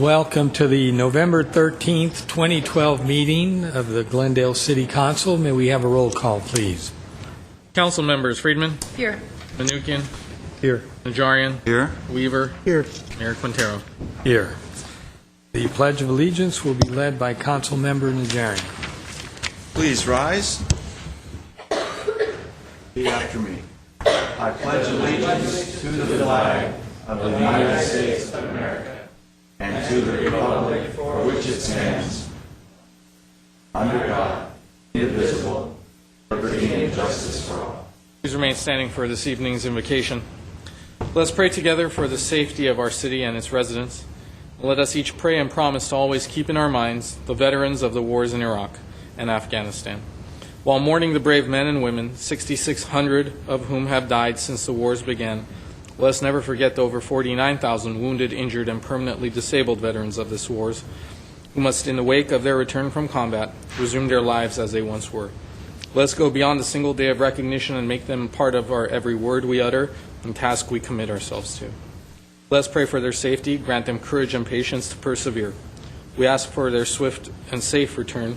welcome to the November 13th, 2012 meeting of the Glendale City Council. May we have a roll call, please? Council members: Friedman. Here. Manukian. Here. Najarian. Here. Weaver. Here. Mayor Quintero. Here. The Pledge of Allegiance will be led by Council Member Najarian. Please rise. Repeat after me. I pledge allegiance to the flag of the United States of America and to the republic for which it stands, under God, indivisible, liberty and justice for all. Please remain standing for this evening's invocation. Let's pray together for the safety of our city and its residents. Let us each pray and promise to always keep in our minds the veterans of the wars in Iraq and Afghanistan. While mourning the brave men and women, 6,600 of whom have died since the wars began, let us never forget the over 49,000 wounded, injured, and permanently disabled veterans of this wars, who must, in the wake of their return from combat, resume their lives as they once were. Let us go beyond a single day of recognition and make them part of our every word we utter and task we commit ourselves to. Let us pray for their safety, grant them courage and patience to persevere. We ask for their swift and safe return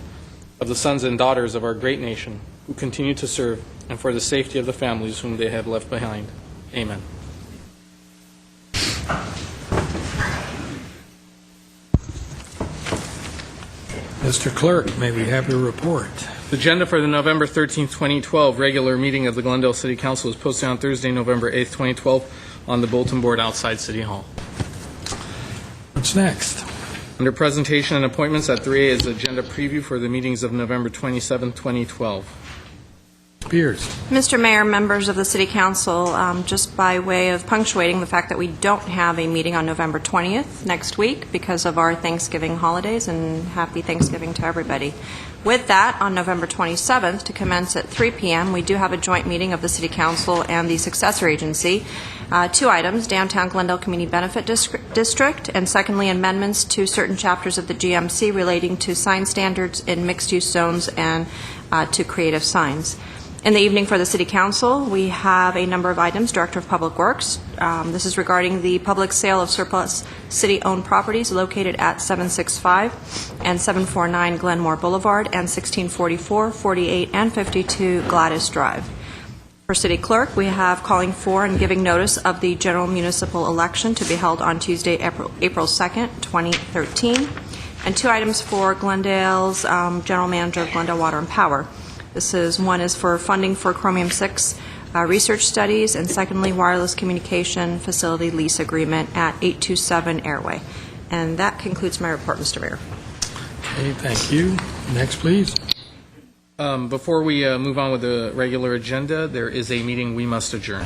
of the sons and daughters of our great nation who continue to serve, and for the safety of the families whom they have left behind. Amen. Mr. Clerk, may we have your report? The agenda for the November 13th, 2012 regular meeting of the Glendale City Council is posted on Thursday, November 8th, 2012 on the bulletin board outside City Hall. What's next? Under presentation and appointments at 3A is agenda preview for the meetings of November 27th, 2012. Pierce. Mr. Mayor, members of the City Council, just by way of punctuating the fact that we don't have a meeting on November 20th next week because of our Thanksgiving holidays, and happy Thanksgiving to everybody. With that, on November 27th, to commence at 3 p.m., we do have a joint meeting of the City Council and the successor agency. Two items: Downtown Glendale Community Benefit District, and secondly, amendments to certain chapters of the GMC relating to sign standards in mixed-use zones and to creative signs. In the evening for the City Council, we have a number of items. Director of Public Works. This is regarding the public sale of surplus city-owned properties located at 765 and 749 Glenmore Boulevard and 1644, 48, and 52 Gladys Drive. For City Clerk, we have calling for and giving notice of the general municipal election to be held on Tuesday, April 2nd, 2013. And two items for Glendale's General Manager of Glendale Water and Power. One is for funding for Chromium-6 research studies, and secondly, wireless communication facility lease agreement at 827 Airway. And that concludes my report, Mr. Mayor. Okay, thank you. Next, please. Before we move on with the regular agenda, there is a meeting we must adjourn.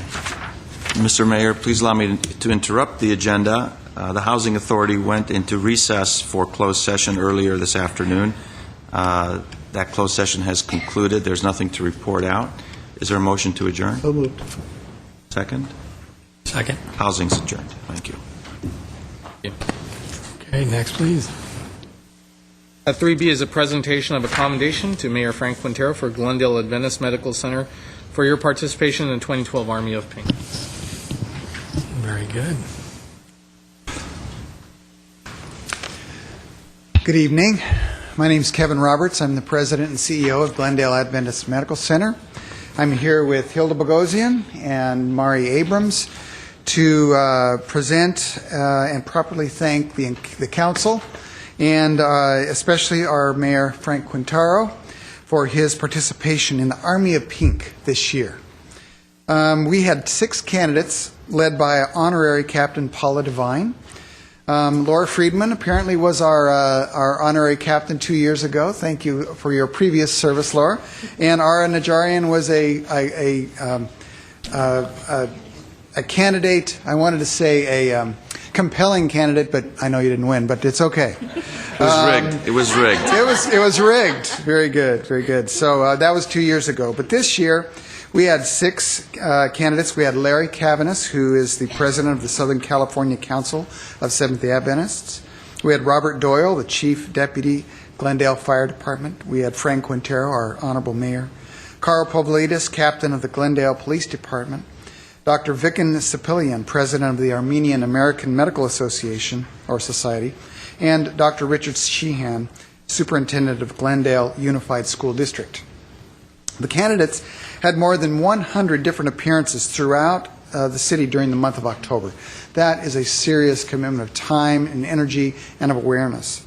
Mr. Mayor, please allow me to interrupt the agenda. The Housing Authority went into recess for closed session earlier this afternoon. That closed session has concluded. There's nothing to report out. Is there a motion to adjourn? So moved. Second? Second. Housing's adjourned. Thank you. Okay, next, please. At 3B is a presentation of a commendation to Mayor Frank Quintero for Glendale Adventist Medical Center for your participation in the 2012 Army of Pink. Very good. Good evening. My name is Kevin Roberts. I'm the president and CEO of Glendale Adventist Medical Center. I'm here with Hilda Bogosian and Mari Abrams to present and properly thank the council and especially our Mayor Frank Quintero for his participation in the Army of Pink this year. We had 6 candidates led by Honorary Captain Paula Devine. Laura Friedman apparently was our honorary captain 2 years ago. Thank you for your previous service, Laura. And Ara Najarian was a candidate. I wanted to say a compelling candidate, but I know you didn't win. But it's okay. It was rigged. It was rigged. It was rigged. Very good. Very good. So that was 2 years ago. But this year, we had 6 candidates. We had Larry Cavanis, who is the president of the Southern California Council of Seventh-day Adventists. We had Robert Doyle, the chief deputy, Glendale Fire Department. We had Frank Quintero, our honorable mayor. Carl Pavlidis, captain of the Glendale Police Department. Dr. Viken Sipilian, president of the Armenian American Medical Association, or Society. and Dr. Richard Sheehan, Superintendent of Glendale Unified School District. The candidates had more than 100 different appearances throughout the city during the month of October. That is a serious commitment of time and energy and of awareness.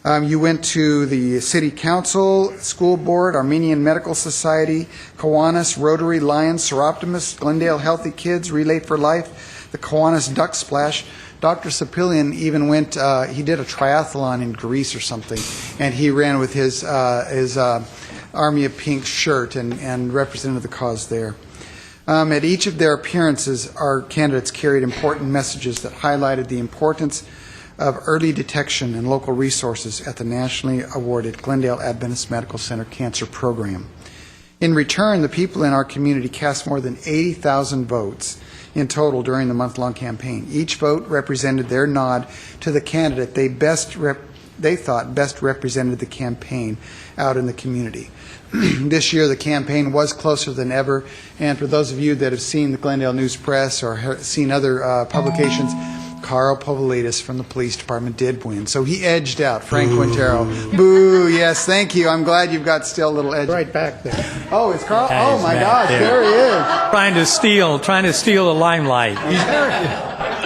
You went to the City Council, School Board, Armenian Medical Society, Kiwanis, Rotary, Lions, Seroptimus, Glendale Healthy Kids, Relay for Life, the Kiwanis Duck Splash. Dr. Sapilian even went, he did a triathlon in Greece or something, and he ran with his Army of Pink shirt and represented the cause there. At each of their appearances, our candidates carried important messages that highlighted the importance of early detection and local resources at the nationally awarded Glendale Adventist Medical Center Cancer Program. In return, the people in our community cast more than 80,000 votes in total during the month-long campaign. Each vote represented their nod to the candidate they thought best represented the campaign out in the community. This year, the campaign was closer than ever, and for those of you that have seen the Glendale News Press or seen other publications, Carl Povolitis from the police department did win. So he edged out Frank Quintero. Boo, yes, thank you. I'm glad you've got still a little edge. Right back there. Oh, it's Carl? Yeah, Oh, he's my back gosh, there he is. Trying to steal the limelight.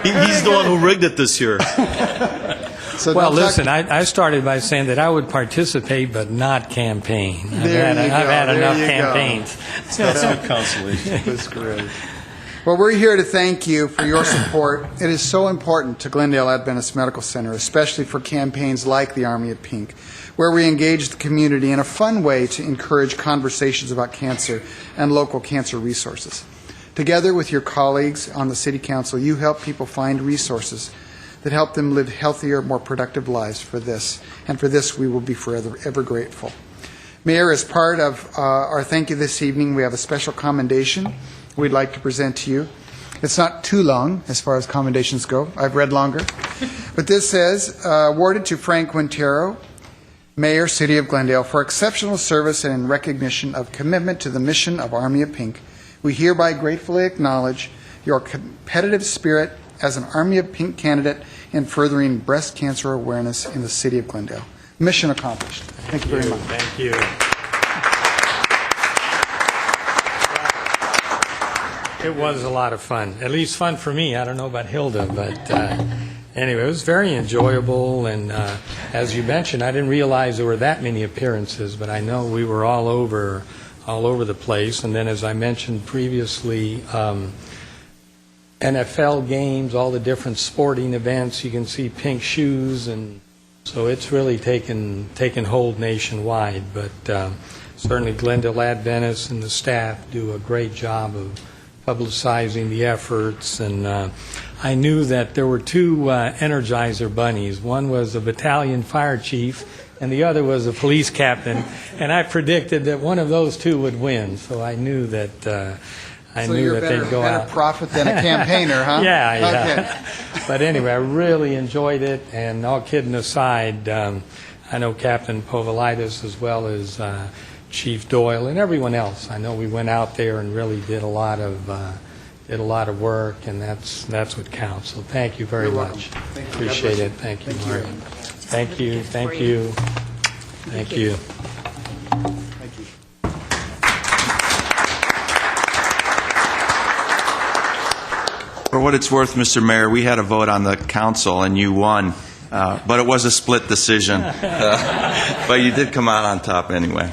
He's the one who rigged it this year. So Well, don't talk- listen, I started by saying that I would participate but not campaign. There I've you had go, enough there you go. campaigns. That's good consolation. That's great. Well, we're here to thank you for your support. It is so important to Glendale Adventist Medical Center, especially for campaigns like the Army of Pink, where we engage the community in a fun way to encourage conversations about cancer and local cancer resources. Together with your colleagues on the City Council, you help people find resources that help them live healthier, more productive lives for this. And for this, we will be forever ever grateful. Mayor, as part of our thank you this evening, we have a special commendation we'd like to present to you. It's not too long as far as commendations go. I've read longer. But this says, awarded to Frank Quintero, Mayor, City of Glendale, for exceptional service and in recognition of commitment to the mission of Army of Pink. We hereby gratefully acknowledge your competitive spirit as an Army of Pink candidate in furthering breast cancer awareness in the City of Glendale. Mission accomplished. Thank you very much. Thank you. It was a lot of fun, at least fun for me. I don't know about Hilda, but anyway, it was very enjoyable. And as you mentioned, I didn't realize there were that many appearances, but I know we were all over the place. And then, as I mentioned previously, NFL games, all the different sporting events. You can see pink shoes, and so it's really taken hold nationwide. But certainly Glendale Adventists and the staff do a great job of publicizing the efforts. And I knew that there were two Energizer bunnies. One was a battalion fire chief, and the other was a police captain. And I predicted that one of those two would win. So I knew that. So you're they'd go better out. prophet than a campaigner, huh? Yeah. Okay. But anyway, I really enjoyed it, and all kidding aside, I know Captain Povolitis as well as Chief Doyle and everyone else. I know we went out there and really did a lot of work, and that's what counts. So thank you very You're welcome. much. Thank you. Appreciate God it. bless Thank you, Thank you. Mark. Thank you. Thank for you. you. Thank you. Thank you. For what it's worth, Mr. Mayor, we had a vote on the council and you won, but it was a split decision. But you did come out on top anyway.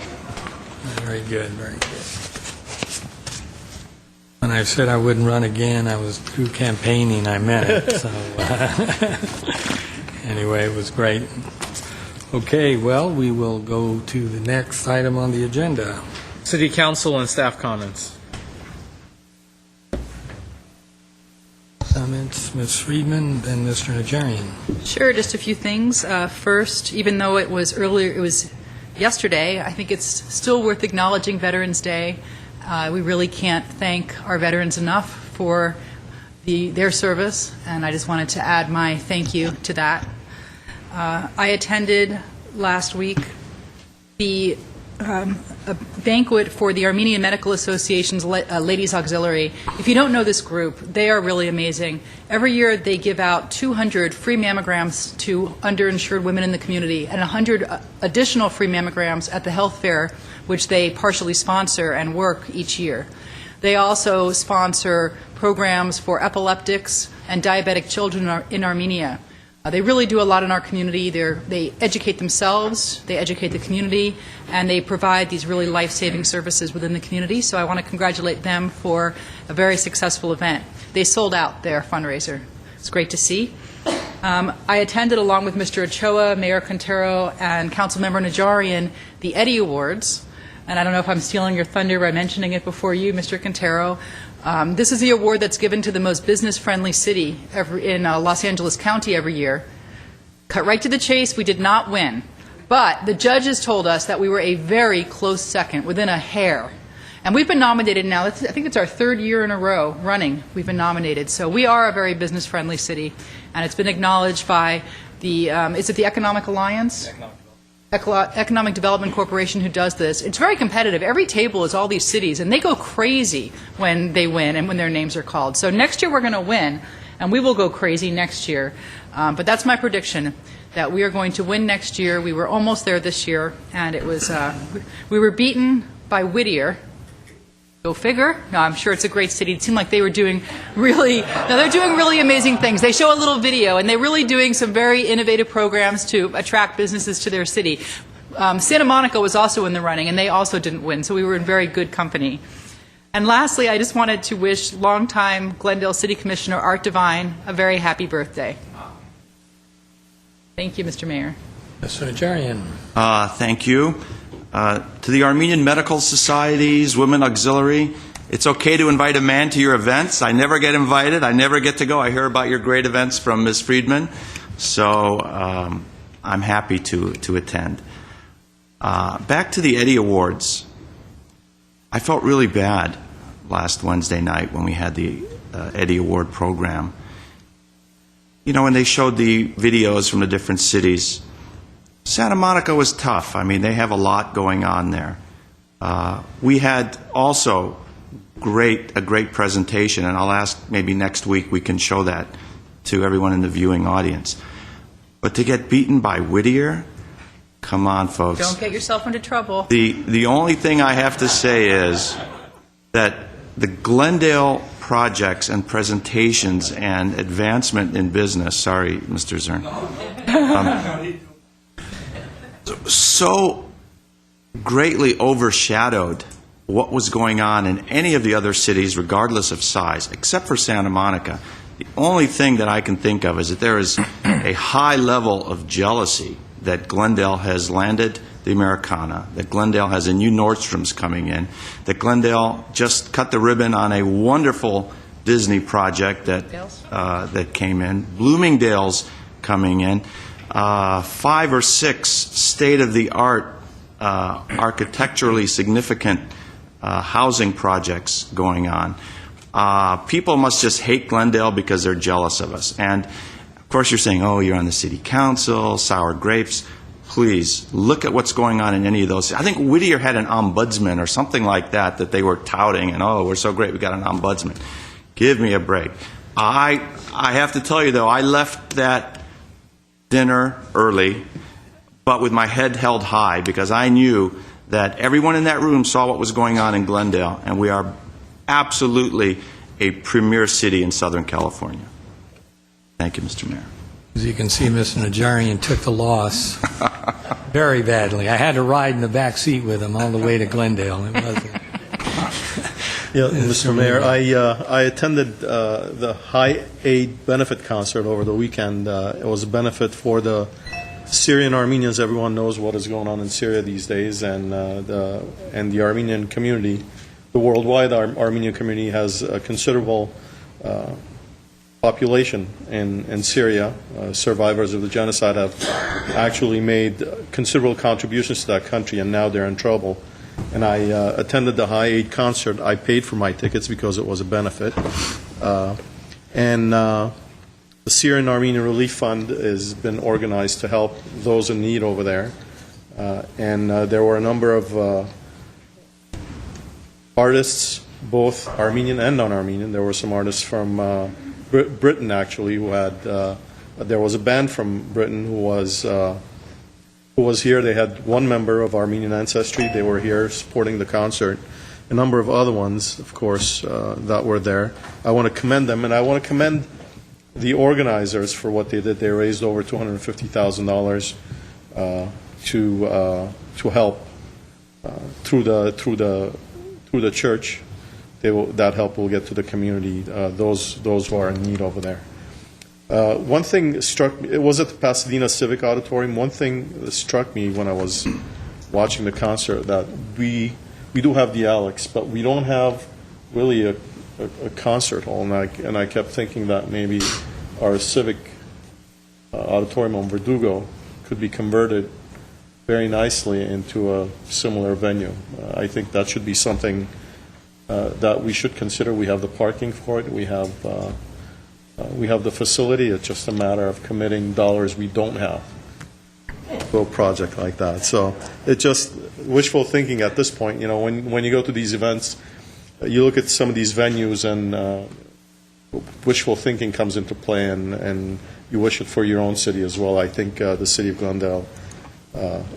Very good, very good. When I said I wouldn't run again, I was through campaigning, I meant it. So anyway, it was great. Okay, well, we will go to the next item on the agenda. City Council and staff comments. Comments, Ms. Friedman, then Mr. Najarian. Sure, just a few things. First, even though it was yesterday, I think it's still worth acknowledging Veterans Day. We really can't thank our veterans enough for their service, and I just wanted to add my thank you to that. I attended last week the a banquet for the Armenian Medical Association's Ladies Auxiliary. If you don't know this group, they are really amazing. Every year they give out 200 free mammograms to underinsured women in the community and 100 additional free mammograms at the health fair, which they partially sponsor and work each year. They also sponsor programs for epileptics and diabetic children in Armenia. They really do a lot in our community. They educate themselves, they educate the community, and they provide these really life-saving services within the community. So I want to congratulate them for a very successful event. They sold out their fundraiser. It's great to see. I attended, along with Mr. Ochoa, Mayor Quintero, and Councilmember Najarian, the Eddie Awards. And I don't know if I'm stealing your thunder by mentioning it before you, Mr. Quintero. This is the award that's given to the most business-friendly city in Los Angeles County every year. Cut right to the chase, we did not win. But the judges told us that we were a very close second, within a hair. And we've been nominated now. I think it's our third year in a row running we've been nominated. So we are a very business-friendly city. And it's been acknowledged by the, is it the Economic Alliance? Economic Development Corporation who does this. It's very competitive. Every table is all these cities, and they go crazy when they win and when their names are called. So next year we're going to win, and we will go crazy next year. But that's my prediction, that we are going to win next year. We were almost there this year, and it was we were beaten by Whittier. Go figure. No, I'm sure it's a great city. It seemed like they were doing they're doing really amazing things. They show a little video, and they're really doing some very innovative programs to attract businesses to their city. Santa Monica was also in the running, and they also didn't win, so we were in very good company. And lastly, I just wanted to wish longtime Glendale City Commissioner Art Devine a very happy birthday. Thank you, Mr. Mayor. Mr. Najarian. Thank you. To the Armenian Medical Society's Women Auxiliary, it's okay to invite a man to your events. I never get invited. I never get to go. I hear about your great events from Ms. Friedman, so I'm happy to attend. Back to the Eddie Awards. I felt really bad last Wednesday night when we had the Eddie Award program. You know, when they showed the videos from the different cities, Santa Monica was tough. I mean, they have a lot going on there. We had also a great presentation, and I'll ask maybe next week we can show that to everyone in the viewing audience. But to get beaten by Whittier, come on, folks. Don't get yourself into trouble. The only thing I have to say is that the Glendale projects and presentations and advancement in business, sorry, Mr. Zern, so greatly overshadowed what was going on in any of the other cities, regardless of size, except for Santa Monica. The only thing that I can think of is that there is a high level of jealousy that Glendale has landed the Americana, that Glendale has a new Nordstrom's coming in, that Glendale just cut the ribbon on a wonderful Disney project that came in, Bloomingdale's coming in, 5 or 6 state-of-the-art, architecturally significant housing projects going on. People must just hate Glendale because they're jealous of us. And, of course, you're saying, oh, you're on the city council, sour grapes. Please, look at what's going on in any of those. I think Whittier had an ombudsman or something like that they were touting, and, oh, we're so great, we got an ombudsman. Give me a break. I have to tell you, though, I left that dinner early, but with my head held high, because I knew that everyone in that room saw what was going on in Glendale, and we are absolutely a premier city in Southern California. Thank you, Mr. Mayor. As you can see, Mr. Najarian took the loss very badly. I had to ride in the back seat with him all the way to Glendale. It wasn't. Yeah, Mr. Mayor, I attended the High Aid Benefit Concert over the weekend. It was a benefit for the Syrian Armenians. Everyone knows what is going on in Syria these days, and the Armenian community, the worldwide Armenian community, has a considerable population in Syria. Survivors of the genocide have actually made considerable contributions to that country, and now they're in trouble. And I attended the High Aid concert. I paid for my tickets because it was a benefit. And the Syrian Armenian Relief Fund has been organized to help those in need over there. And there were a number of artists, both Armenian and non-Armenian. There were some artists from Britain, actually, who had, there was a band from Britain who was here. They had one member of Armenian ancestry. They were here supporting the concert. A number of other ones, of course, that were there. I want to commend them, and I want to commend the organizers for what they did. They raised over $250,000 to help through the church. That help will get to the community, those who are in need over there. One thing struck me, it was at the Pasadena Civic Auditorium. One thing that struck me when I was watching the concert, that we do have the Alex, but we don't have really a concert hall, and I kept thinking that maybe our Civic Auditorium on Verdugo could be converted very nicely into a similar venue. I think that should be something that we should consider. We have the parking for it. We have the facility. It's just a matter of committing dollars we don't have to a project like that. So it's just wishful thinking at this point. You know, when you go to these events, you look at some of these venues, and wishful thinking comes into play, and you wish it for your own city as well. I think the city of Glendale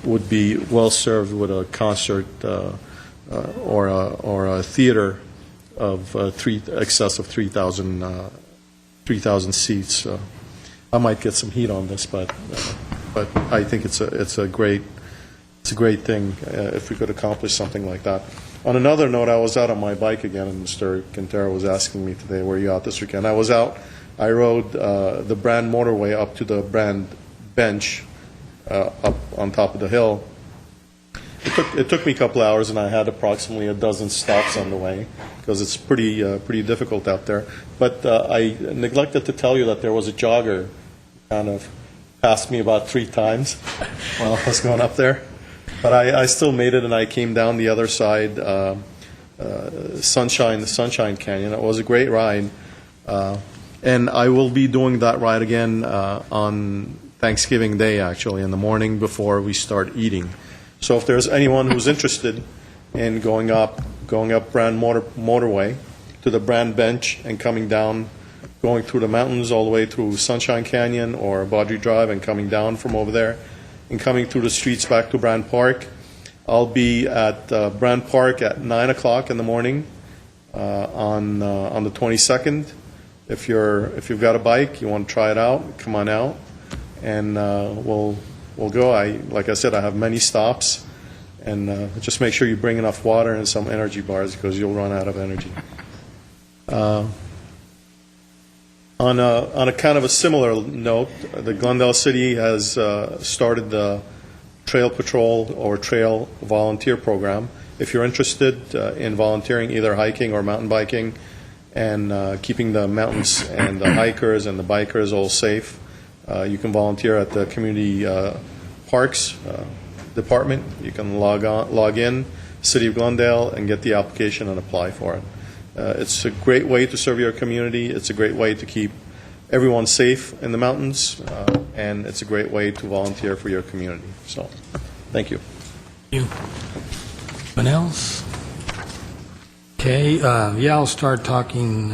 would be well served with a concert or a theater of excess of 3,000 seats. I might get some heat on this, but I think it's a great thing if we could accomplish something like that. On another note, I was out on my bike again, and Mr. Quintero was asking me today, "Were you out this weekend?" I was out. I rode the Brand motorway up to the Brand bench up on top of the hill. It took me a couple hours, and I had approximately a dozen stops on the way because it's pretty difficult out there. But I neglected to tell you that there was a jogger kind of passed me about 3 times while I was going up there. But I still made it, and I came down the other side, the Sunshine Canyon. It was a great ride, and I will be doing that ride again on Thanksgiving Day, actually, in the morning before we start eating. So if there's anyone who's interested in going up Brand Motorway to the Brand Bench and coming down, going through the mountains all the way through Sunshine Canyon or Baudry Drive and coming down from over there and coming through the streets back to Brand Park, I'll be at Brand Park at 9 o'clock in the morning on the 22nd. If you've got a bike, you want to try it out, come on out, and we'll go. Like I said, I have many stops, and just make sure you bring enough water and some energy bars because you'll run out of energy. On a kind of a similar note, the Glendale City has started the Trail Patrol or Trail Volunteer Program. If you're interested in volunteering, either hiking or mountain biking, and keeping the mountains and the hikers and the bikers all safe, you can volunteer at the Community Parks Department. You can log in, City of Glendale, and get the application and apply for it. It's a great way to serve your community. It's a great way to keep everyone safe in the mountains, and it's a great way to volunteer for your community. So, thank you. Thank you. Anyone else? Okay, I'll start talking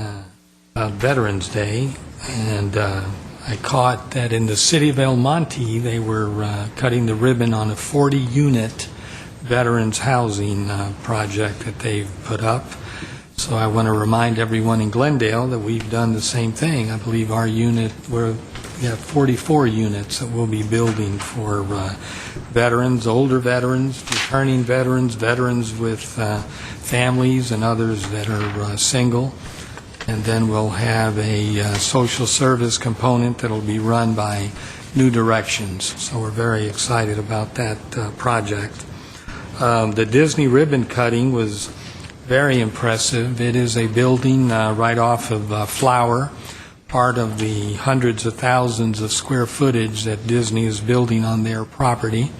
about Veterans Day, and I caught that in the city of El Monte, they were cutting the ribbon on a 40-unit veterans housing project that they've put up. So I want to remind everyone in Glendale that we've done the same thing. I believe our unit, we have 44 units that we'll be building for veterans, older veterans, returning veterans, veterans with families, and others that are single. And then we'll have a social service component that'll be run by New Directions. So we're very excited about that project. The Disney ribbon cutting was very impressive. It is a building right off of Flower, part of the hundreds of thousands of square footage that Disney is building on their property.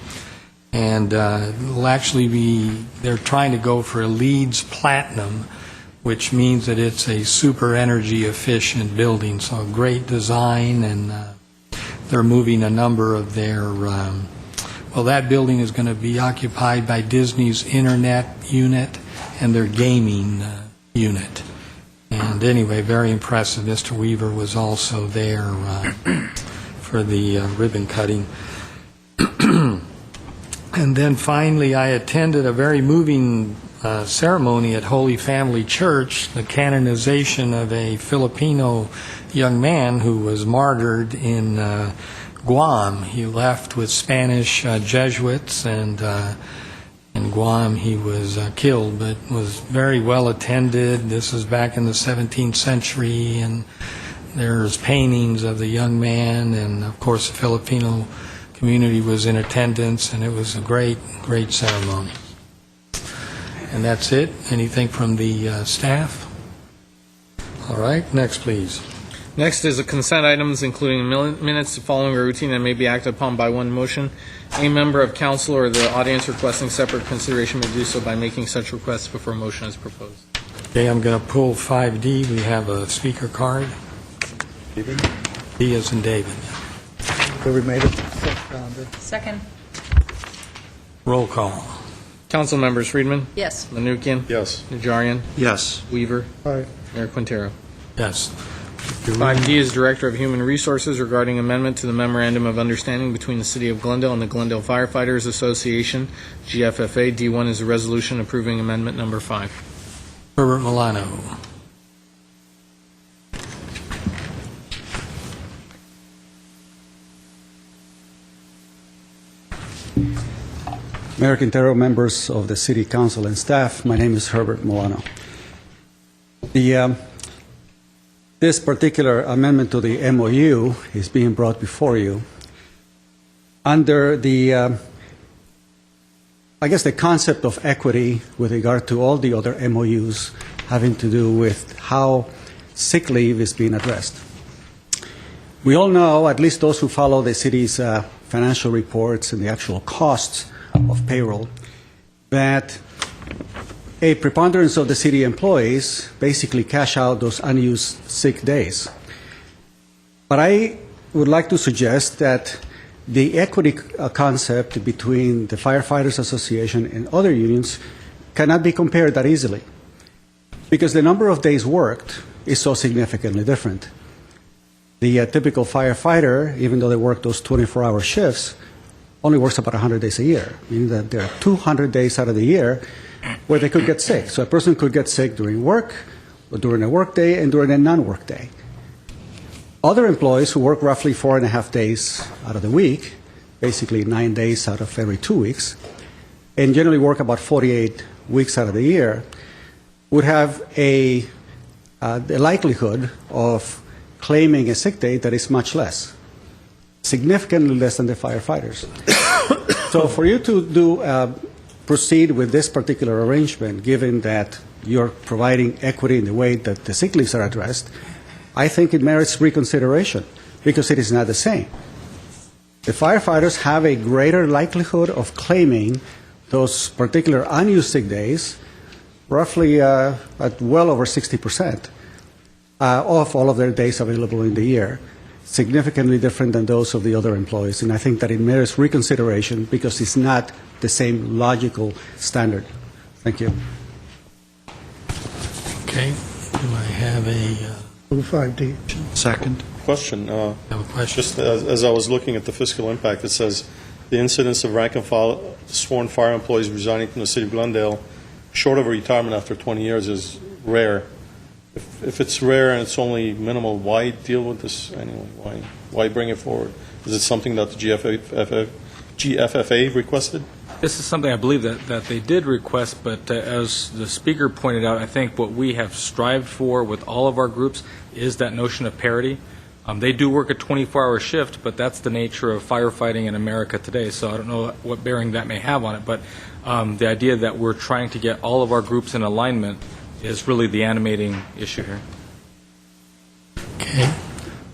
And it'll actually be, they're trying to go for a LEED Platinum, which means that it's a super energy efficient building. So a great design, and they're moving a number of their Well, that building is going to be occupied by Disney's internet unit and their gaming unit. And anyway, very impressive. Mr. Weaver was also there for the ribbon cutting. And then finally, I attended a very moving ceremony at Holy Family Church, the canonization of a Filipino young man who was martyred in Guam. He left with Spanish Jesuits, and in Guam he was killed, but was very well attended. This is back in the 17th century, and there's paintings of the young man, and of course the Filipino community was in attendance, and it was a great ceremony. And that's it. Anything from the staff? All right, next please. Next is the consent items, including minutes following a routine and may be acted upon by one motion. Any member of council or the audience requesting separate consideration may do so by making such requests before a motion is proposed. Okay, I'm going to pull 5D. We have a speaker card. D as in David. We made it. Second. Roll call. Council members: Friedman, Yes. Manukian, Yes. Najarian, Yes. Weaver, Aye. Mayor Quintero. Yes. 5D is Director of Human Resources regarding amendment to the Memorandum of Understanding between the City of Glendale and the Glendale Firefighters Association, GFFA. D1 is a resolution approving amendment number 5. Herbert Milano. Mayor Quintero, members of the City Council and staff, my name is Herbert Milano. This particular amendment to the MOU is being brought before you under the, I guess, the concept of equity with regard to all the other MOUs having to do with how sick leave is being addressed. We all know, at least those who follow the city's financial reports and the actual costs of payroll, that a preponderance of the city employees basically cash out those unused sick days. But I would like to suggest that the equity concept between the Firefighters Association and other unions cannot be compared that easily, because the number of days worked is so significantly different. The typical firefighter, even though they work those 24-hour shifts, only works about 100 days a year, meaning that there are 200 days out of the year where they could get sick. So a person could get sick during work, or during a work day, and during a non-work day. Other employees who work roughly 4.5 days out of the week, basically 9 days out of every 2 weeks, and generally work about 48 weeks out of the year, would have the likelihood of claiming a sick day that is much less, significantly less than the firefighters. So for you to proceed with this particular arrangement, given that you're providing equity in the way that the sick leaves are addressed, I think it merits reconsideration, because it is not the same. The firefighters have a greater likelihood of claiming those particular unused sick days, roughly at well over 60% of all of their days available in the year, significantly different than those of the other employees. And I think that it merits reconsideration because it's not the same logical standard. Thank you. Okay. Do I have a 5D. Second. Question. have a question? Just as I was looking at the fiscal impact, it says the incidence of rank and file sworn fire employees resigning from the City of Glendale short of a retirement after 20 years is rare. If it's rare and it's only minimal, why deal with this anyway? Why bring it forward? Is it something that the GFFA requested? This is something I believe that they did request, but as the speaker pointed out, I think what we have strived for with all of our groups is that notion of parity. They do work a 24-hour shift, but that's the nature of firefighting in America today, so I don't know what bearing that may have on it, but the idea that we're trying to get all of our groups in alignment is really the animating issue here. Okay.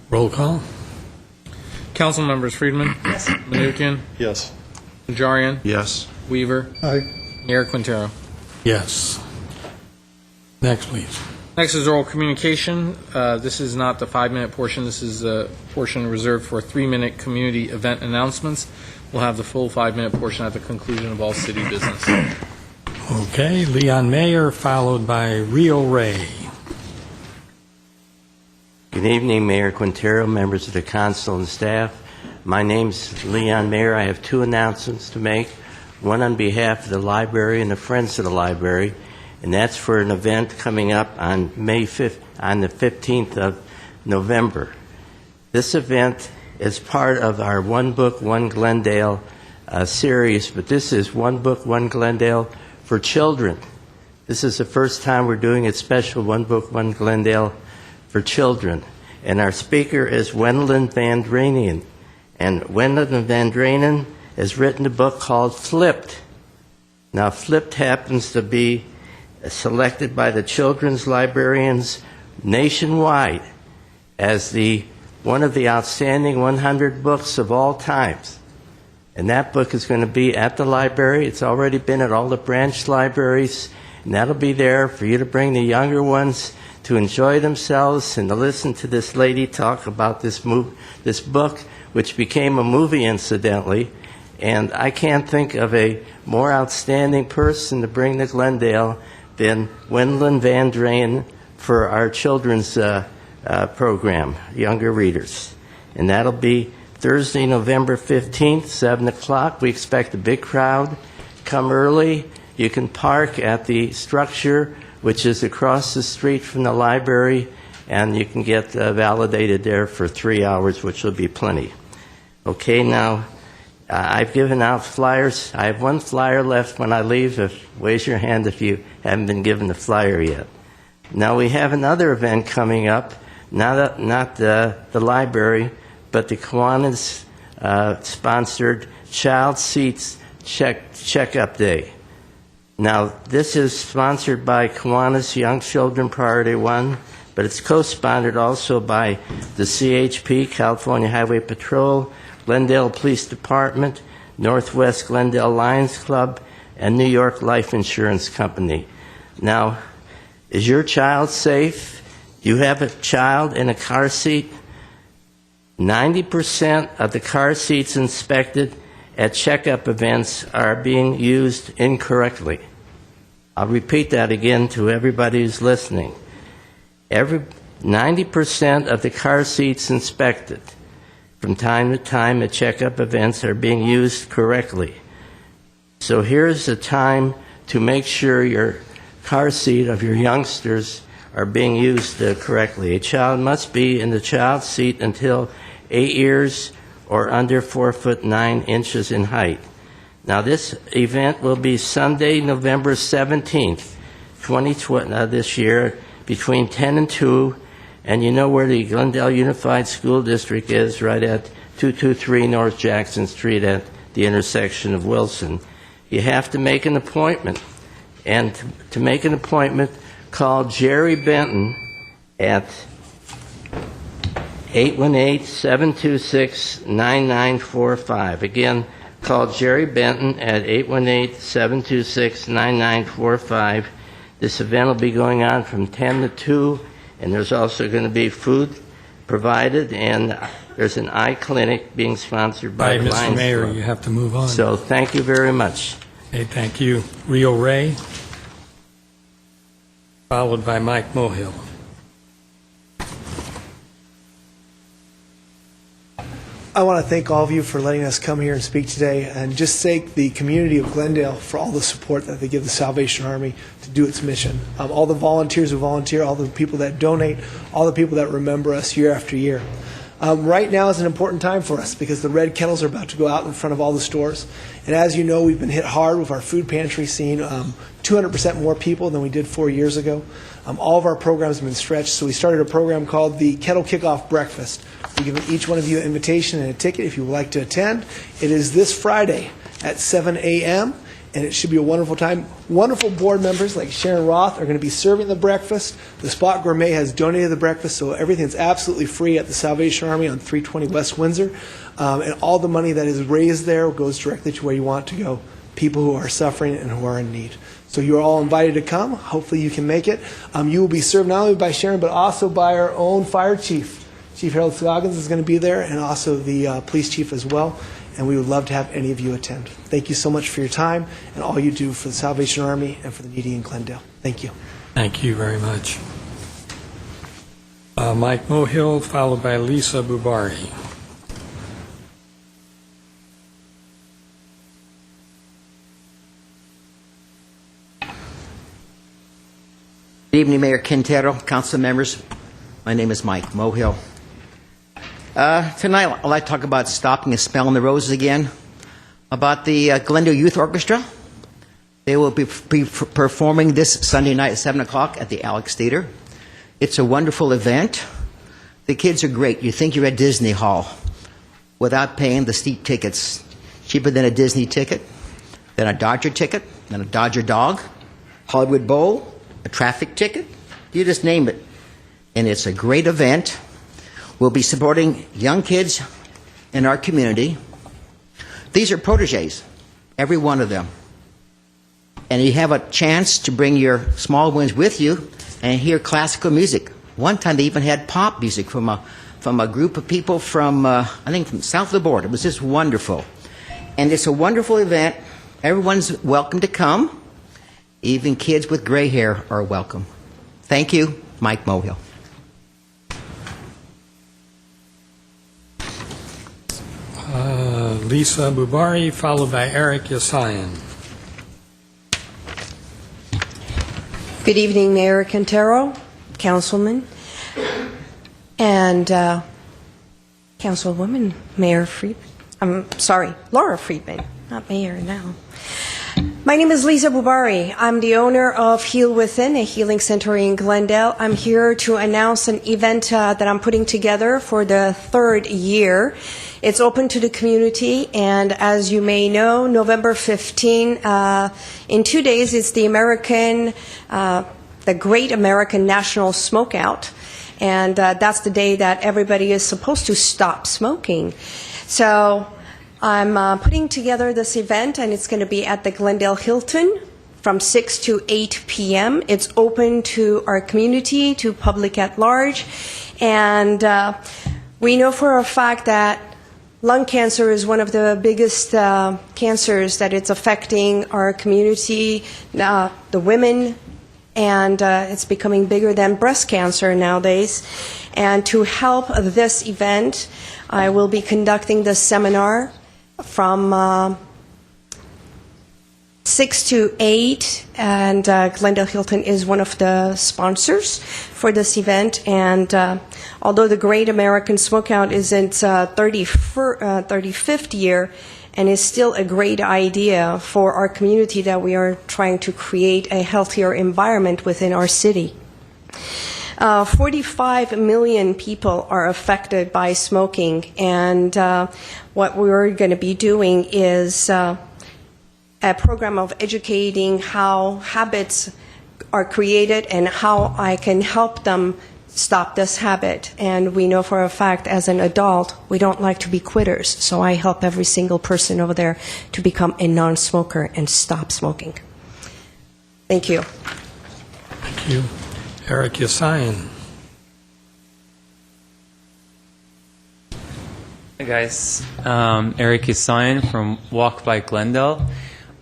Roll call. Council members: Friedman, Yes. Manukian, Yes. Najarian, Yes. Weaver, Aye. Mayor Quintero. Yes. Next, please. Next is oral communication. This is not the 5-minute portion. This is a portion reserved for 3-minute community event announcements. We'll have the full 5-minute portion at the conclusion of all city business. Okay, Leon Mayer, followed by Rio Ray. Good evening, Mayor Quintero, members of the council and staff. My name's Leon Mayer. I have 2 announcements to make, one on behalf of the library and the Friends of the Library, and that's for an event coming up on May 5th, on the 15th of November. This event is part of our One Book, One Glendale series, but this is One Book, One Glendale for children. This is the first time we're doing a special One Book, One Glendale for children. And our speaker is Wendland Van Dranian. And Wendland Van Dranian has written a book called Flipped. Now, Flipped happens to be selected by the children's librarians nationwide as one of the outstanding 100 books of all times. And that book is going to be at the library. It's already been at all the branch libraries, and that'll be there for you to bring the younger ones to enjoy themselves and to listen to this lady talk about this book, which became a movie, incidentally. And I can't think of a more outstanding person to bring to Glendale than Wendland Van Dranian for our children's program, younger readers. And that'll be Thursday, November 15th, 7 o'clock. We expect a big crowd. Come early. You can park at the structure, which is across the street from the library, and you can get validated there for 3 hours, which will be plenty. Okay, now, I've given out flyers. I have 1 flyer left when I leave. Raise your hand if you haven't been given the flyer yet. Now, we have another event coming up, not the library, but the Kiwanis sponsored Child Seats Checkup Day. Now, this is sponsored by Kiwanis Young Children Priority 1, but it's co-sponsored also by the CHP, California Highway Patrol, Glendale Police Department, Northwest Glendale Lions Club, and New York Life Insurance Company. Now, is your child safe? You have a child in a car seat? 90% of the car seats inspected at checkup events are being used incorrectly. I'll repeat that again to everybody who's listening. 90% of the car seats inspected from time to time at checkup events are being used correctly. So here's the time to make sure your car seat of your youngsters are being used correctly. A child must be in the child seat until 8 years or under 4'9" in height. Now, this event will be Sunday, November 17th, 2020, this year, between 10 and 2, and you know where the Glendale Unified School District is, right at 223 North Jackson Street at the intersection of Wilson. You have to make an appointment, and to make an appointment, call Jerry Benton at 818-726-9945. Again, call Jerry Benton at 818-726-9945. This event will be going on from 10 to 2, and there's also going to be food provided, and there's an eye clinic being sponsored by Mr. Lions Mayor, Club. you have to move on. So thank you very much. Okay, thank you. Rio Ray, followed by Mike Mohill. I want to thank all of you for letting us come here and speak today, and just thank the community of Glendale for all the support that they give the Salvation Army to do its mission. All the volunteers who volunteer, all the people that donate, all the people that remember us year after year. Right now is an important time for us because the red kettles are about to go out in front of all the stores. And as you know, we've been hit hard with our food pantry, seeing 200% more people than we did 4 years ago. All of our programs have been stretched, so we started a program called the Kettle Kickoff Breakfast. We've given each one of you an invitation and a ticket if you would like to attend. It is this Friday at 7 a.m., and it should be a wonderful time. Wonderful board members like Sharon Roth are going to be serving the breakfast. The Spot Gourmet has donated the breakfast, so everything's absolutely free at the Salvation Army on 320 West Windsor. And all the money that is raised there goes directly to where you want to go, people who are suffering and who are in need. So you're all invited to come. Hopefully you can make it. You will be served not only by Sharon, but also by our own fire chief. Chief Harold Scoggins is going to be there, and also the police chief as well. and we would love to have any of you attend. Thank you so much for your time and all you do for the Salvation Army and for the needy in Glendale. Thank you. Thank you very much. Mike Mohill, followed by Lisa Bubari. Good evening, Mayor Quintero, council members. My name is Mike Mohill. Tonight, I'd like to talk about stopping and smelling the roses again, about the Glendale Youth Orchestra. They will be performing this Sunday night at 7 o'clock at the Alex Theater. It's a wonderful event. The kids are great. You think you're at Disney Hall without paying the steep tickets. Cheaper than a Disney ticket, than a Dodger ticket, than a Dodger dog, Hollywood Bowl, a traffic ticket, you just name it. And it's a great event. We'll be supporting young kids in our community. These are proteges, every one of them. And you have a chance to bring your small ones with you and hear classical music. One time they even had pop music from a group of people from, I think, from south of the border. It was just wonderful. And it's a wonderful event. Everyone's welcome to come. Even kids with gray hair are welcome. Thank you, Mike Mohill. Lisa Bubari, followed by Eric Yasayan. Good evening, Mayor Quintero, Councilman, and Councilwoman, Mayor Friedman. I'm sorry, Laura Friedman, not Mayor now. My name is Lisa Bubari. I'm the owner of Heal Within, a healing center in Glendale. I'm here to announce an event that I'm putting together for the third year. It's open to the community, and as you may know, November 15, in 2 days, it's the Great American National Smokeout, and that's the day that everybody is supposed to stop smoking. So I'm putting together this event, and it's going to be at the Glendale Hilton from 6 to 8 p.m. It's open to our community, to public at large, and we know for a fact that lung cancer is one of the biggest cancers that it's affecting our community, the women, and it's becoming bigger than breast cancer nowadays. And to help this event, I will be conducting the seminar from 6 to 8, and Glendale Hilton is one of the sponsors for this event. And although the Great American Smokeout is in its 35th year, and is still a great idea for our community that we are trying to create a healthier environment within our city. 45 million people are affected by smoking, and what we're going to be doing is a program of educating how habits are created and how I can help them stop this habit. And we know for a fact, as an adult, we don't like to be quitters, so I help every single person over there to become a non-smoker and stop smoking. Thank you. Thank you. Eric Yasayan. Hi guys, Eric Yasayan from Walk by Glendale.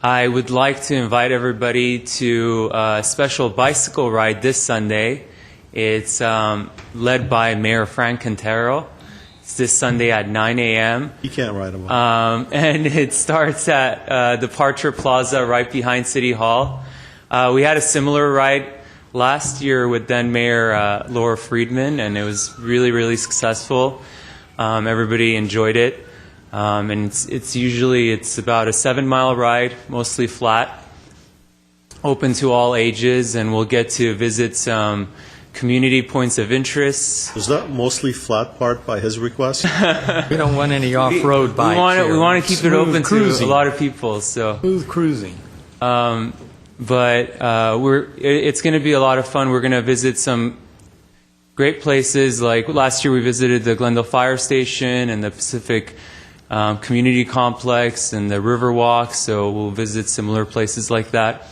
I would like to invite everybody to a special bicycle ride this Sunday. It's led by Mayor Frank Quintero. It's this Sunday at 9 a.m. You can't ride a bike. And it starts at Departure Plaza right behind City Hall. We had a similar ride last year with then Mayor Laura Friedman, and it was really, really successful. Everybody enjoyed it. And it's about a 7-mile ride, mostly flat, open to all ages, and we'll get to visit some community points of interest. Was that mostly flat part by his request? We don't want any off-road bikes here. We want to keep it open to a lot of people. So smooth cruising. But it's going to be a lot of fun. We're going to visit some great places. Like last year, we visited the Glendale Fire Station and the Pacific Community Complex and the Riverwalk. So we'll visit similar places like that.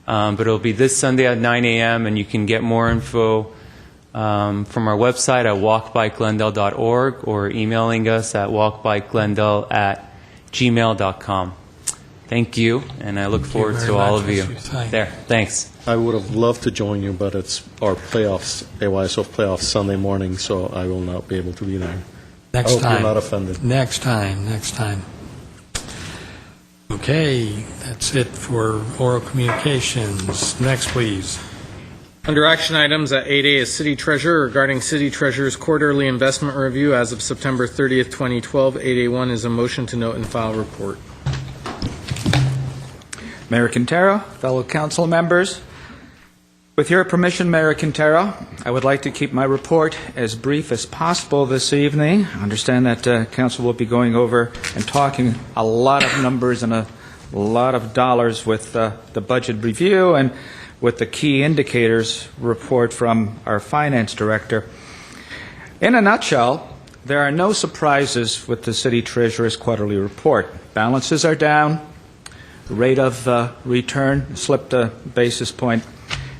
But it'll be this Sunday at 9 a.m. and you can get more info from our website at walkbyglendale.org or emailing us at walkbyglendale@gmail.com. gmail.com. Thank you, and I look forward very to all much, of you. Mr. Stein. There, thanks. I would have loved to join you, but it's our playoffs, AYSO playoffs Sunday morning, so I will not be able to be there. Next I hope time. you're not offended. Next time. Okay, that's it for oral communications. Next, please. Under action items at 8A is City Treasurer regarding City Treasurer's quarterly investment review as of September 30th, 2012. 8A1 is a motion to note and file report. Mayor Quintero, fellow council members, with your permission, Mayor Quintero, I would like to keep my report as brief as possible this evening. I understand that council will be going over and talking a lot of numbers and a lot of dollars with the budget review and with the key indicators report from our finance director. In a nutshell, there are no surprises with the city treasurer's quarterly report. Balances are down, rate of return slipped a basis point,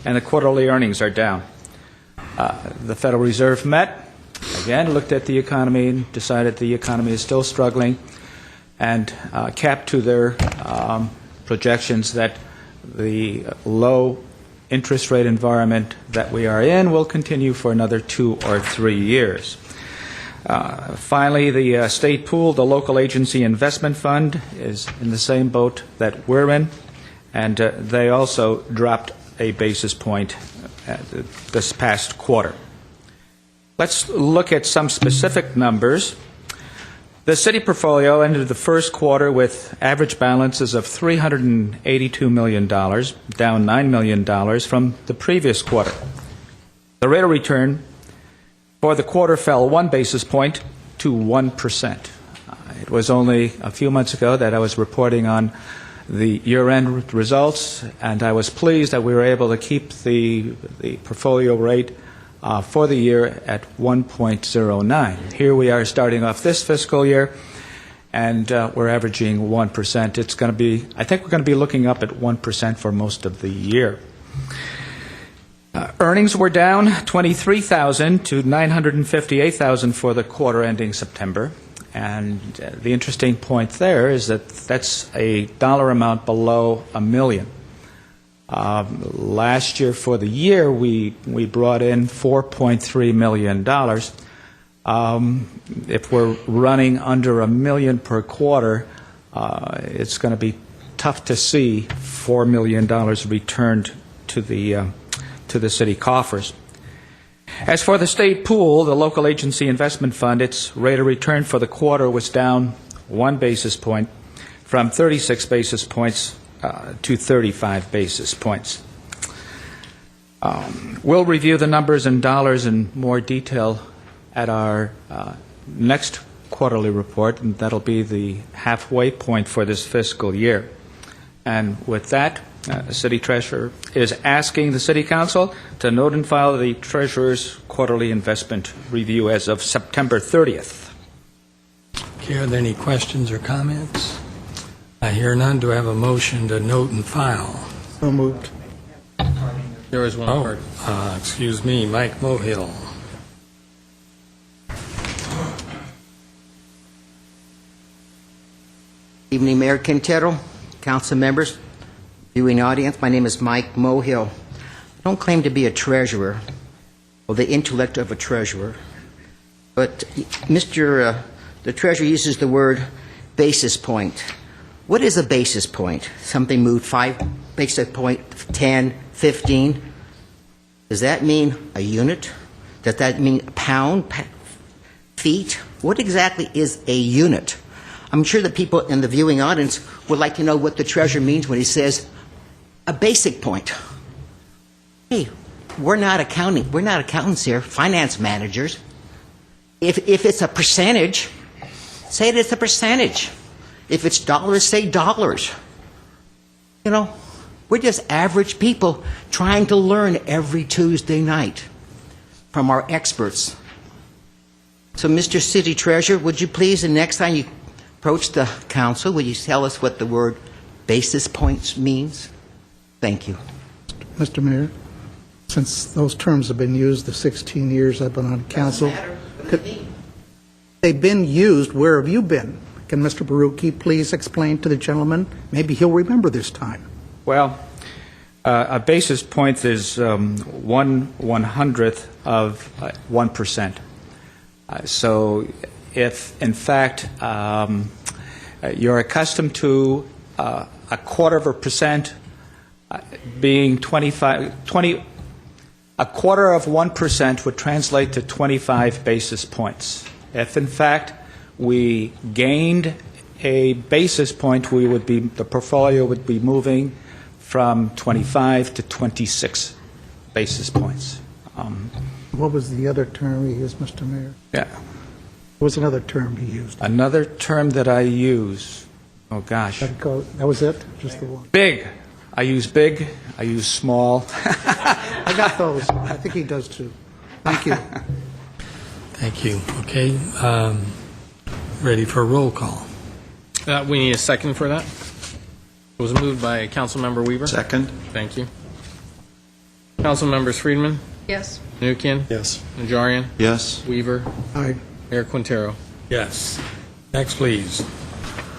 and the quarterly earnings are down. The Federal Reserve met, again, looked at the economy and decided the economy is still struggling, and capped to their projections that the low interest rate environment that we are in will continue for another 2 or 3 years. Finally, the state pool, the local agency investment fund, is in the same boat that we're in, and they also dropped a basis point this past quarter. Let's look at some specific numbers. The city portfolio ended the first quarter with average balances of $382 million, down $9 million from the previous quarter. The rate of return for the quarter fell 1 basis point to 1%. It was only a few months ago that I was reporting on the year-end results, and I was pleased that we were able to keep the portfolio rate for the year at 1.09. Here we are starting off this fiscal year, and we're averaging 1%. It's going to be, I think we're going to be looking up at 1% for most of the year. Earnings were down $23,000 to $958,000 for the quarter ending September. And the interesting point there is that that's a dollar amount below $1 million. Last year for the year, we brought in $4.3 million. If we're running under $1 million per quarter, it's going to be tough to see $4 million returned to the city coffers. As for the state pool, the local agency investment fund, its rate of return for the quarter was down 1 basis point from 36 basis points to 35 basis points. We'll review the numbers in dollars in more detail at our next quarterly report, and that'll be the halfway point for this fiscal year. And with that, the City Treasurer is asking the City Council to note and file the Treasurer's quarterly investment review as of September 30th. Okay, are there any questions or comments? I hear none. Do I have a motion to note and file? So moved. There was one card. Excuse me, Mike Mohill. Evening, Mayor Quintero, council members, viewing audience. My name is Mike Mohill. I don't claim to be a treasurer or the intellect of a treasurer, but the treasurer uses the word basis point. What is a basis point? Something moved 5 basis point, 10, 15. Does that mean a unit? Does that mean pound, feet? What exactly is a unit? I'm sure that people in the viewing audience would like to know what the treasurer means when he says a basic point. Hey, we're not accounting. We're not accountants here, finance managers. If it's a percentage, say it's a percentage. If it's dollars, say dollars. You know, we're just average people trying to learn every Tuesday night from our experts. So, Mr. City Treasurer, would you please, the next time you approach the council, would you tell us what the word basis points means? Thank you. Mr. Mayor, since those terms have been used the 16 years I've been on council, they've been used, where have you been? Can Mr. Baruki please explain to the gentleman? Maybe he'll remember this time. Well, a basis point is 1/100th of 1%. So if, in fact, you're accustomed to a 1/4% being 1/4 would translate to 25 basis points. If, in fact, we gained a basis point, the portfolio would be moving from 25 to 26 basis points. What was the other term he used, Mr. Mayor? Yeah. What was another term he used? Another term that I use, oh gosh. That was it? Just the one? Big. I use big. I use small. I got those. I think he does too. Thank you. Thank you. Okay, ready for a roll call. We need a second for that. It was moved by Councilmember Weaver. Second. Thank you. Councilmembers Friedman, Yes. Nukian, Yes. Najarian, Yes. Weaver, Aye. Mayor Quintero. Yes. Next, please.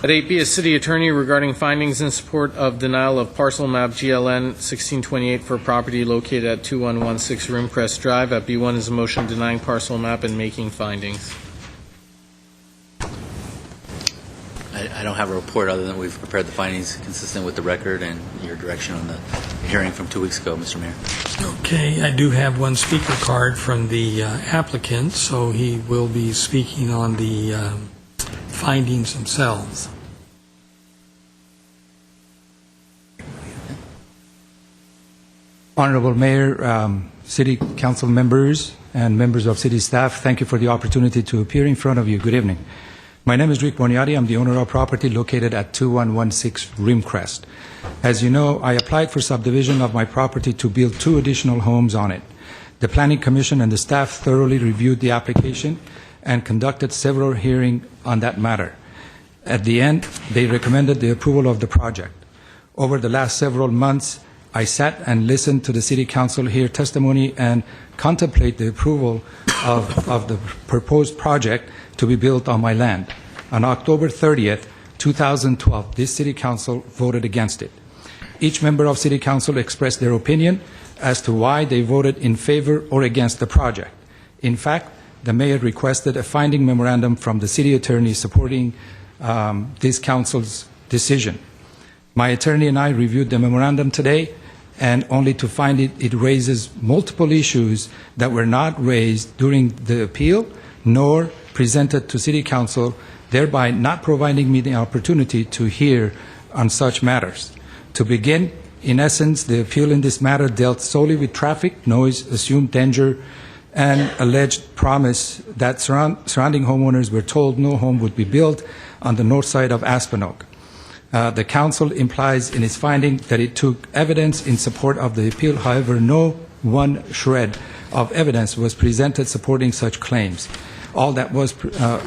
At 8B, a city attorney regarding findings in support of denial of parcel map GLN 1628 for property located at 2116 Rimcrest Drive. At B1 is a motion denying parcel map and making findings. I don't have a report other than we've prepared the findings consistent with the record and your direction on the hearing from 2 weeks ago, Mr. Mayor. Okay, I do have one speaker card from the applicant, so he will be speaking on the findings themselves. Honorable Mayor, City Council members, and members of City staff, thank you for the opportunity to appear in front of you. Good evening. My name is Rick Boniati. I'm the owner of property located at 2116 Rimcrest. As you know, I applied for subdivision of my property to build 2 additional homes on it. The Planning Commission and the staff thoroughly reviewed the application and conducted several hearings on that matter. At the end, they recommended the approval of the project. Over the last several months, I sat and listened to the City Council hear testimony and contemplate the approval of the proposed project to be built on my land. On October 30th, 2012, this City Council voted against it. Each member of City Council expressed their opinion as to why they voted in favor or against the project. In fact, the mayor requested a finding memorandum from the city attorney supporting this council's decision. My attorney and I reviewed the memorandum today, and only to find it raises multiple issues that were not raised during the appeal, nor presented to City Council, thereby not providing me the opportunity to hear on such matters. To begin, in essence, the appeal in this matter dealt solely with traffic, noise, assumed danger, and alleged promise that surrounding homeowners were told no home would be built on the north side of Aspenoke. The council implies in its finding that it took evidence in support of the appeal. However, no one shred of evidence was presented supporting such claims. All that was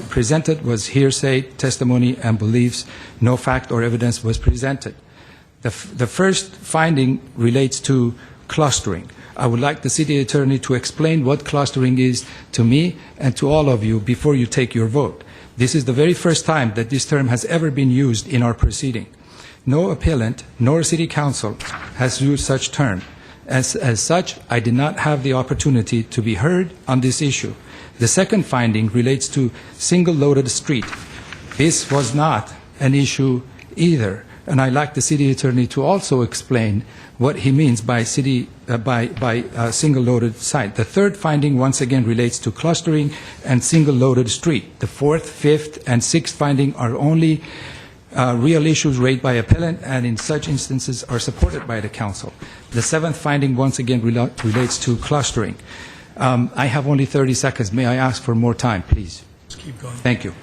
presented was hearsay, testimony, and beliefs. No fact or evidence was presented. The first finding relates to clustering. I would like the city attorney to explain what clustering is to me and to all of you before you take your vote. This is the very first time that this term has ever been used in our proceeding. No appellant nor city council has used such term. As such, I did not have the opportunity to be heard on this issue. The second finding relates to single-loaded street. This was not an issue either, and I'd like the city attorney to also explain what he means by single-loaded site. The third finding, once again, relates to clustering and single-loaded street. The fourth, fifth, and sixth finding are only real issues raised by appellant, and in such instances are supported by the council. The seventh finding, once again, relates to clustering. I have only 30 seconds. May I ask for more time, please? Let's keep going. Thank you.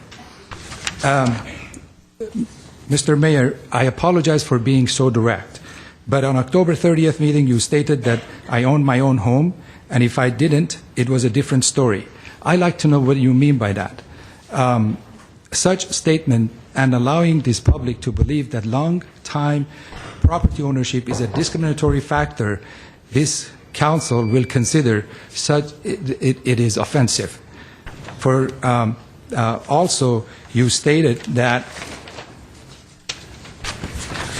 Mr. Mayor, I apologize for being so direct, but on October 30th meeting, you stated that I own my own home, and if I didn't, it was a different story. I'd like to know what you mean by that. Such statement and allowing this public to believe that long-time property ownership is a discriminatory factor, this council will consider such it is offensive. For Also, you stated that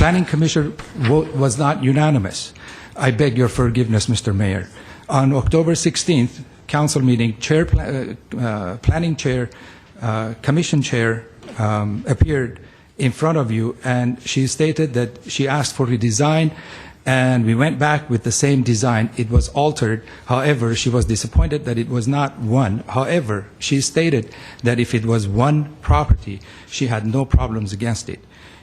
Planning Commission vote was not unanimous. I beg your forgiveness, Mr. Mayor. On October 16th, council meeting, planning chair, commission chair appeared in front of you, and she stated that she asked for redesign, and we went back with the same design. It was altered. However, she was disappointed that it was not one. However, she stated that if it was one property, she had no problems against it.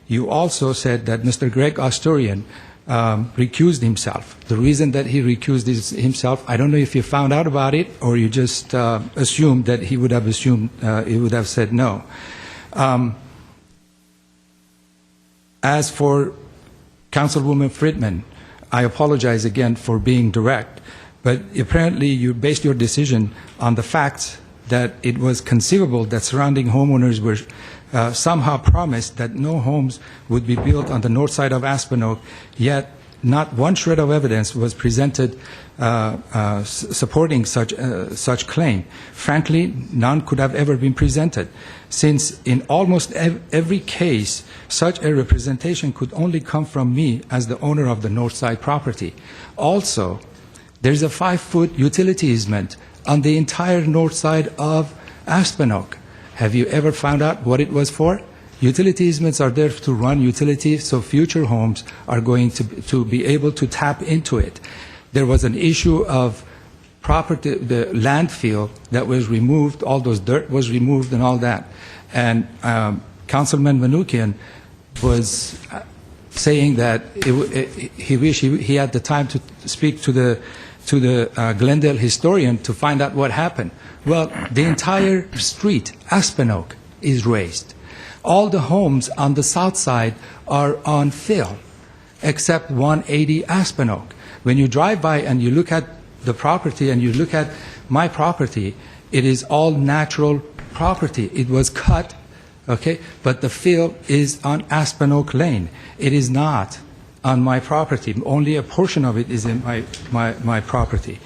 You also said that Mr. Greg Asturian recused himself. The reason that he recused himself, I don't know if you found out about it or you just assumed that he would have said no. As for Councilwoman Friedman, I apologize again for being direct, but apparently you based your decision on the fact that it was conceivable that surrounding homeowners were somehow promised that no homes would be built on the north side of Aspenoak, yet not one shred of evidence was presented supporting such claim. Frankly, none could have ever been presented, since in almost every case, such a representation could only come from me as the owner of the north side property. Also, there's a 5-foot utility easement on the entire north side of Aspenoak. Have you ever found out what it was for? Utility easements are there to run utilities, so future homes are going to be able to tap into it. There was an issue of property, the landfill that was removed, all those dirt was removed and all that. And Councilman Manukian was saying that he wished he had the time to speak to the Glendale historian to find out what happened. Well, the entire street, Aspenoak, is raised. All the homes on the south side are on fill, except 180 Aspenoak. When you drive by and you look at the property and you look at my property, it is all natural property. It was cut, okay, but the fill is on Aspenoak Lane. It is not on my property. Only a portion of it is in my property.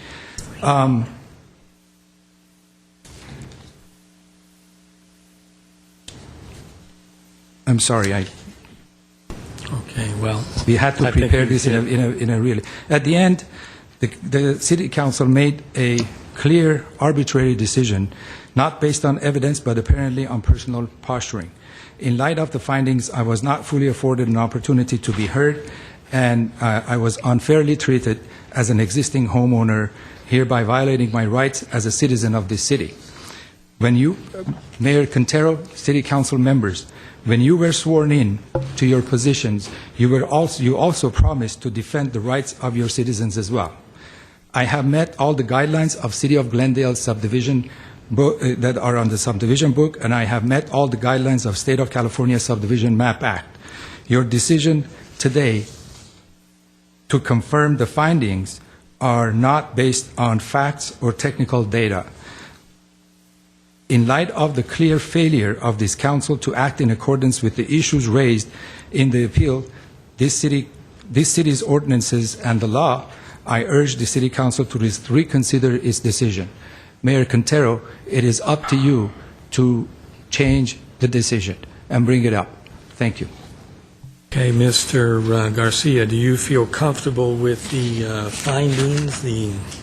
I'm sorry. Okay, well, We had to I think prepare you this in a really. At the end, the city council made a clear, arbitrary decision, not based on evidence, but apparently on personal posturing. In light of the findings, I was not fully afforded an opportunity to be heard, and I was unfairly treated as an existing homeowner, hereby violating my rights as a citizen of this city. When you, Mayor Quintero, city council members, when you were sworn in to your positions, you also promised to defend the rights of your citizens as well. I have met all the guidelines of City of Glendale subdivision that are on the subdivision book, and I have met all the guidelines of State of California Subdivision Map Act. Your decision today to confirm the findings are not based on facts or technical data. In light of the clear failure of this council to act in accordance with the issues raised in the appeal, this city's ordinances and the law, I urge the city council to reconsider its decision. Mayor Quintero, it is up to you to change the decision and bring it up. Thank you. Okay, Mr. Garcia, do you feel comfortable with the findings?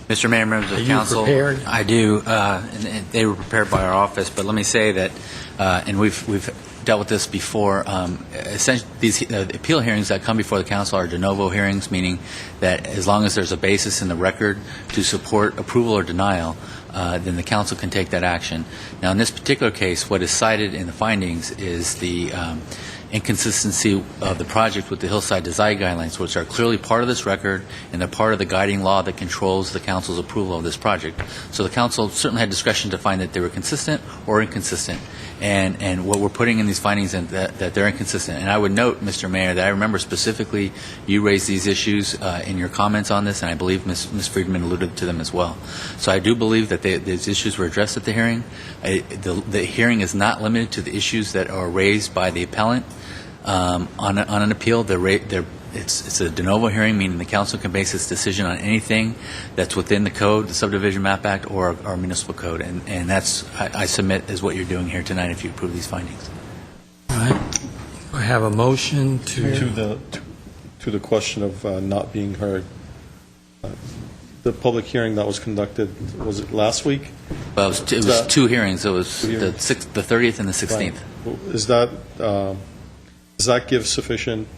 Mr. Mayor, members of Are you council, prepared? I do, and they were prepared by our office. But let me say that, and we've dealt with this before. Essentially, these appeal hearings that come before the council are de novo hearings, meaning that as long as there's a basis in the record to support approval or denial, then the council can take that action. Now, in this particular case, what is cited in the findings is the inconsistency of the project with the Hillside Design Guidelines, which are clearly part of this record and they're part of the guiding law that controls the council's approval of this project. So the council certainly had discretion to find that they were consistent or inconsistent. And what we're putting in these findings is that they're inconsistent. And I would note, Mr. Mayor, that I remember specifically you raised these issues in your comments on this, and I believe Ms. Friedman alluded to them as well. So I do believe that these issues were addressed at the hearing. The hearing is not limited to the issues that are raised by the appellant on an appeal. It it's a de novo hearing, meaning the council can base its decision on anything that's within the code, the Subdivision Map Act, or our municipal code, and that's, I submit, is what you're doing here tonight if you approve these findings. All right. I have a motion To the question of not being heard, the public hearing that was conducted, was it last week? Well, it was two hearings. It was the 30th and the 16th. Right. Does that give sufficient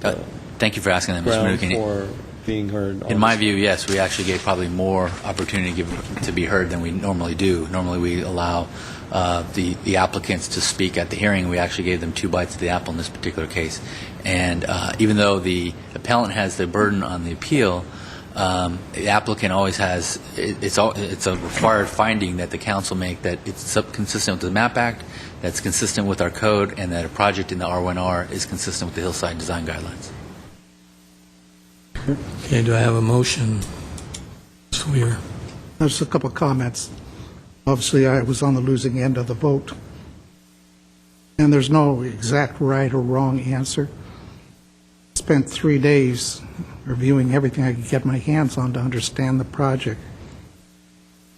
Thank you for asking that, Mr. ground Mnuchin. for being heard? In my view, yes, we actually gave probably more opportunity to be heard than we normally do. Normally, we allow the applicants to speak at the hearing. We actually gave them 2 bites of the apple in this particular case. And even though the appellant has the burden on the appeal, the applicant always has, it's a required finding that the council make that it's consistent with the MAP Act, that's consistent with our code, and that a project in the R1R is consistent with the Hillside Design Guidelines. Okay, do I have a motion? Swear. Just a couple of comments. Obviously, I was on the losing end of the vote, and there's no exact right or wrong answer. Spent 3 days reviewing everything I could get my hands on to understand the project.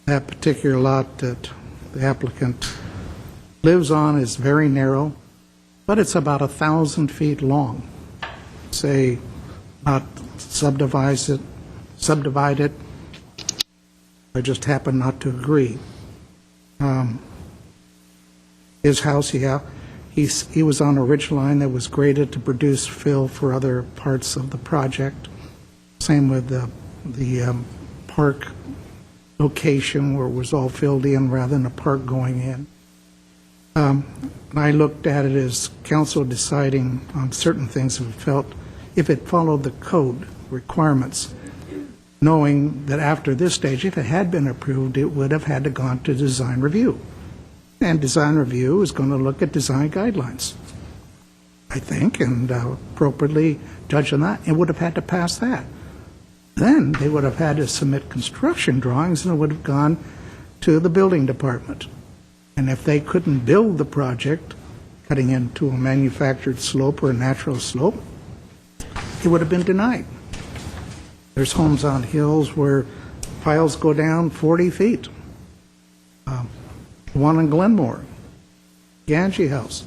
That particular lot that the applicant lives on is very narrow, but it's about 1,000 feet long. Say, not subdivide it. I just happen not to agree. His house, yeah, he was on a ridge line that was graded to produce fill for other parts of the project. Same with the park location where it was all filled in rather than a park going in. I looked at it as council deciding on certain things if it followed the code requirements, knowing that after this stage, if it had been approved, it would have had to gone to design review. And design review is going to look at design guidelines, I think, and appropriately judge on that. It would have had to pass that. Then they would have had to submit construction drawings, and it would have gone to the building department. And if they couldn't build the project, cutting into a manufactured slope or a natural slope, it would have been denied. There's homes on hills where piles go down 40 feet. One in Glenmore, Ganji House.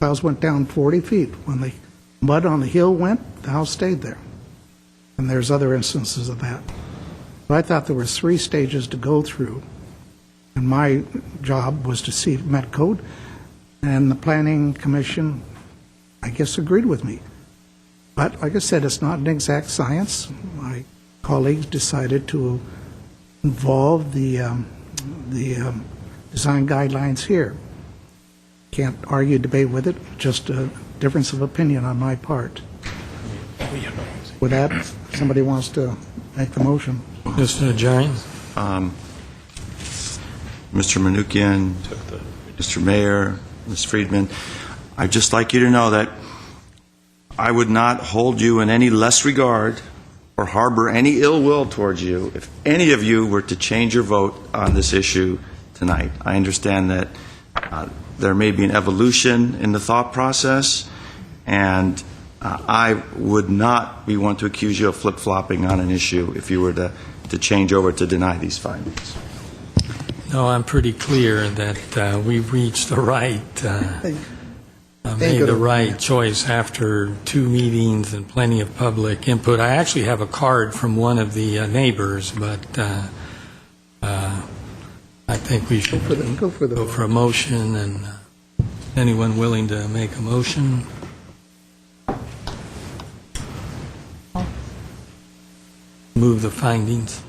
Piles went down 40 feet. When the mud on the hill went, the house stayed there. And there's other instances of that. But I thought there were 3 stages to go through. And my job was to see if it met code. And the Planning Commission, I guess, agreed with me. But like I said, it's not an exact science. My colleagues decided to involve the design guidelines here. Can't argue, debate with it, just a difference of opinion on my part. With that, somebody wants to make the motion. Mr. Najarian? Mr. Mnuchin, Mr. Mayor, Ms. Friedman, I'd just like you to know that I would not hold you in any less regard or harbor any ill will towards you if any of you were to change your vote on this issue tonight. I understand that there may be an evolution in the thought process, and I would not be one to accuse you of flip-flopping on an issue if you were to change over to deny these findings. No, I'm pretty clear that we've reached the right, made the right choice after 2 meetings and plenty of public input. I actually have a card from one of the neighbors, but I think we should go for a motion, and anyone willing to make a motion? Move the findings.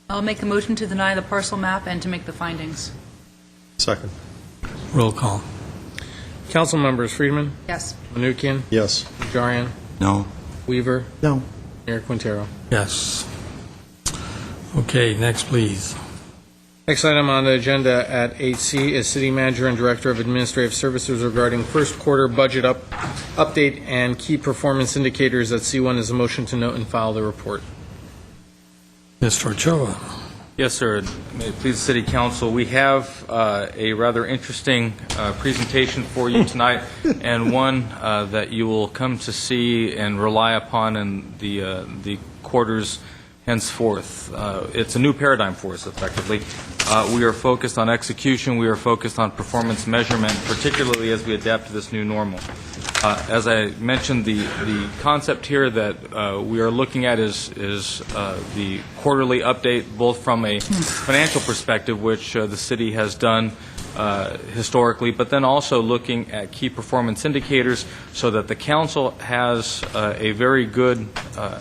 I'll make a motion to deny the parcel map and to make the findings. Second. Roll call. Council members: Friedman, Yes. Mnuchin, Yes. Najarian, No. Weaver, No. Mayor Quintero. Yes. Okay, next, please. Next item on the agenda at 8C is City Manager and Director of Administrative Services regarding first quarter budget update and key performance indicators. At C1 is a motion to note and file the report. Mr. Ochoa. Yes, sir. May it please the City Council, we have a rather interesting presentation for you tonight, and one that you will come to see and rely upon in the quarters henceforth. It's a new paradigm for us, effectively. We are focused on execution. We are focused on performance measurement, particularly as we adapt to this new normal. As I mentioned, the concept here that we are looking at is the quarterly update, both from a financial perspective, which the city has done historically, but then also looking at key performance indicators so that the council has a very good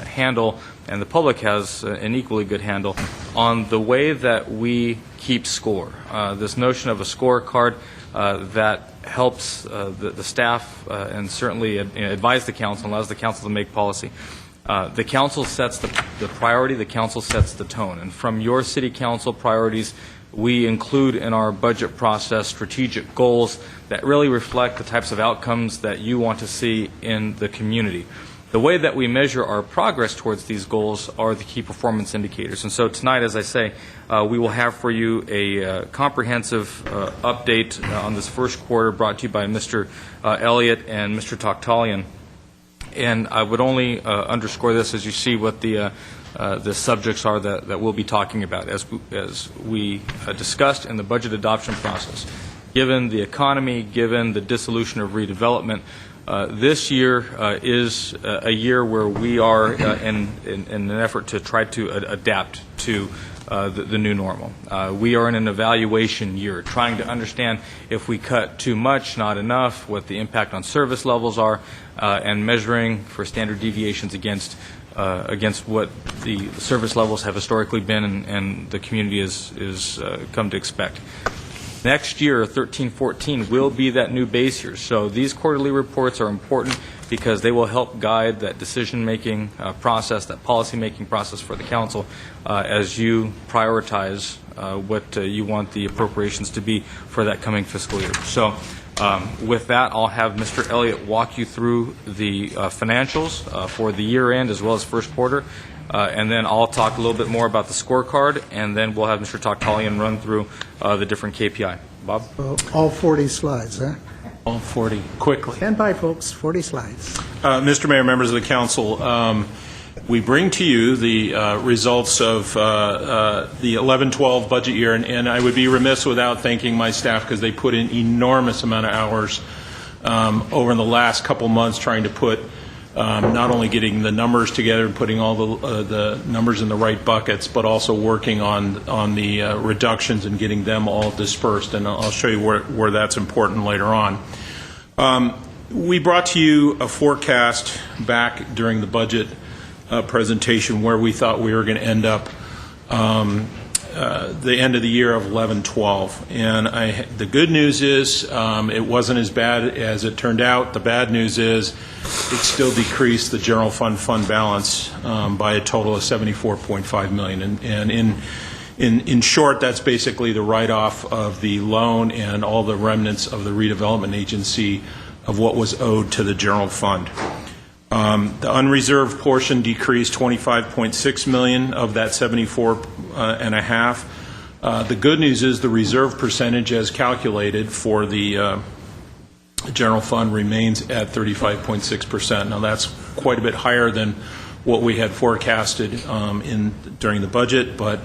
handle, and the public has an equally good handle on the way that we keep score. This notion of a scorecard that helps the staff and certainly advise the council, allows the council to make policy. The council sets the priority, the council sets the tone, and from your city council priorities, we include in our budget process strategic goals that really reflect the types of outcomes that you want to see in the community. The way that we measure our progress towards these goals are the key performance indicators. And so tonight, as I say, we will have for you a comprehensive update on this first quarter brought to you by Mr. Elliott and Mr. Tokhtalian. And I would only underscore this as you see what the subjects are that we'll be talking about as we discussed in the budget adoption process. Given the economy, given the dissolution of redevelopment, this year is a year where we are in an effort to try to adapt to the new normal. We are in an evaluation year, trying to understand if we cut too much, not enough, what the impact on service levels are, and measuring for standard deviations against what the service levels have historically been and the community is come to expect. Next year, 13-14, will be that new base year. So these quarterly reports are important because they will help guide that decision-making process, that policy-making process for the council as you prioritize what you want the appropriations to be for that coming fiscal year. So with that, I'll have Mr. Elliott walk you through the financials for the year-end as well as first quarter. And then I'll talk a little bit more about the scorecard, and then we'll have Mr. Tokhtalian run through the different KPI. Bob? All 40 slides, huh? All 40, quickly. Stand by, folks, 40 slides. Mr. Mayor, members of the council, we bring to you the results of the 11-12 budget year, and I would be remiss without thanking my staff because they put in enormous amount of hours over in the last couple months trying to put not only getting the numbers together and putting all the numbers in the right buckets, but also working on the reductions and getting them all dispersed. And I'll show you where that's important later on. We brought to you a forecast back during the budget presentation where we thought we were going to end up the end of the year of 11-12. And the good news is it wasn't as bad as it turned out. The bad news is it still decreased the general fund balance by a total of $74.5 million. And in short, that's basically the write-off of the loan and all the remnants of the redevelopment agency of what was owed to the general fund. The unreserved portion decreased $25.6 million of that 74.5. The good news is the reserve percentage as calculated for the general fund remains at 35.6%. Now that's quite a bit higher than what we had forecasted during the budget, but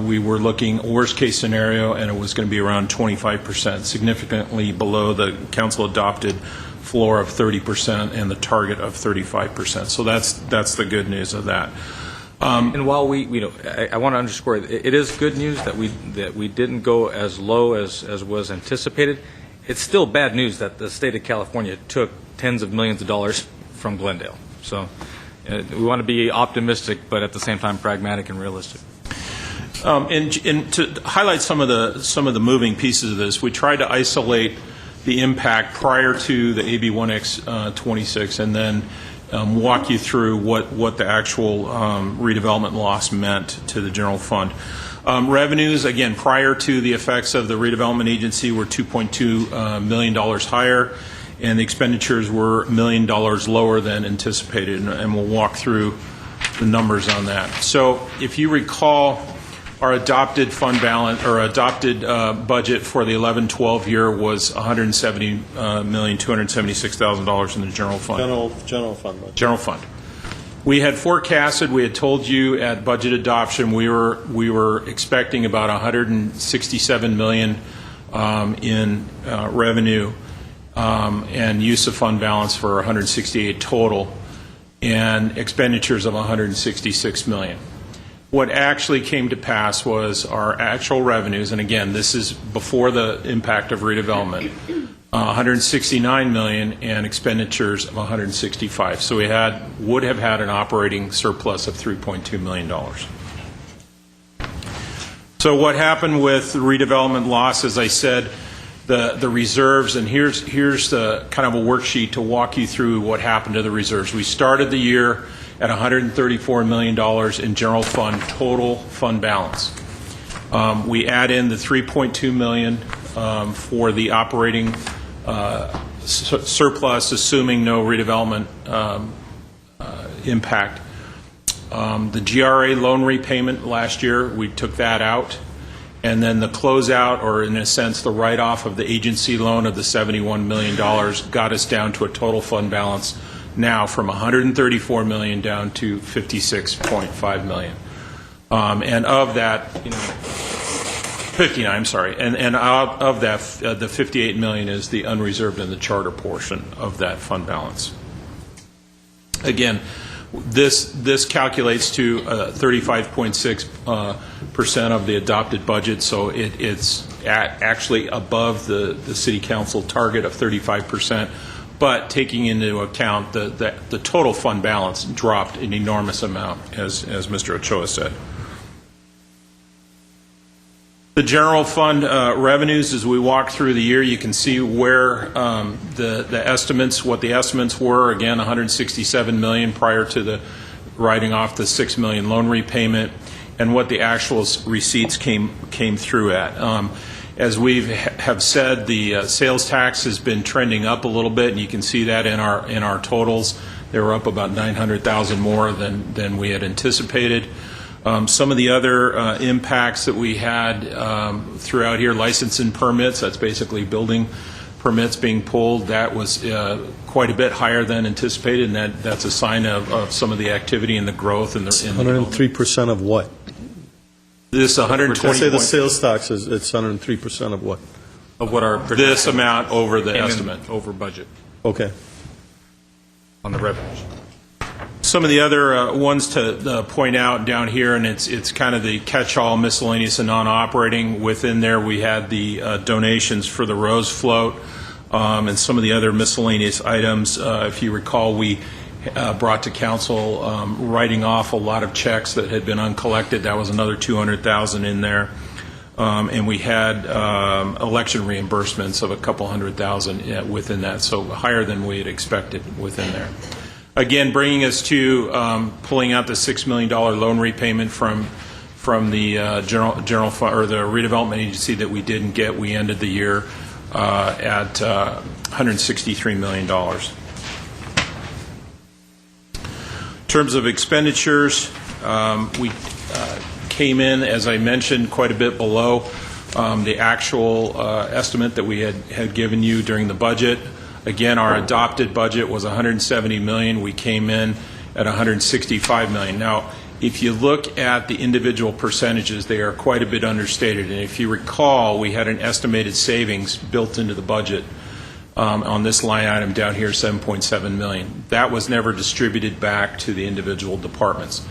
we were looking worst case scenario and it was going to be around 25%, significantly below the council adopted floor of 30% and the target of 35%. So that's the good news of that. And while I want to underscore it is good news that we didn't go as low as was anticipated. It's still bad news that the state of California took tens of millions of dollars from Glendale. So we want to be optimistic, but at the same time pragmatic and realistic. And to highlight some of the moving pieces of this, we tried to isolate the impact prior to the AB 1X 26 and then walk you through what the actual redevelopment loss meant to the general fund. Revenues, again, prior to the effects of the redevelopment agency were $2.2 million higher, and the expenditures were $1 million lower than anticipated, and we'll walk through the numbers on that. So if you recall, Our adopted fund balance, or adopted budget for the 11-12 year was $170,276,000 in the general fund. General fund budget. General fund. We had forecasted, we had told you at budget adoption, we were expecting about $167 million in revenue and use of fund balance for 168 total, and expenditures of 166 million. What actually came to pass was our actual revenues, and again, this is before the impact of redevelopment, 169 million and expenditures of 165. So we would have had an operating surplus of $3.2 million. So what happened with the redevelopment loss, as I said, the reserves, and here's the kind of a worksheet to walk you through what happened to the reserves. We started the year at $134 million in general fund, total fund balance. We add in the $3.2 million for the operating surplus, assuming no redevelopment impact. The GRA loan repayment last year, we took that out. And then the closeout, or in a sense, the write-off of the agency loan of the $71 million got us down to a total fund balance now from $134 million down to $56.5 million. And of that, 59, I'm sorry. And out of that, the $58 million is the unreserved and the charter portion of that fund balance. Again, this calculates to 35.6% of the adopted budget, so it's actually above the city council target of 35%. But taking into account the total fund balance dropped an enormous amount, as Mr. Ochoa said. The general fund revenues, as we walk through the year, you can see where the estimates, what the estimates were. Again, $167 million prior to the writing off the $6 million loan repayment, and what the actual receipts came through at. As we have said, the sales tax has been trending up a little bit, and you can see that in our totals. They were up about $900,000 more than we had anticipated. Some of the other impacts that we had throughout here, license and permits, that's basically building permits being pulled, that was quite a bit higher than anticipated, and that's a sign of some of the activity and the growth. And 103% of what? This 120. I say the sales tax is, it's 103% of what? Of what our this amount over the estimate. Over budget. Okay. On the revenues. Some of the other ones to point out down here, and it's kind of the catch-all miscellaneous and non-operating. Within there, we had the donations for the Rose Float and some of the other miscellaneous items. If you recall, we brought to council writing off a lot of checks that had been uncollected. That was another $200,000 in there. And we had election reimbursements of a couple $100,000 within that, so higher than we had expected within there. Again, bringing us to pulling out the $6 million loan repayment from the general fund, or the redevelopment agency that we didn't get. We ended the year at $163 million. In terms of expenditures, we came in, as I mentioned, quite a bit below the actual estimate that we had given you during the budget. Again, our adopted budget was $170 million. We came in at $165 million. Now, if you look at the individual percentages, they are quite a bit understated. And if you recall, we had an estimated savings built into the budget on this line item down here, $7.7 million. That was never distributed back to the individual departments.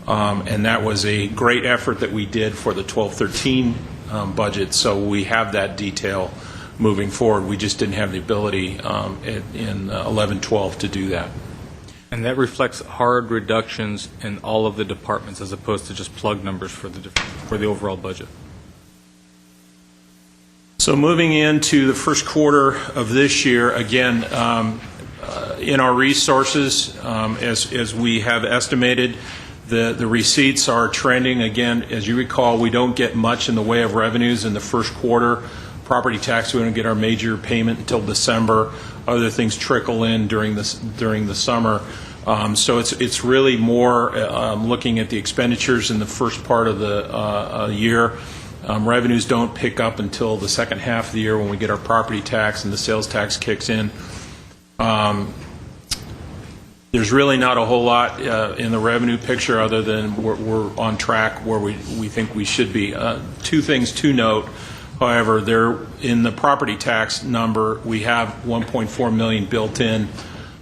And that was a great effort that we did for the 12-13 budget, so we have that detail moving forward. We just didn't have the ability in 11-12 to do that. And that reflects hard reductions in all of the departments as opposed to just plug numbers for the overall budget. So moving into the first quarter of this year, again, in our resources, as we have estimated, the receipts are trending. Again, as you recall, we don't get much in the way of revenues in the first quarter. Property tax, we don't get our major payment until December. Other things trickle in during the summer. So it's really more looking at the expenditures in the first part of the year. Revenues don't pick up until the second half of the year when we get our property tax and the sales tax kicks in. There's really not a whole lot in the revenue picture other than we're on track where we think we should be. Two things to note, however, there in the property tax number, we have $1.4 million built in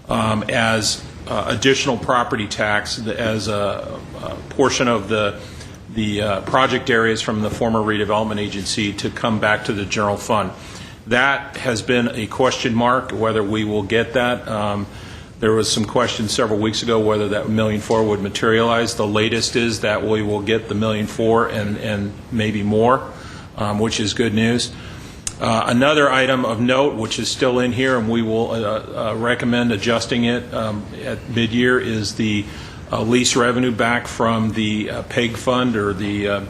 as additional property tax as a portion of the project areas from the former redevelopment agency to come back to the general fund. That has been a question mark whether we will get that. There was some questions several weeks ago whether that $1.4 million would materialize. The latest is that we will get the $1.4 million and maybe more, which is good news. Another item of note, which is still in here, and we will recommend adjusting it at mid-year, is the lease revenue back from the PEG fund, or the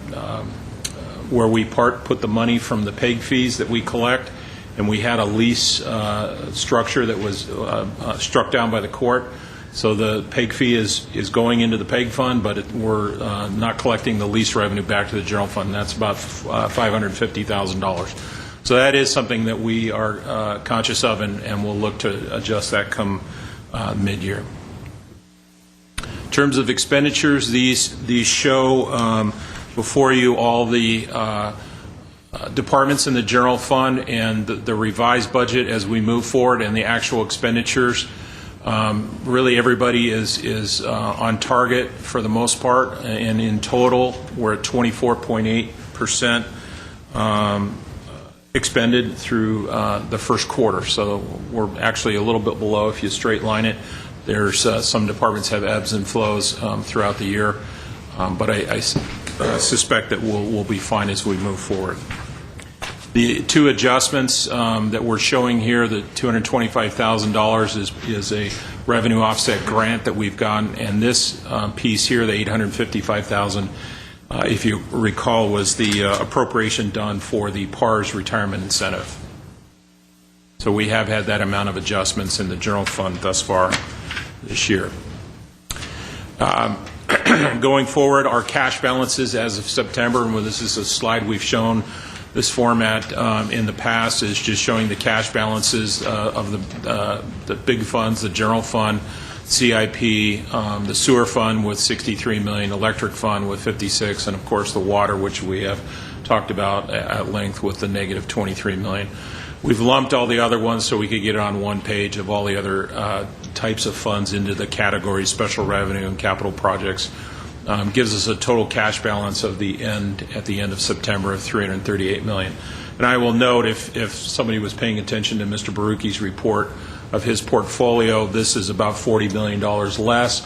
where we put the money from the PEG fees that we collect. And we had a lease structure that was struck down by the court. So the PEG fee is going into the PEG fund, but we're not collecting the lease revenue back to the general fund. That's about $550,000. So that is something that we are conscious of, and we'll look to adjust that come mid-year. In terms of expenditures, these show before you all the departments in the general fund and the revised budget as we move forward, and the actual expenditures. Really everybody is on target for the most part, and in total we're at 24.8% expended through the first quarter. So we're actually a little bit below if you straight line it. There's some departments have ebbs and flows throughout the year, but I suspect that we'll be fine as we move forward. The two adjustments that we're showing here, the $225,000 is a revenue offset grant that we've gotten, and this piece here, the $855,000, if you recall, was the appropriation done for the PARS retirement incentive. So we have had that amount of adjustments in the general fund thus far this year. Going forward, our cash balances as of September, and this is a slide we've shown this format in the past, is just showing the cash balances of the big funds, the general fund, CIP, the sewer fund with $63 million, electric fund with $56, and of course the water, which we have talked about at length with the negative $23 million. We've lumped all the other ones so we could get it on one page of all the other types of funds into the categories special revenue and capital projects. Gives us a total cash balance at the end of September of $338 million. And I will note, if somebody was paying attention to Mr. Baruchi's report of his portfolio, this is about $40 million less.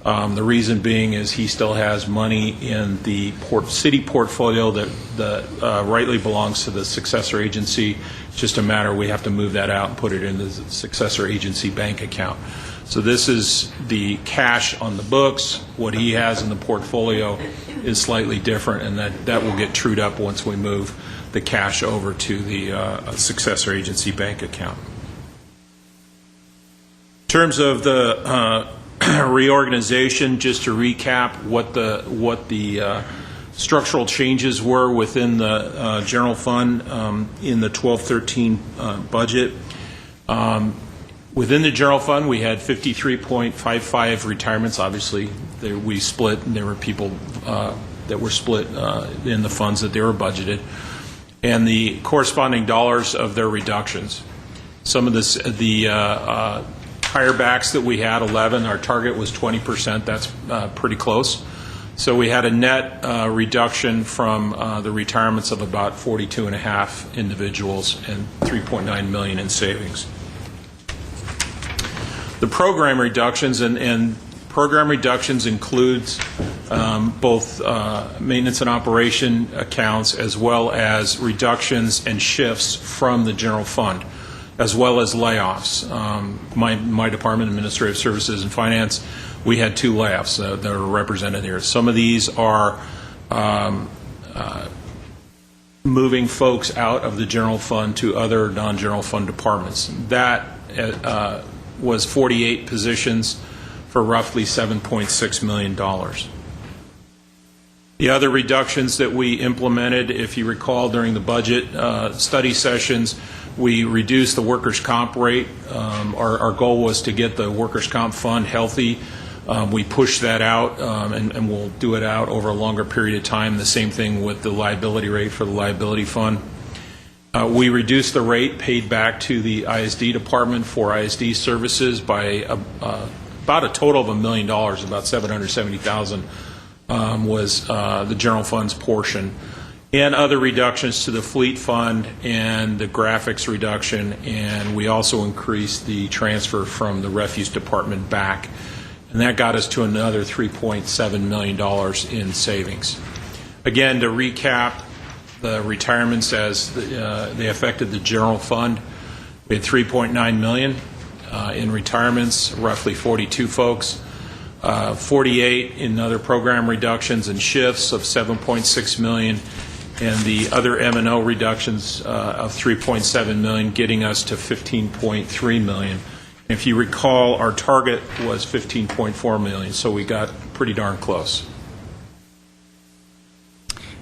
The reason being is he still has money in the city portfolio that rightly belongs to the successor agency. It's just a matter we have to move that out and put it in the successor agency bank account. So this is the cash on the books. What he has in the portfolio is slightly different, and that will get trued up once we move the cash over to the successor agency bank account. In terms of the reorganization, just to recap what the structural changes were within the general fund in the 12-13 budget. Within the general fund, we had 53.55 retirements. Obviously, we split, and there were people that were split in the funds that they were budgeted, and the corresponding dollars of their reductions. Some of the higher backs that we had, 11, our target was 20%. That's pretty close. So we had a net reduction from the retirements of about 42.5 individuals and $3.9 million in savings. The program reductions, and program reductions includes both maintenance and operation accounts, as well as reductions and shifts from the general fund, as well as layoffs. My department, Administrative Services and Finance, we had 2 layoffs that are represented here. Some of these are moving folks out of the general fund to other non-general fund departments. That was 48 positions for roughly $7.6 million. The other reductions that we implemented, if you recall, during the budget study sessions, we reduced the workers' comp rate. Our goal was to get the workers' comp fund healthy. We pushed that out, and we'll do it out over a longer period of time. The same thing with the liability rate for the liability fund. We reduced the rate paid back to the ISD department for ISD services by about a total of $1 million, about $770,000 was the general fund's portion, and other reductions to the fleet fund and the graphics reduction, and we also increased the transfer from the refuse department back, and that got us to another $3.7 million in savings. Again, to recap, the retirements as they affected the general fund, we had $3.9 million in retirements, roughly 42 folks. 48 in other program reductions and shifts of $7.6 million, and the other M&O reductions of $3.7 million, getting us to $15.3 million. If you recall, our target was $15.4 million, so we got pretty darn close.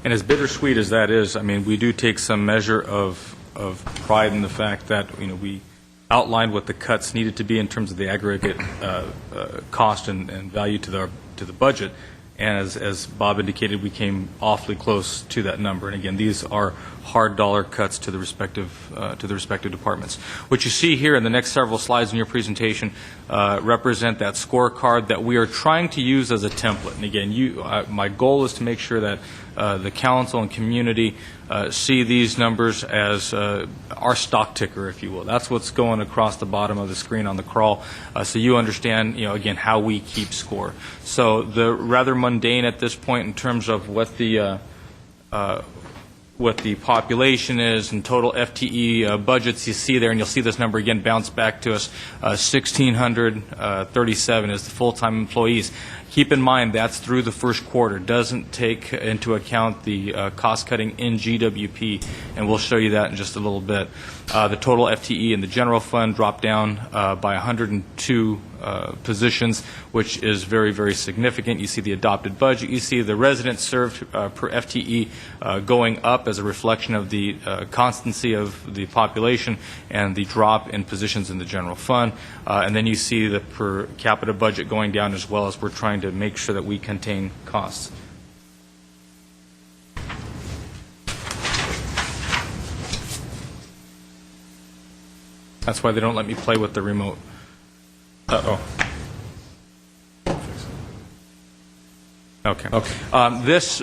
And as bittersweet as that is, I mean, we do take some measure of pride in the fact that, you know, we outlined what the cuts needed to be in terms of the aggregate cost and value to the budget, and as Bob indicated, we came awfully close to that number. And again, these are hard dollar cuts to the respective departments. What you see here in the next several slides in your presentation represent that scorecard that we are trying to use as a template. And again, my goal is to make sure that the council and community see these numbers as our stock ticker, if you will. That's what's going across the bottom of the screen on the crawl, so you understand, you know, again, how we keep score. So the rather mundane at this point in terms of what the population is and total FTE budgets you see there, and you'll see this number again bounce back to us. 1,637 is the full-time employees. Keep in mind that's through the first quarter. Doesn't take into account the cost cutting in GWP, and we'll show you that in just a little bit. The total FTE in the general fund dropped down by 102 positions, which is very, very significant. You see the adopted budget. You see the residents served per FTE going up as a reflection of the constancy of the population and the drop in positions in the general fund. And then you see the per capita budget going down as well, as we're trying to make sure that we contain costs. That's why they don't let me play with the remote. Uh-oh. Okay. This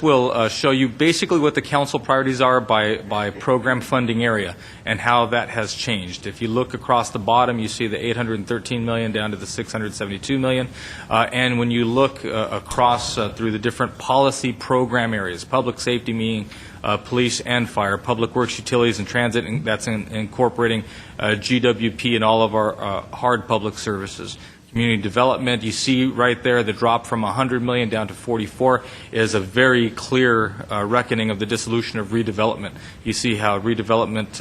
will show you basically what the council priorities are by program funding area and how that has changed. If you look across the bottom, you see the $813 million down to the $672 million. And when you look across through the different policy program areas, public safety meaning police and fire, public works, utilities, and transit, and that's incorporating GWP and all of our hard public services. Community development, you see right there the drop from $100 million down to $44 is a very clear reckoning of the dissolution of redevelopment. You see how redevelopment,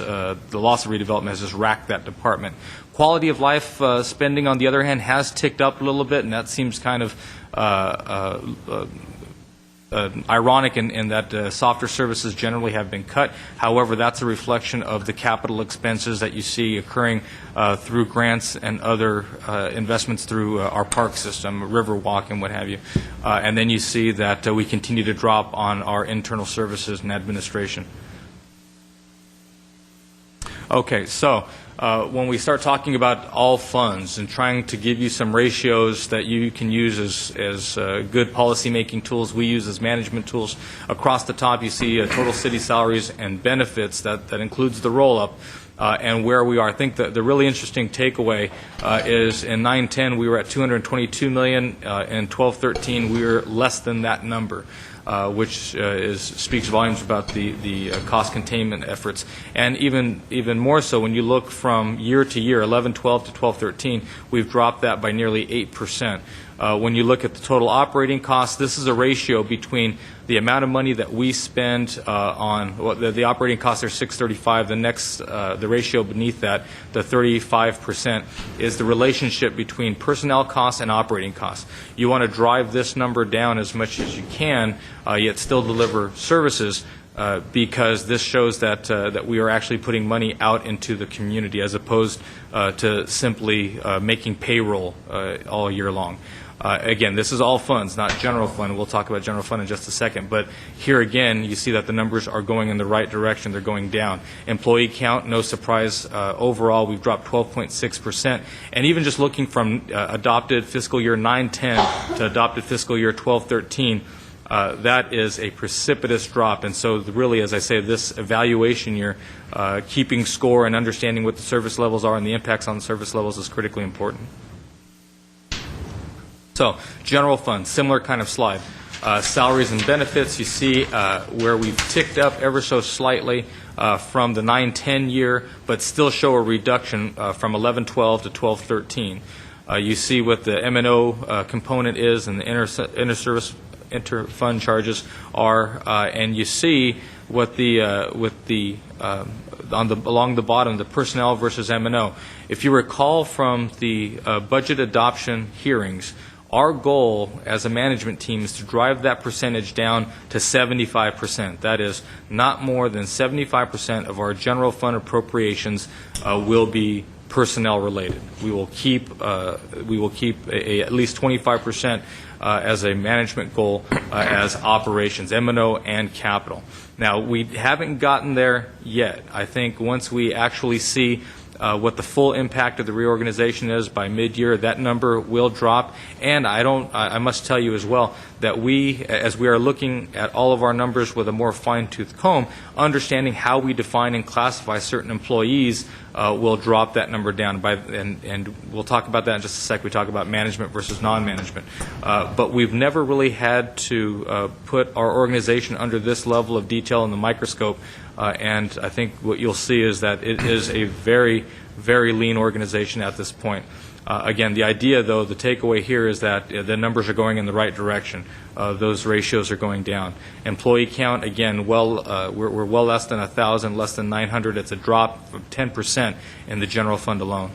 the loss of redevelopment has just racked that department. Quality of life spending, on the other hand, has ticked up a little bit, and that seems kind of ironic in that softer services generally have been cut. However, that's a reflection of the capital expenses that you see occurring through grants and other investments through our park system, Riverwalk and what have you. And then you see that we continue to drop on our internal services and administration. Okay, so when we start talking about all funds and trying to give you some ratios that you can use as good policy-making tools, we use as management tools. Across the top, you see total city salaries and benefits. That includes the roll-up. And where we are, I think the really interesting takeaway is in 9-10 we were at $222 million. In 12-13 we were less than that number. Which speaks volumes about the cost containment efforts. And even more so when you look from year to year, 11-12 to 12-13, we've dropped that by nearly 8%. When you look at the total operating costs, this is a ratio between the amount of money that we spend on the operating costs are 635. The next, the ratio beneath that, the 35%, is the relationship between personnel costs and operating costs. You want to drive this number down as much as you can, yet still deliver services. Because this shows that that we are actually putting money out into the community as opposed to simply making payroll all year long. Again, this is all funds, not general fund. We'll talk about general fund in just a second. But here again, you see that the numbers are going in the right direction. They're going down. Employee count, no surprise. Overall, we've dropped 12.6%. And even just looking from adopted fiscal year 9-10 to adopted fiscal year 12-13, that is a precipitous drop. And so really, as I say, this evaluation year, keeping score and understanding what the service levels are and the impacts on the service levels is critically important. So general fund, similar kind of slide. Salaries and benefits, you see where we've ticked up ever so slightly from the 9-10 year, but still show a reduction from 11-12 to 12-13. You see what the M&O component is and the inter-fund charges are, and you see what the along the bottom, the personnel versus M&O. If you recall from the budget adoption hearings, our goal as a management team is to drive that percentage down to 75%. That is, not more than 75% of our general fund appropriations will be personnel related. We will keep at least 25% as a management goal as operations, M&O and capital. Now, we haven't gotten there yet. I think once we actually see what the full impact of the reorganization is by mid-year, that number will drop. And I must tell you as well that as we are looking at all of our numbers with a more fine-tooth comb, understanding how we define and classify certain employees will drop that number down. And we'll talk about that in just a sec. We talk about management versus non-management. But we've never really had to put our organization under this level of detail in the microscope. And I think what you'll see is that it is a very, very lean organization at this point. Again, the idea, though, the takeaway here is that the numbers are going in the right direction. Those ratios are going down. Employee count, again, we're well less than 1,000, less than 900. It's a drop of 10% in the general fund alone.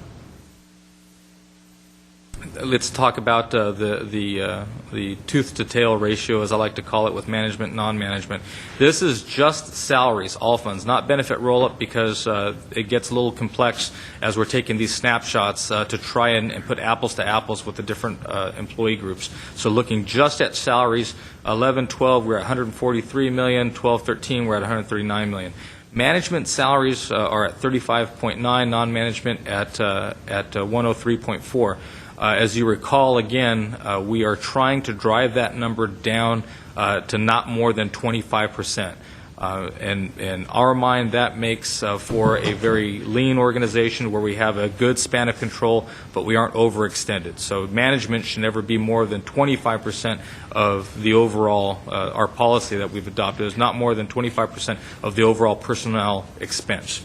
Let's talk about the tooth-to-tail ratio, as I like to call it, with management and non-management. This is just salaries, all funds, not benefit roll-up, because it gets a little complex as we're taking these snapshots to try and put apples to apples with the different employee groups. So looking just at salaries, 11-12, we're at $143 million, 12-13, we're at $139 million. Management salaries are at 35.9, non-management at 103.4. As you recall, again, we are trying to drive that number down to not more than 25%. And in our mind, that makes for a very lean organization where we have a good span of control, but we aren't overextended. So management should never be more than 25% of the overall, our policy that we've adopted is not more than 25% of the overall personnel expense.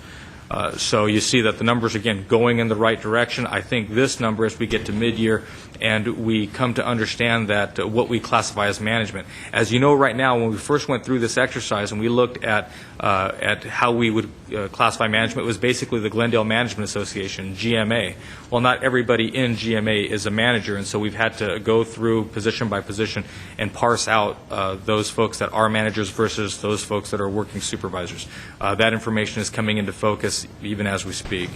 So you see that the numbers, again, going in the right direction. I think this number, as we get to mid-year and we come to understand that what we classify as management. As you know right now, when we first went through this exercise and we looked at how we would classify management, it was basically the Glendale Management Association, GMA. Well, not everybody in GMA is a manager, and so we've had to go through position by position and parse out those folks that are managers versus those folks that are working supervisors. That information is coming into focus even as we speak.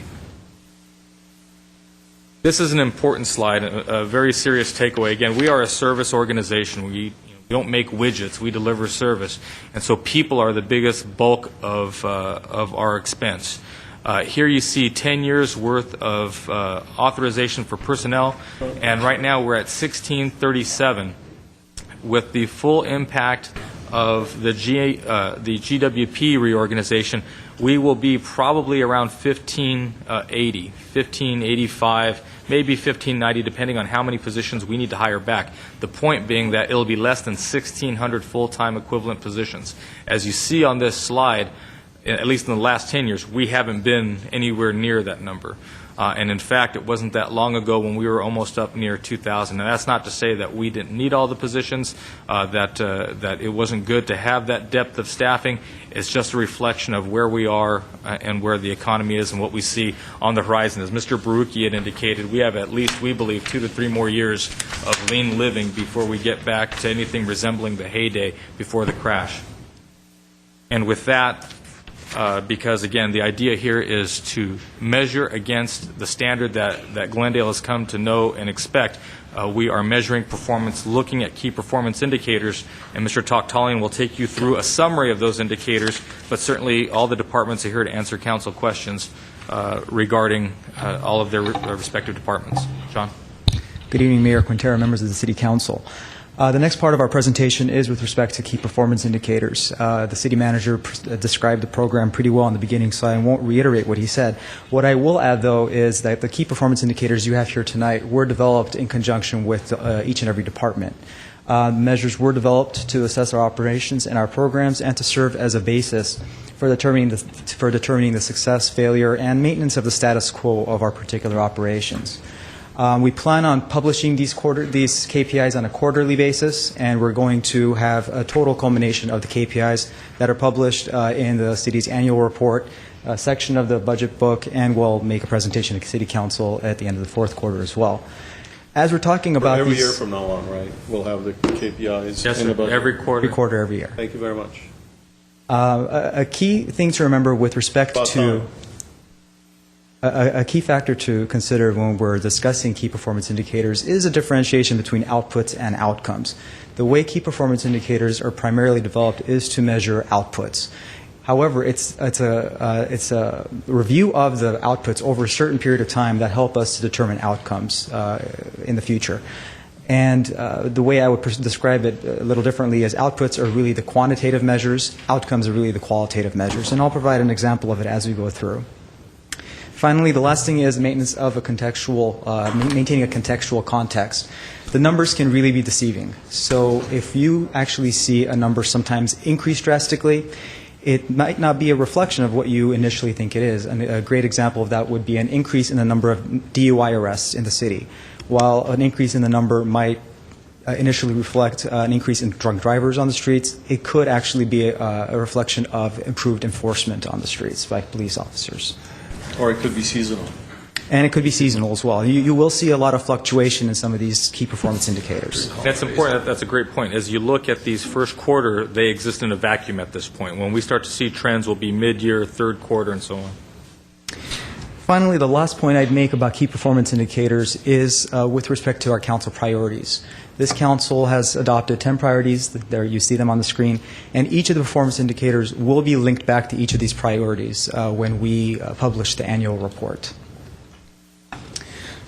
This is an important slide, a very serious takeaway. Again, we are a service organization. We don't make widgets. We deliver service. And so people are the biggest bulk of our expense. Here you see 10 years worth of authorization for personnel, and right now we're at 1637. With the full impact of the GWP reorganization, we will be probably around 1580, 1585, maybe 1590, depending on how many positions we need to hire back. The point being that it'll be less than 1,600 full-time equivalent positions. As you see on this slide, at least in the last 10 years, we haven't been anywhere near that number. And in fact, it wasn't that long ago when we were almost up near 2,000. And that's not to say that we didn't need all the positions, that it wasn't good to have that depth of staffing. It's just a reflection of where we are and where the economy is and what we see on the horizon. As Mr. Baruchi had indicated, we have at least, we believe, 2 to 3 more years of lean living before we get back to anything resembling the heyday before the crash. And with that, because, again, the idea here is to measure against the standard that Glendale has come to know and expect. We are measuring performance, looking at key performance indicators, and Mr. Tokhtalian will take you through a summary of those indicators, but certainly all the departments are here to answer council questions regarding all of their respective departments. John? Good evening, Mayor Quintero, members of the City Council. The next part of our presentation is with respect to key performance indicators. The city manager described the program pretty well in the beginning, so I won't reiterate what he said. What I will add, though, is that the key performance indicators you have here tonight were developed in conjunction with each and every department. Measures were developed to assess our operations and our programs and to serve as a basis for determining the success, failure, and maintenance of the status quo of our particular operations. We plan on publishing these KPIs on a quarterly basis, and we're going to have a total culmination of the KPIs that are published in the city's annual report, a section of the budget book, and we'll make a presentation to City Council at the end of the fourth quarter as well. As we're talking about every year from now on, right? We'll have the KPIs. Yes, sir. Every quarter. Every quarter, every year. Thank you very much. A key thing to remember with respect to a key factor to consider when we're discussing key performance indicators is a differentiation between outputs and outcomes. The way key performance indicators are primarily developed is to measure outputs. However, it's a review of the outputs over a certain period of time that help us to determine outcomes in the future. And the way I would describe it a little differently is outputs are really the quantitative measures, outcomes are really the qualitative measures. And I'll provide an example of it as we go through. Finally, the last thing is maintenance of maintaining a contextual context. The numbers can really be deceiving. So if you actually see a number sometimes increase drastically, it might not be a reflection of what you initially think it is. And a great example of that would be an increase in the number of DUI arrests in the city. While an increase in the number might initially reflect an increase in drunk drivers on the streets, it could actually be a reflection of improved enforcement on the streets by police officers. Or it could be seasonal. And it could be seasonal as well. You will see a lot of fluctuation in some of these key performance indicators. That's important. That's a great point. As you look at these first quarter, they exist in a vacuum at this point. When we start to see trends, will be mid-year, third quarter, and so on. Finally, the last point I'd make about key performance indicators is with respect to our council priorities. This council has adopted 10 priorities. There you see them on the screen. And each of the performance indicators will be linked back to each of these priorities when we publish the annual report.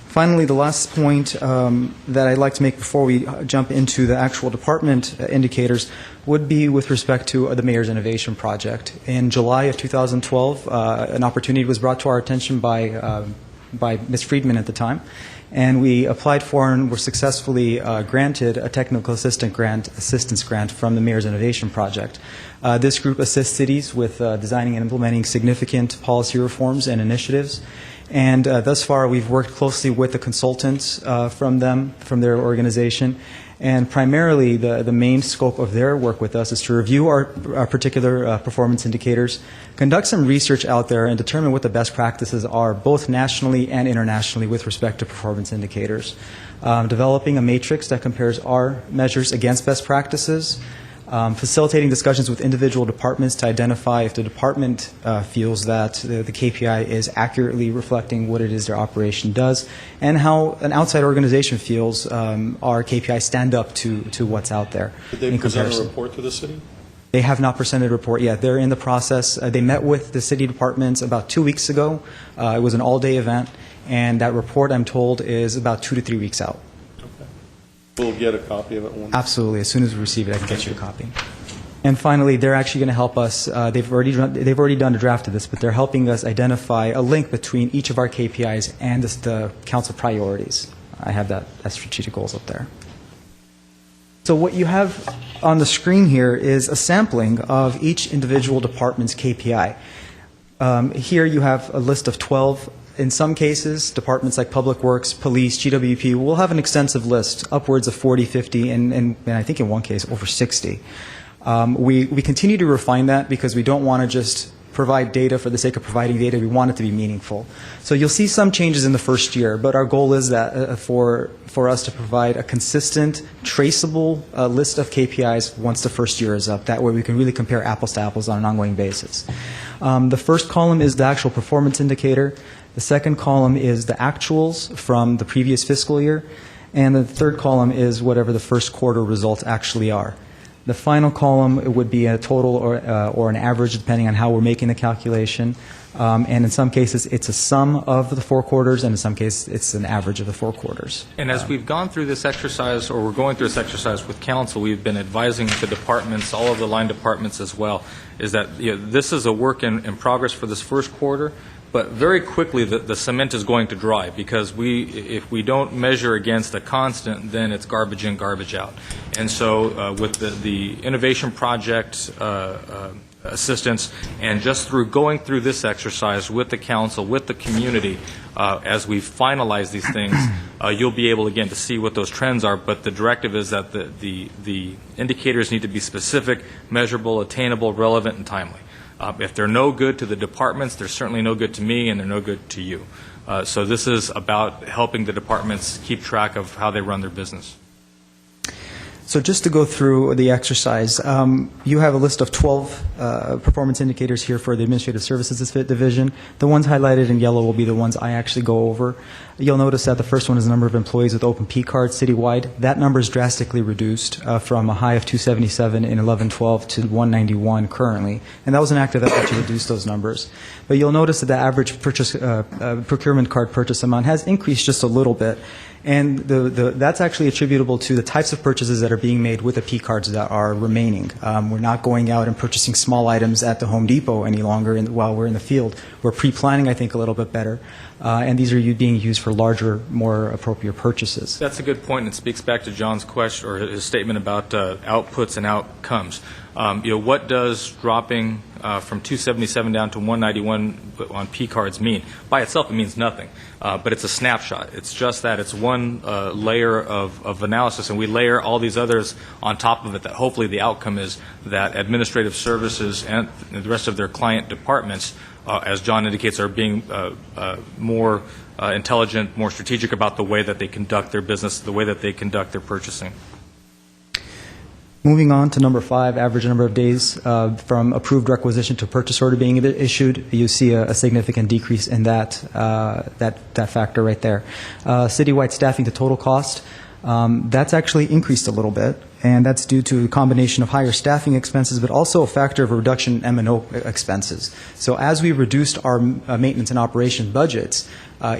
Finally, the last point that I'd like to make before we jump into the actual department indicators would be with respect to the Mayor's Innovation Project. In July of 2012, an opportunity was brought to our attention by Ms. Friedman at the time, and we applied for and were successfully granted a technical assistance grant from the Mayor's Innovation Project. This group assists cities with designing and implementing significant policy reforms and initiatives. And thus far, we've worked closely with the consultants from their organization. And primarily, the main scope of their work with us is to review our particular performance indicators, conduct some research out there, and determine what the best practices are, both nationally and internationally, with respect to performance indicators. Developing a matrix that compares our measures against best practices, facilitating discussions with individual departments to identify if the department feels that the KPI is accurately reflecting what it is their operation does, and how an outside organization feels our KPIs stand up to what's out there. Did they present a report to the city? They have not presented a report yet. They're in the process. They met with the city departments about 2 weeks ago. It was an all-day event, and that report, I'm told, is about 2 to 3 weeks out. We'll get a copy of it. Absolutely. As soon as we receive it, I can get you a copy. And finally, they're actually going to help us. They've already done a draft of this, but they're helping us identify a link between each of our KPIs and the council priorities. I have that as strategic goals up there. So what you have on the screen here is a sampling of each individual department's KPI. Here you have a list of 12 In some cases, departments like Public Works, Police, GWP will have an extensive list, upwards of 40, 50, and I think in one case over 60. We continue to refine that because we don't want to just provide data for the sake of providing data. We want it to be meaningful. So you'll see some changes in the first year, but our goal is that for us to provide a consistent, traceable list of KPIs once the first year is up. That way we can really compare apples to apples on an ongoing basis. The first column is the actual performance indicator. The second column is the actuals from the previous fiscal year. And the third column is whatever the first quarter results actually are. The final column would be a total or an average, depending on how we're making the calculation. And in some cases, it's a sum of the 4 quarters, and in some cases, it's an average of the 4 quarters. And as we've gone through this exercise, or we're going through this exercise with council, we've been advising the departments, all of the line departments as well, is that this is a work in progress for this first quarter. But very quickly, the cement is going to dry because if we don't measure against a constant, then it's garbage in, garbage out. And so with the innovation project assistance and just through going through this exercise with the council, with the community, as we finalize these things, you'll be able, again, to see what those trends are. But the directive is that the indicators need to be specific, measurable, attainable, relevant, and timely. If they're no good to the departments, they're certainly no good to me, and they're no good to you. So this is about helping the departments keep track of how they run their business. So just to go through the exercise, you have a list of 12 performance indicators here for the Administrative Services Division. The ones highlighted in yellow will be the ones I actually go over. You'll notice that the first one is the number of employees with open P cards citywide. That number is drastically reduced from a high of 277 in 11-12 to 191 currently. And that was an active effort to reduce those numbers. But you'll notice that the average procurement card purchase amount has increased just a little bit. And that's actually attributable to the types of purchases that are being made with the P cards that are remaining. We're not going out and purchasing small items at the Home Depot any longer while we're in the field. We're pre-planning, I think, a little bit better. And these are being used for larger, more appropriate purchases. That's a good point, and it speaks back to John's question or his statement about outputs and outcomes. What does dropping from 277 down to 191 on P cards mean? By itself, it means nothing, but it's a snapshot. It's just that it's one layer of analysis, and we layer all these others on top of it. That hopefully the outcome is that administrative services and the rest of their client departments, as John indicates, are being more intelligent, more strategic about the way that they conduct their business, the way that they conduct their purchasing. Moving on to number 5, average number of days from approved requisition to purchase order being issued, you see a significant decrease in that factor right there. Citywide staffing to total cost, that's actually increased a little bit, and that's due to a combination of higher staffing expenses, but also a factor of a reduction in M&O expenses. So as we reduced our maintenance and operation budgets,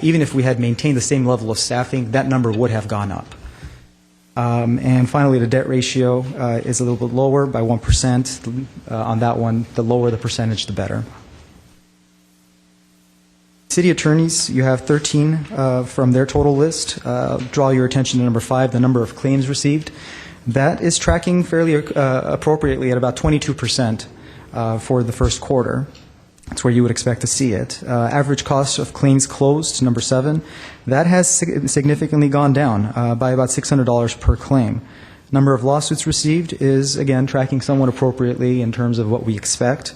even if we had maintained the same level of staffing, that number would have gone up. And finally, the debt ratio is a little bit lower by 1%. On that one, the lower the percentage, the better. City attorneys, you have 13 from their total list. Draw your attention to number 5, the number of claims received. That is tracking fairly appropriately at about 22% for the first quarter. That's where you would expect to see it. Average cost of claims closed, number 7, that has significantly gone down by about $600 per claim. Number of lawsuits received is, again, tracking somewhat appropriately in terms of what we expect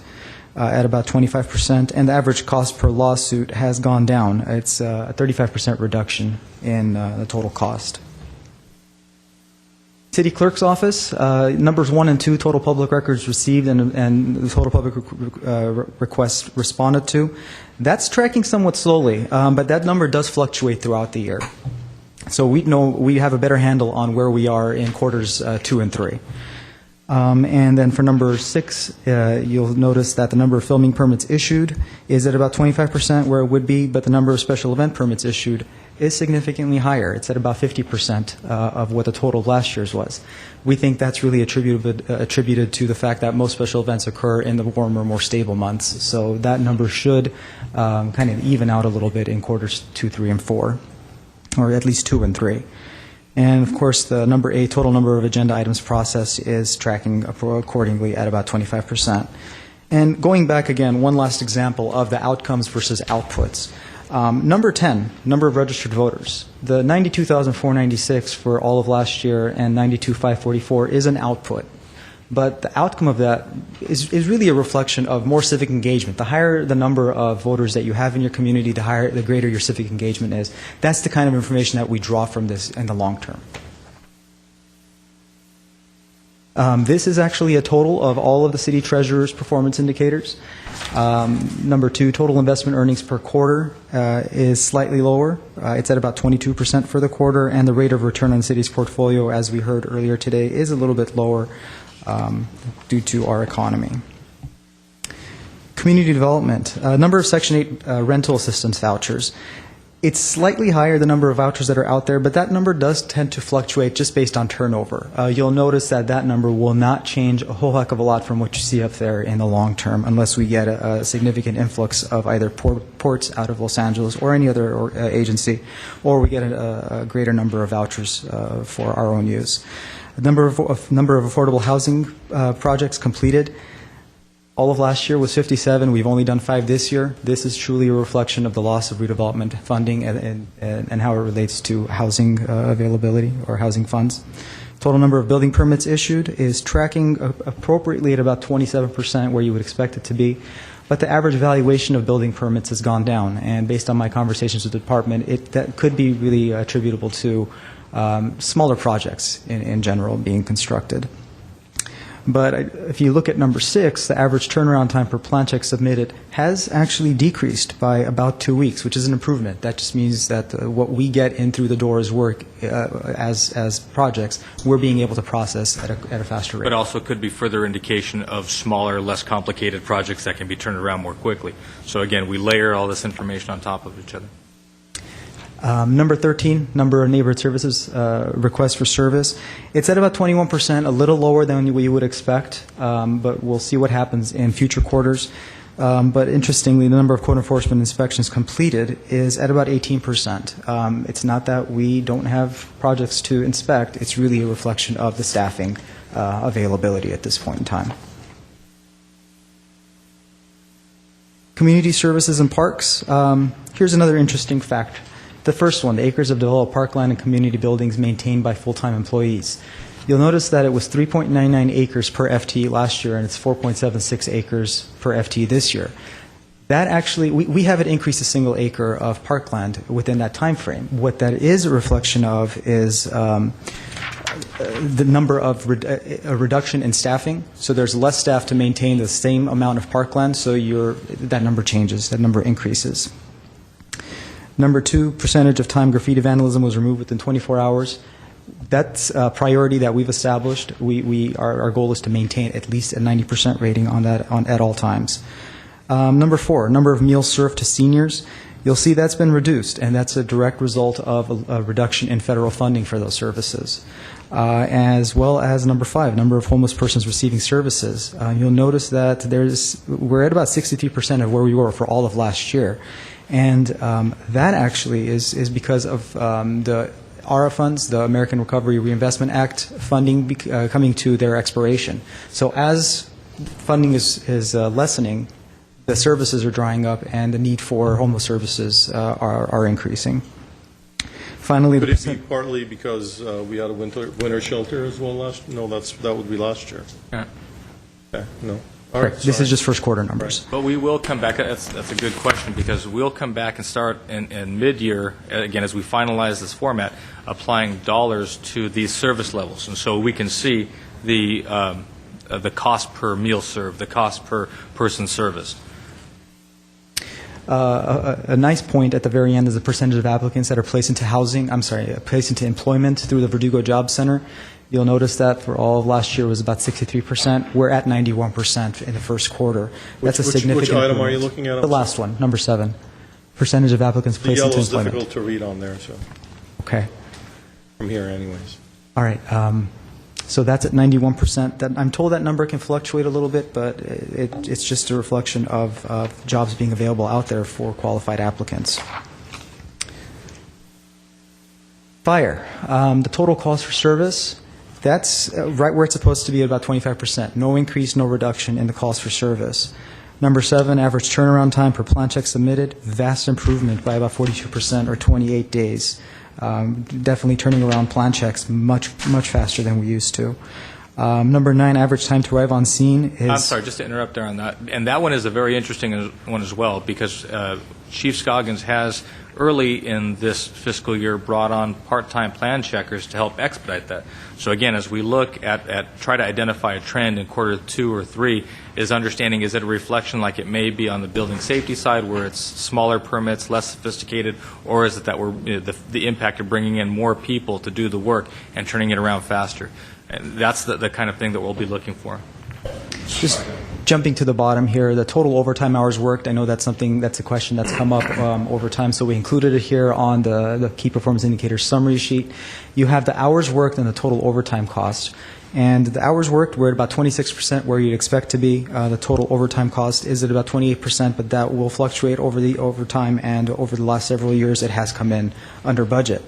at about 25%, and the average cost per lawsuit has gone down. It's a 35% reduction in the total cost. City Clerk's Office, numbers 1 and 2, total public records received and the total public requests responded to. That's tracking somewhat slowly, but that number does fluctuate throughout the year. So we know we have a better handle on where we are in quarters 2 and 3. And then for number 6, you'll notice that the number of filming permits issued is at about 25% where it would be, but the number of special event permits issued is significantly higher. It's at about 50% of what the total of last year's was. We think that's really attributed to the fact that most special events occur in the warmer, more stable months. So that number should kind of even out a little bit in quarters 2, 3, and 4, or at least 2 and 3. And, of course, the number 8, total number of agenda items processed, is tracking accordingly at about 25%. And going back again, one last example of the outcomes versus outputs. Number 10, number of registered voters. The 92,496 for all of last year and 92,544 is an output. But the outcome of that is really a reflection of more civic engagement. The higher the number of voters that you have in your community, the greater your civic engagement is. That's the kind of information that we draw from this in the long term. This is actually a total of all of the city treasurer's performance indicators. Number 2, total investment earnings per quarter is slightly lower. It's at about 22% for the quarter, and the rate of return on the city's portfolio, as we heard earlier today, is a little bit lower due to our economy. Community development, number of Section 8 rental assistance vouchers. It's slightly higher, the number of vouchers that are out there, but that number does tend to fluctuate just based on turnover. You'll notice that that number will not change a whole heck of a lot from what you see up there in the long term unless we get a significant influx of either ports out of Los Angeles or any other agency, or we get a greater number of vouchers for our own use. Number of affordable housing projects completed. All of last year was 57. We've only done 5 this year. This is truly a reflection of the loss of redevelopment funding and how it relates to housing availability or housing funds. Total number of building permits issued is tracking appropriately at about 27%, where you would expect it to be. But the average valuation of building permits has gone down. And based on my conversations with the department, that could be really attributable to smaller projects in general being constructed. But if you look at number 6, the average turnaround time per plan check submitted has actually decreased by about 2 weeks, which is an improvement. That just means that what we get in through the door as work as projects, we're being able to process at a faster rate. But also could be further indication of smaller, less complicated projects that can be turned around more quickly. So again, we layer all this information on top of each other. Number 13, number of neighborhood services requests for service. It's at about 21%, a little lower than we would expect, but we'll see what happens in future quarters. But interestingly, the number of code enforcement inspections completed is at about 18%. It's not that we don't have projects to inspect, it's really a reflection of the staffing availability at this point in time. Community services and parks. Here's another interesting fact. The first one, the acres of developed parkland and community buildings maintained by full-time employees. You'll notice that it was 3.99 acres per FTE last year, and it's 4.76 acres per FTE this year. That actually, we haven't increased a single acre of parkland within that time frame. What that is a reflection of is the number of a reduction in staffing. So there's less staff to maintain the same amount of parkland, so that number changes, that number increases. Number 2, percentage of time graffiti vandalism was removed within 24 hours. That's a priority that we've established. Our goal is to maintain at least a 90% rating on that at all times. Number 4, number of meals served to seniors. You'll see that's been reduced, and that's a direct result of a reduction in federal funding for those services. As well as number 5, number of homeless persons receiving services. You'll notice that we're at about 63% of where we were for all of last year. And that actually is because of the ARA funds, the American Recovery Reinvestment Act funding coming to their expiration. So as funding is lessening, the services are drying up, and the need for homeless services are increasing. Finally, could it be partly because we had a winter shelter as well last? No, that would be last year. Yeah. Okay, no. All right, this is just first quarter numbers. Right. But we will come back. That's a good question, because we'll come back and start in mid-year, again, as we finalize this format, applying dollars to these service levels. And so we can see the cost per meal served, the cost per person serviced. A nice point at the very end is the percentage of applicants that are placed into placed into employment through the Verdugo Job Center. You'll notice that for all of last year was about 63%. We're at 91% in the first quarter. That's a significant Which item improvement. are you looking at? The last one, number 7. Percentage of applicants placed into employment. The yellow is difficult to read on there, so. Okay. From here anyways. All right. So that's at 91%. I'm told that number can fluctuate a little bit, but it's just a reflection of jobs being available out there for qualified applicants. Fire. The total cost for service, that's right where it's supposed to be at about 25%. No increase, no reduction in the cost for service. Number 7, average turnaround time per plan check submitted, vast improvement by about 42% or 28 days. Definitely turning around plan checks much faster than we used to. Number 9, average time to arrive on scene is... I'm sorry, just to interrupt there on that. And that one is a very interesting one as well, because Chief Scoggins has, early in this fiscal year, brought on part-time plan checkers to help expedite that. So again, as we look at try to identify a trend in quarter 2 or 3, is understanding, is it a reflection like it may be on the building safety side, where it's smaller permits, less sophisticated, or is it that we're the impact of bringing in more people to do the work and turning it around faster? And that's the kind of thing that we'll be looking for. Just jumping to the bottom here, the total overtime hours worked, I know that's a question that's come up over time, so we included it here on the key performance indicator summary sheet. You have the hours worked and the total overtime cost. And the hours worked, we're at about 26% where you'd expect to be. The total overtime cost is at about 28%, but that will fluctuate over time, and over the last several years it has come in under budget.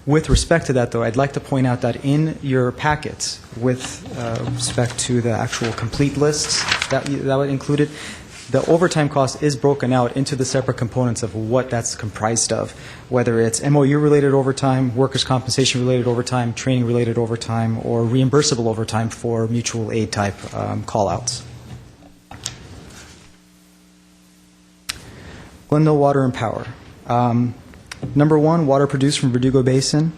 With respect to that, though, I'd like to point out that in your packets, with respect to the actual complete lists that would included, the overtime cost is broken out into the separate components of what that's comprised of, whether it's MOU-related overtime, workers' compensation-related overtime, training-related overtime, or reimbursable overtime for mutual aid type call-outs. Glendale Water and Power. Number 1, water produced from Verdugo Basin,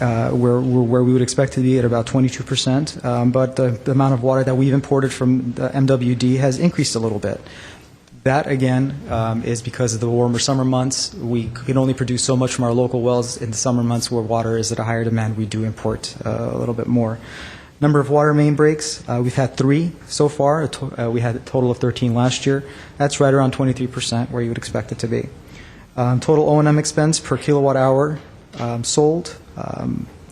where we would expect to be at about 22%, but the amount of water that we've imported from the MWD has increased a little bit. That, again, is because of the warmer summer months. We can only produce so much from our local wells. In the summer months where water is at a higher demand, we do import a little bit more. Number of water main breaks, we've had 3 so far. We had a total of 13 last year. That's right around 23%, where you would expect it to be. Total O&M expense per kilowatt hour sold,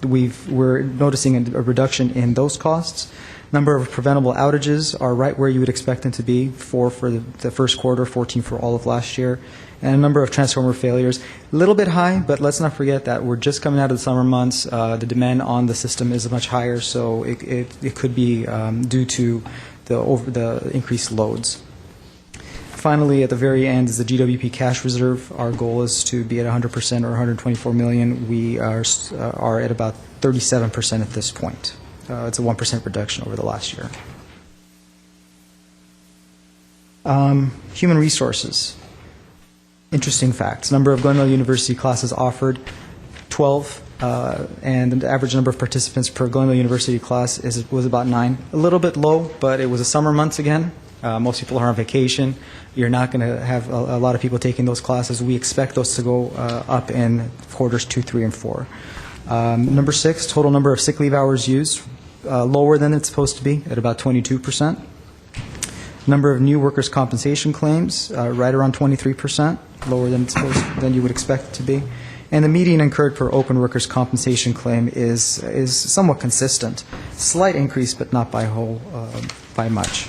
we're noticing a reduction in those costs. Number of preventable outages are right where you would expect them to be, 4 for the first quarter, 14 for all of last year. And a number of transformer failures, a little bit high, but let's not forget that we're just coming out of the summer months. The demand on the system is much higher, so it could be due to the increased loads. Finally, at the very end is the GWP cash reserve. Our goal is to be at 100% or 124 million. We are at about 37% at this point. It's a 1% reduction over the last year. Human resources. Interesting facts. Number of Glendale University classes offered, 12, and the average number of participants per Glendale University class was about 9. A little bit low, but it was the summer months again. Most people are on vacation. You're not going to have a lot of people taking those classes. We expect those to go up in quarters 2, 3, and 4. Number 6, total number of sick leave hours used, lower than it's supposed to be at about 22%. Number of new workers' compensation claims, right around 23%, lower than you would expect it to be. And the median incurred per open workers' compensation claim is somewhat consistent. Slight increase, but not by much.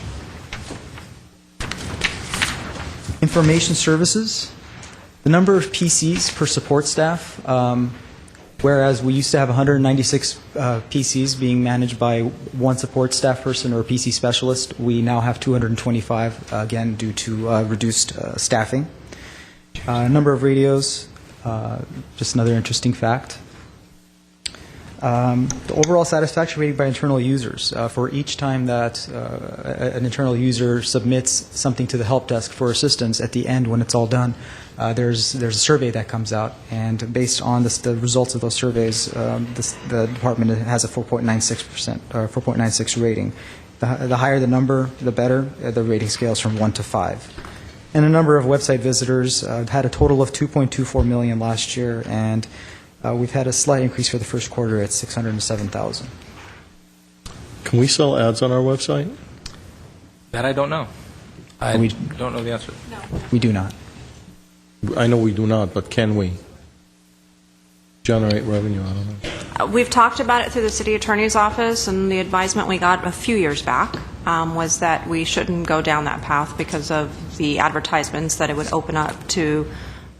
Information services, the number of PCs per support staff, whereas we used to have 196 PCs being managed by one support staff person or a PC specialist, we now have 225, again, due to reduced staffing. Number of radios, just another interesting fact. The overall satisfaction rating by internal users. For each time that an internal user submits something to the help desk for assistance, at the end when it's all done, there's a survey that comes out, and based on the results of those surveys, the department has a 4.96% or 4.96 rating. The higher the number, the better. The rating scales from 1 to 5. And the number of website visitors had a total of 2.24 million last year, and we've had a slight increase for the first quarter at 607,000. Can we sell ads on our website? That I don't know. I don't know the answer. No. We do not. I know we do not, but can we generate revenue out of it? We've talked about it through the city attorney's office, and the advisement we got a few years back was that we shouldn't go down that path because of the advertisements, that it would open up to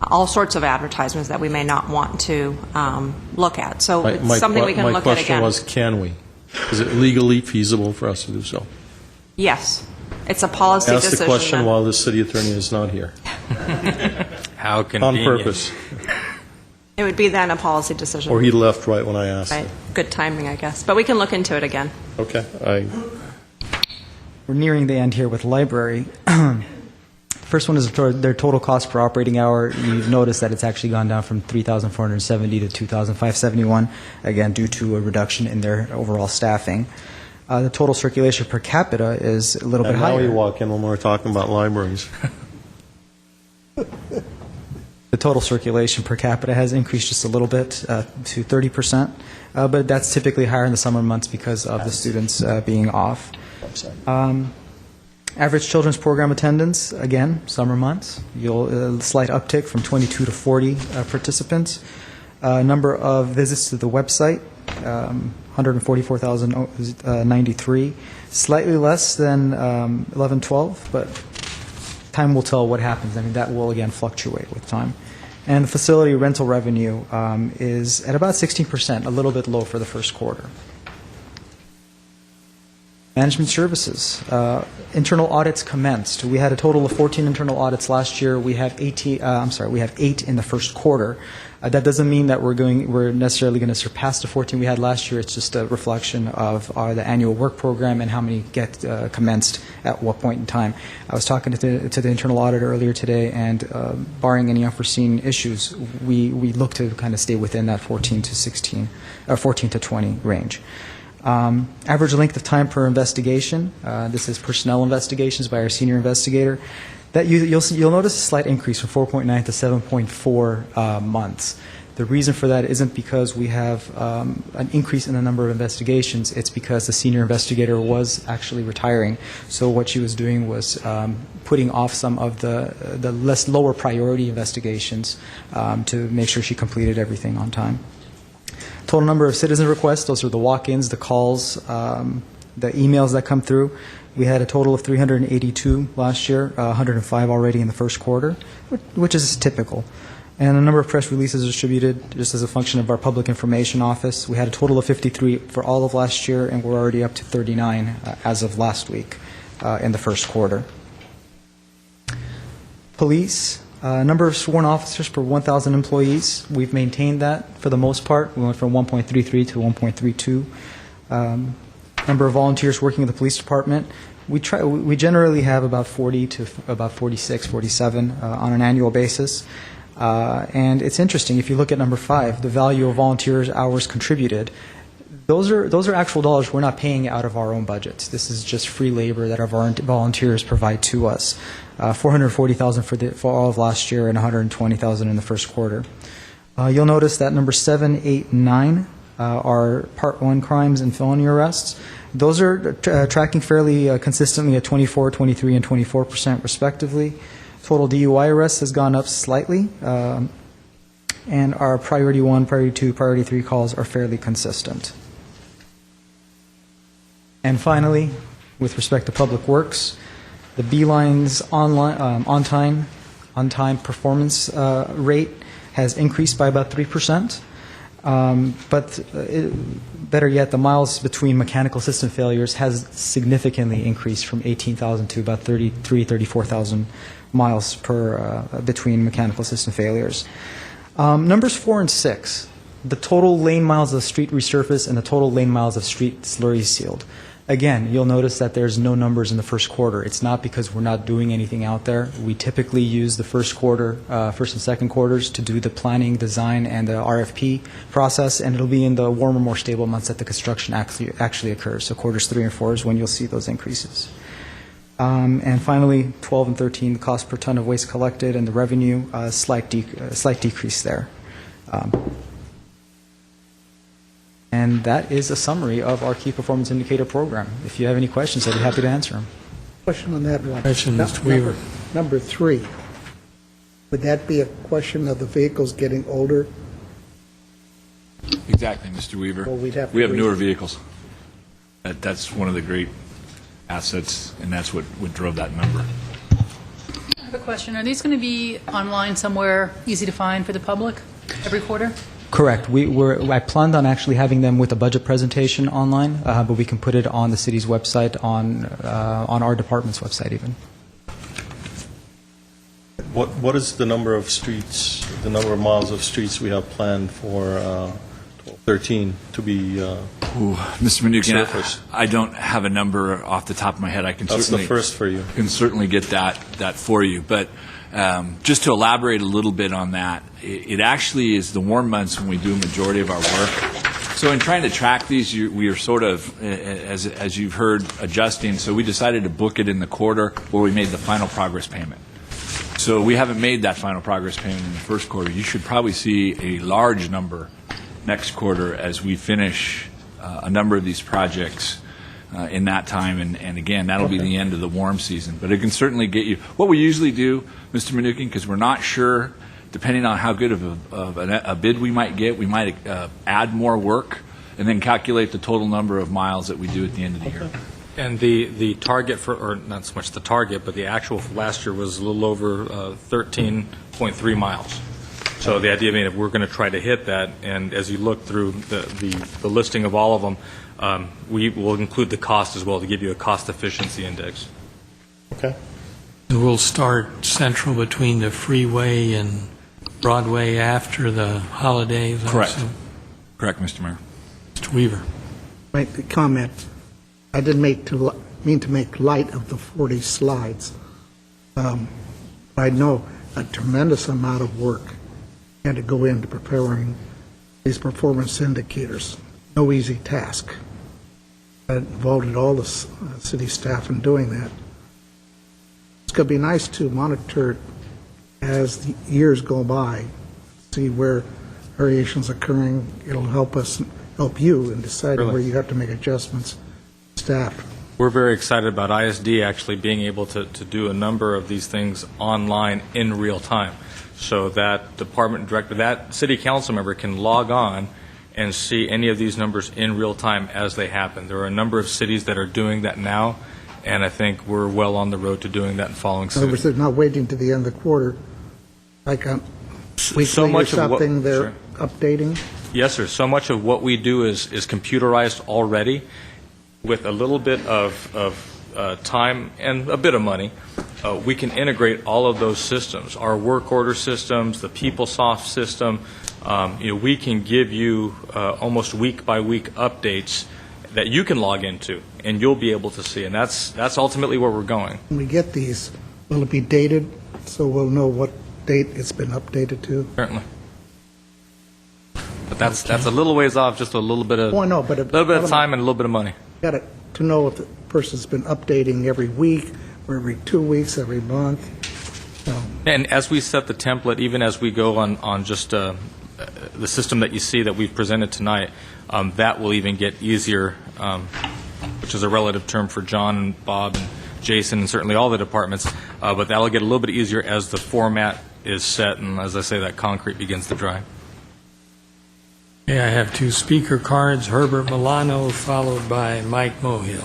all sorts of advertisements that we may not want to look at. So it's something we can look at again. My question was, can we? Is it legally feasible for us to do so? Yes. It's a policy Ask decision. the question then. while the city attorney is not here. How On convenient. purpose. It would be then a policy decision. Or he left right when I asked Right. him. Good timing, I guess. But we can look into it again. Okay. We're nearing the end here with library. First one is their total cost per operating hour. You've noticed that it's actually gone down from $3,470 to $2,571, again, due to a reduction in their overall staffing. The total circulation per capita is a little And bit now higher. we walk in when we're talking about libraries. The total circulation per capita has increased just a little bit to 30%, but that's typically higher in the summer months because of the students being off. Average children's program attendance, again, summer months, slight uptick from 22 to 40 participants. Number of visits to the website, 144,093, slightly less than 11-12, but time will tell what happens. I mean, that will, again, fluctuate with time. And the facility rental revenue is at about 16%, a little bit low for the first quarter. Management services. Internal audits commenced. We had a total of 14 internal audits last year. We have 8 in the first quarter. That doesn't mean that we're necessarily going to surpass the 14 we had last year. It's just a reflection of the annual work program and how many get commenced at what point in time. I was talking to the internal auditor earlier today, and barring any unforeseen issues, we look to kind of stay within that 14 to 20 range. Average length of time per investigation. This is personnel investigations by our senior investigator. That you'll notice a slight increase from 4.9 to 7.4 months. The reason for that isn't because we have an increase in the number of investigations. It's because the senior investigator was actually retiring. So what she was doing was putting off some of the lower priority investigations to make sure she completed everything on time. Total number of citizen requests, those are the walk-ins, the calls, the emails that come through. We had a total of 382 last year, 105 already in the first quarter, which is typical. And the number of press releases distributed, just as a function of our public information office, we had a total of 53 for all of last year, and we're already up to 39 as of last week in the first quarter. Police. Number of sworn officers per 1,000 employees, we've maintained that for the most part. We went from 1.33 to 1.32. Number of volunteers working in the police department, we generally have about 40 to about 46, 47 on an annual basis. And it's interesting, if you look at number 5, the value of volunteers' hours contributed, those are actual dollars we're not paying out of our own budgets. This is just free labor that our volunteers provide to us. 440,000 for all of last year and 120,000 in the first quarter. You'll notice that number 7, 8, and 9 are Part 1 crimes and felony arrests. Those are tracking fairly consistently at 24, 23, and 24% respectively. Total DUI arrests has gone up slightly, and our Priority 1, Priority 2, Priority 3 calls are fairly consistent. And finally, with respect to Public Works, the Beeline's on-time performance rate has increased by about 3%. But better yet, the miles between mechanical system failures has significantly increased from 18,000 to about 34,000 miles between mechanical system failures. Numbers 4 and 6, the total lane miles of street resurfaced and the total lane miles of street slurry sealed. Again, you'll notice that there's no numbers in the first quarter. It's not because we're not doing anything out there. We typically use the first and second quarters to do the planning, design, and the RFP process, and it'll be in the warmer, more stable months that the construction actually occurs. So quarters 3 and 4 is when you'll see those increases. And finally, 12 and 13, the cost per ton of waste collected and the revenue, slight decrease there. And that is a summary of our Key Performance Indicator program. If you have any questions, I'd be happy to answer them. Question on that one. Question, Mr. Weaver. Number 3, would that be a question of the vehicles getting older? Exactly, Mr. Weaver. Well, we'd have to we have wait. newer vehicles. That's one of the great assets, and that's what drove that number. I have a question. Are these going to be online somewhere, easy to find for the public every quarter? Correct. I planned on actually having them with a budget presentation online, but we can put it on the city's website, on our department's website even. What is the number of streets, the number of miles of streets we have planned for 1213 to be Mr. Mnuchin, surfaced? I don't have a number off the top of my head. I can That's certainly the first for you. Can certainly get that for you. But just to elaborate a little bit on that, it actually is the warm months when we do a majority of our work. So in trying to track these, we are sort of, as you've heard, adjusting. So we decided to book it in the quarter where we made the final progress payment. So we haven't made that final progress payment in the first quarter. You should probably see a large number next quarter as we finish a number of these projects in that time. And again, that'll be the end of the warm season. But it can certainly get you. What we usually do, Mr. Mnuchin, because we're not sure, depending on how good of a bid we might get, we might add more work and then calculate the total number of miles that we do at the end of the year. And the target for, or not so much the target, but the actual for last year was a little over 13.3 miles. So the idea being, if we're going to try to hit that, and as you look through the listing of all of them, we will include the cost as well to give you a cost efficiency index. Okay. We'll start central between the freeway and Broadway after the holidays. Correct. Also. Correct, Mr. Mayor. Mr. Weaver. Make the comment. I didn't mean to make light of the 40 slides. I know a tremendous amount of work had to go into preparing these performance indicators. No easy task. I involved all the city staff in doing that. It's going to be nice to monitor as the years go by, see where variations occurring. It'll help you in deciding where you have to make adjustments. Staff. We're very excited about ISD actually being able to do a number of these things online in real time. So that department director, that city council member can log on and see any of these numbers in real time as they happen. There are a number of cities that are doing that now, and I think we're well on the road to doing that and following suit. In other words, they're not waiting to the end of the quarter, like a weekly so much or something of what, they're updating? Yes, sir. So much of what we do is computerized already. With a little bit of time and a bit of money, we can integrate all of those systems, our work order systems, the PeopleSoft system. We can give you almost week-by-week updates that you can log into, and you'll be able to see. And that's ultimately where we're going. When we get these, will it be dated so we'll know what date it's been updated to? Certainly. But that's a little ways off, just a little bit of Oh, I know, but little bit of time and a little bit of money. Got it to know if the person's been updating every week or every 2 weeks, every month. And as we set the template, even as we go on just the system that you see that we've presented tonight, that will even get easier, which is a relative term for John and Bob and Jason and certainly all the departments, but that'll get a little bit easier as the format is set and, as I say, that concrete begins to dry. Okay, I have two speaker cards, Herbert Milano, followed by Mike Mohill.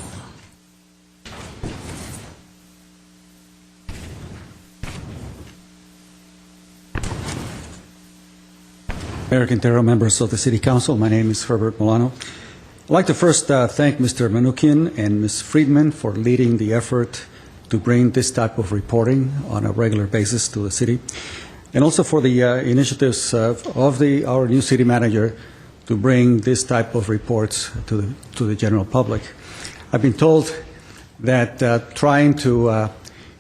Mayor Quintero, members of the City Council, my name is Herbert Milano. I'd like to first thank Mr. Mnuchin and Ms. Friedman for leading the effort to bring this type of reporting on a regular basis to the city, and also for the initiatives of our new city manager to bring this type of reports to the general public. I've been told that trying to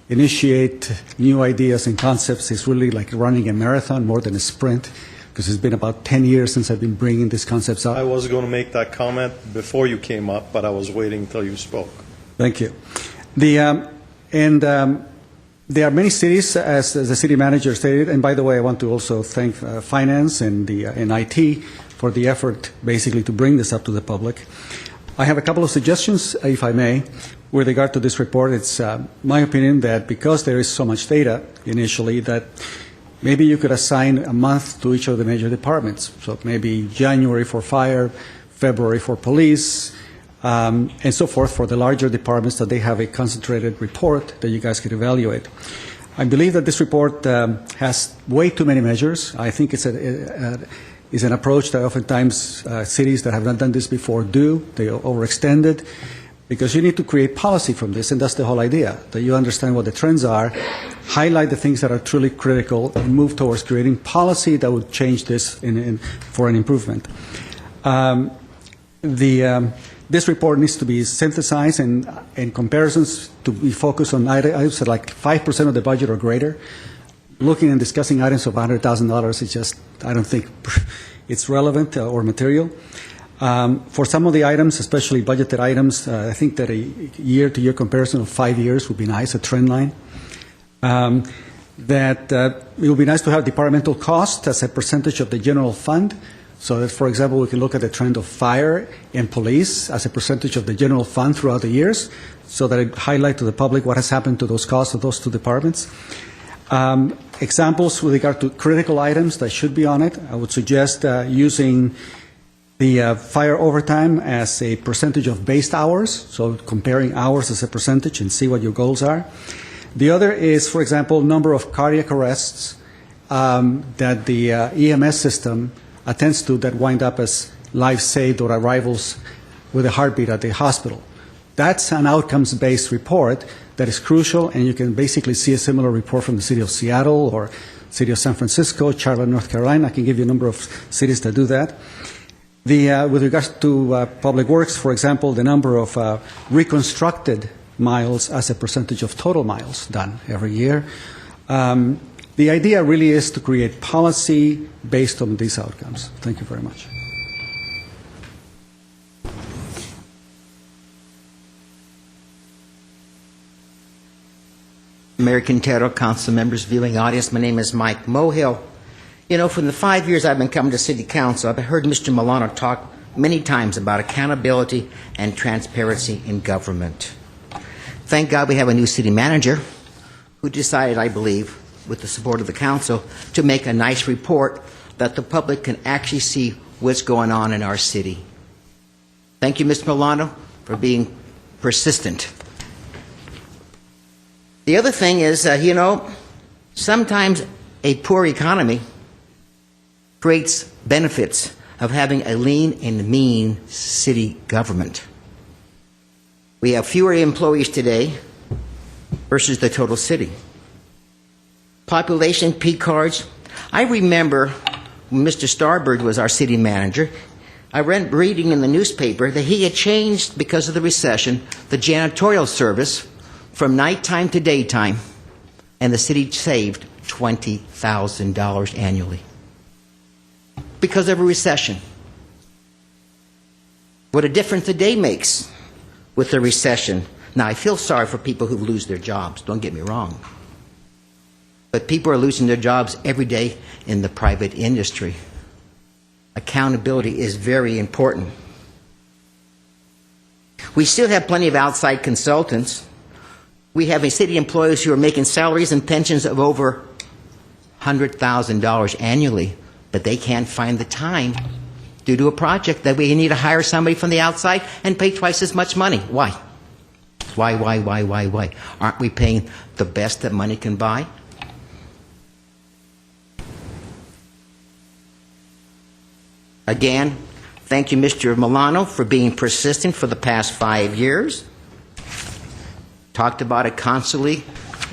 initiate new ideas and concepts is really like running a marathon more than a sprint, because it's been about 10 years since I've been bringing these concepts up. I was going to make that comment before you came up, but I was waiting until you spoke. Thank you. There are many cities, as the city manager stated, and by the way, I want to also thank finance and IT for the effort basically to bring this up to the public. I have a couple of suggestions, if I may, with regard to this report. It's my opinion that because there is so much data initially, that maybe you could assign a month to each of the major departments. So maybe January for fire, February for police, and so forth for the larger departments, that they have a concentrated report that you guys could evaluate. I believe that this report has way too many measures. I think it's is an approach that oftentimes cities that have not done this before do. They overextend it because you need to create policy from this, and that's the whole idea, that you understand what the trends are, highlight the things that are truly critical, and move towards creating policy that would change this for an improvement. This report needs to be synthesized and comparisons to be focused on items that like 5% of the budget or greater. Looking and discussing items of $100,000 is just, I don't think it's relevant or material. For some of the items, especially budgeted items, I think that a year-to-year comparison of 5 years would be nice, a trend line. It would be nice to have departmental costs as a percentage of the general fund. So that, for example, we can look at the trend of fire and police as a percentage of the general fund throughout the years, so that it highlight to the public what has happened to those costs of those two departments. Examples with regard to critical items that should be on it, I would suggest using the fire overtime as a percentage of based hours, so comparing hours as a percentage and see what your goals are. The other is, for example, number of cardiac arrests that the EMS system attends to that wind up as lives saved or arrivals with a heartbeat at the hospital. That's an outcomes-based report that is crucial, and you can basically see a similar report from the City of Seattle or City of San Francisco, Charlotte, North Carolina. I can give you a number of cities that do that. With regards to Public Works, for example, the number of reconstructed miles as a percentage of total miles done every year. The idea really is to create policy based on these outcomes. Thank you very much. Mayor Quintero, council members, viewing audience, my name is Mike Mohill. You know, from the 5 years I've been coming to City Council, I've heard Mr. Milano talk many times about accountability and transparency in government. Thank God we have a new city manager who decided, I believe, with the support of the council, to make a nice report that the public can actually see what's going on in our city. Thank you, Mr. Milano, for being persistent. The other thing is, sometimes a poor economy creates benefits of having a lean and mean city government. We have fewer employees today versus the total city. Population P cards. I remember when Mr. Starbird was our city manager, I read reading in the newspaper that he had changed, because of the recession, the janitorial service from nighttime to daytime, and the city saved $20,000 annually because of a recession. What a difference a day makes with the recession. Now, I feel sorry for people who lose their jobs, don't get me wrong. But people are losing their jobs every day in the private industry. Accountability is very important. We still have plenty of outside consultants. We have city employees who are making salaries and pensions of over $100,000 annually, but they can't find the time due to a project that we need to hire somebody from the outside and pay twice as much money. Why? Why? Aren't we paying the best that money can buy? Again, thank you, Mr. Milano, for being persistent for the past 5 years. Talked about it constantly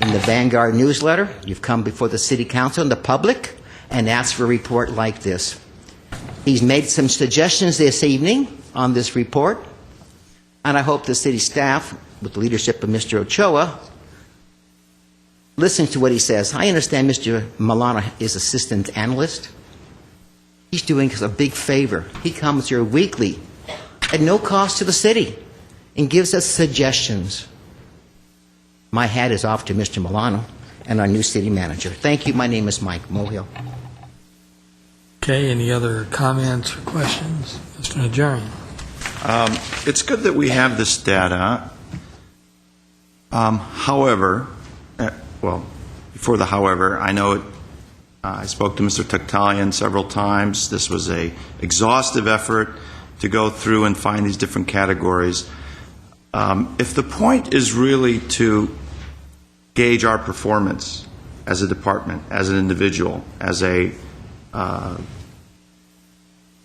in the Vanguard newsletter. You've come before the City Council and the public and asked for a report like this. He's made some suggestions this evening on this report, and I hope the city staff, with the leadership of Mr. Ochoa, listen to what he says. I understand Mr. Milano is assistant analyst. He's doing us a big favor. He comes here weekly at no cost to the city and gives us suggestions. My hat is off to Mr. Milano and our new city manager. Thank you. My name is Mike Mohill. Okay, any other comments or questions? Mr. Najarian. It's good that we have this data. However, before the however, I know I spoke to Mr. Taktalian several times. This was an exhaustive effort to go through and find these different categories. If the point is really to gauge our performance as a department, as an individual, as a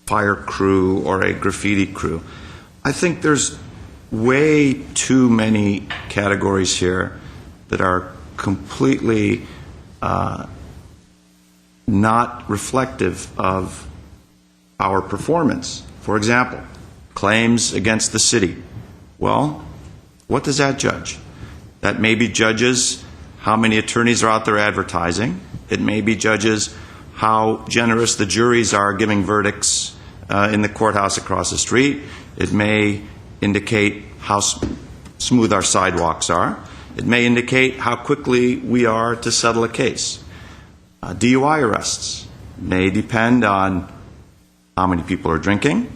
fire crew or a graffiti crew. I think there's way too many categories here that are completely not reflective of our performance. For example, claims against the city. Well, what does that judge? That maybe judges how many attorneys are out there advertising. It maybe judges how generous the juries are giving verdicts in the courthouse across the street. It may indicate how smooth our sidewalks are. It may indicate how quickly we are to settle a case. DUI arrests may depend on how many people are drinking,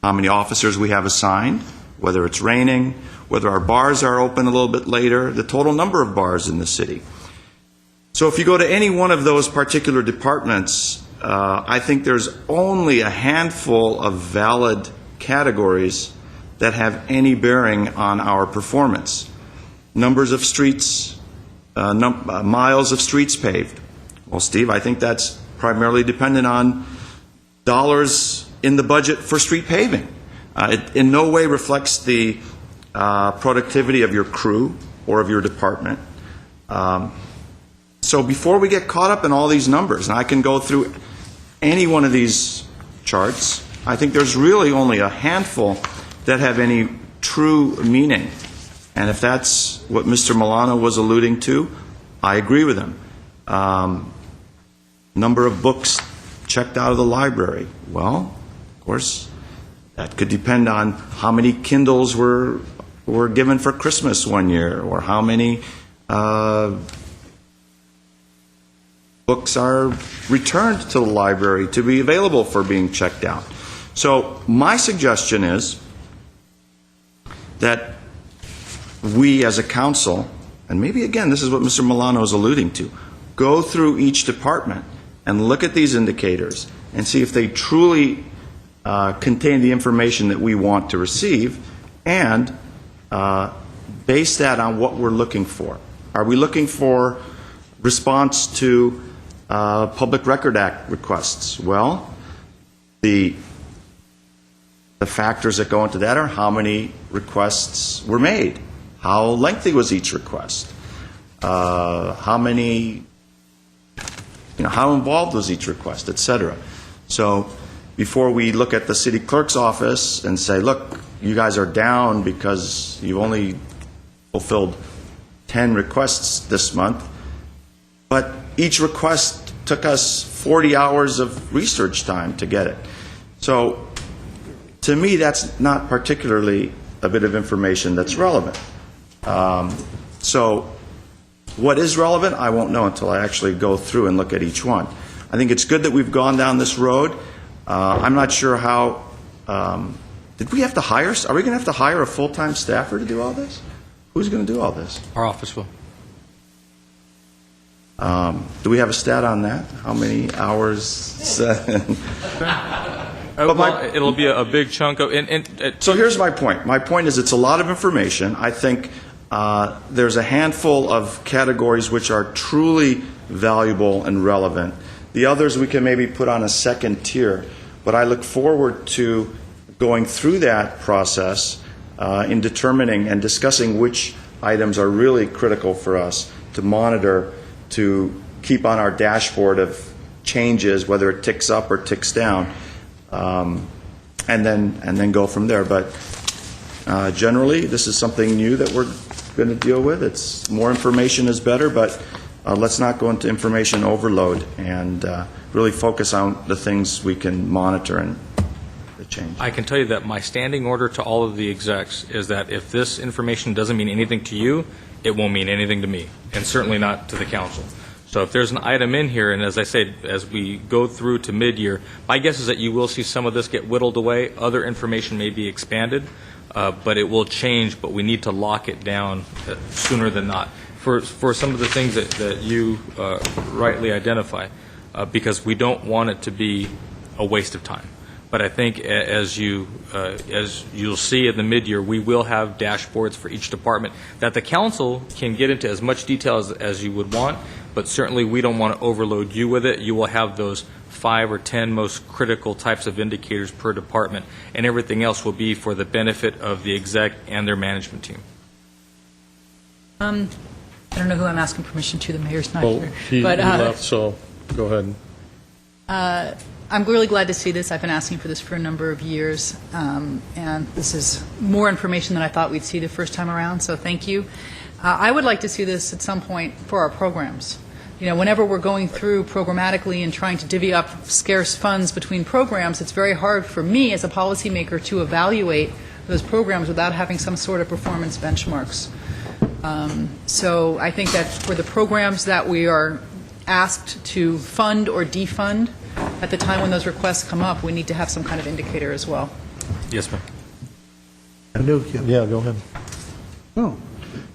how many officers we have assigned, whether it's raining, whether our bars are open a little bit later, the total number of bars in the city. So if you go to any one of those particular departments, I think there's only a handful of valid categories that have any bearing on our performance. Numbers of streets, miles of streets paved. Well, Steve, I think that's primarily dependent on dollars in the budget for street paving. It in no way reflects the productivity of your crew or of your department. So before we get caught up in all these numbers, and I can go through any one of these charts, I think there's really only a handful that have any true meaning. And if that's what Mr. Milano was alluding to, I agree with him. Number of books checked out of the library. Well, of course, that could depend on how many Kindles were given for Christmas one year, or how many books are returned to the library to be available for being checked out. So my suggestion is that we as a council, and maybe again this is what Mr. Milano is alluding to, go through each department and look at these indicators and see if they truly contain the information that we want to receive, and base that on what we're looking for. Are we looking for response to Public Record Act requests? Well, the factors that go into that are how many requests were made, how lengthy was each request, how many, how involved was each request, etc. So before we look at the city clerk's office and say, look, you guys are down because you've only fulfilled 10 requests this month, but each request took us 40 hours of research time to get it. So to me, that's not particularly a bit of information that's relevant. So what is relevant, I won't know until I actually go through and look at each one. I think it's good that we've gone down this road. I'm not sure how, did we have to hire, are we going to have to hire a full-time staffer to do all this? Who's going to do all this? Our office will. Do we have a stat on that? How many hours? It'll be a big chunk of. So here's my point. My point is it's a lot of information. I think there's a handful of categories which are truly valuable and relevant. The others we can maybe put on a second tier. But I look forward to going through that process in determining and discussing which items are really critical for us to monitor, to keep on our dashboard of changes, whether it ticks up or ticks down, and then go from there. But generally, this is something new that we're going to deal with. It's more information is better, but let's not go into information overload and really focus on the things we can monitor and the change. I can tell you that my standing order to all of the execs is that if this information doesn't mean anything to you, it won't mean anything to me, and certainly not to the council. So if there's an item in here, and as I said, as we go through to mid-year, my guess is that you will see some of this get whittled away. Other information may be expanded, but it will change, but we need to lock it down sooner than not for some of the things that you rightly identify, because we don't want it to be a waste of time. But I think as you'll see in the mid-year, we will have dashboards for each department that the council can get into as much detail as you would want, but certainly we don't want to overload you with it. You will have those 5 or 10 most critical types of indicators per department, and everything else will be for the benefit of the exec and their management team. I don't know who I'm asking permission to. The mayor's not Well, here. he But, left, so go ahead. I'm really glad to see this. I've been asking for this for a number of years, and this is more information than I thought we'd see the first time around, so thank you. I would like to see this at some point for our programs. You know, whenever we're going through programmatically and trying to divvy up scarce funds between programs, it's very hard for me as a policymaker to evaluate those programs without having some sort of performance benchmarks. So I think that for the programs that we are asked to fund or defund, at the time when those requests come up, we need to have some kind of indicator as well. Yes, ma'am. Yeah, go ahead. No.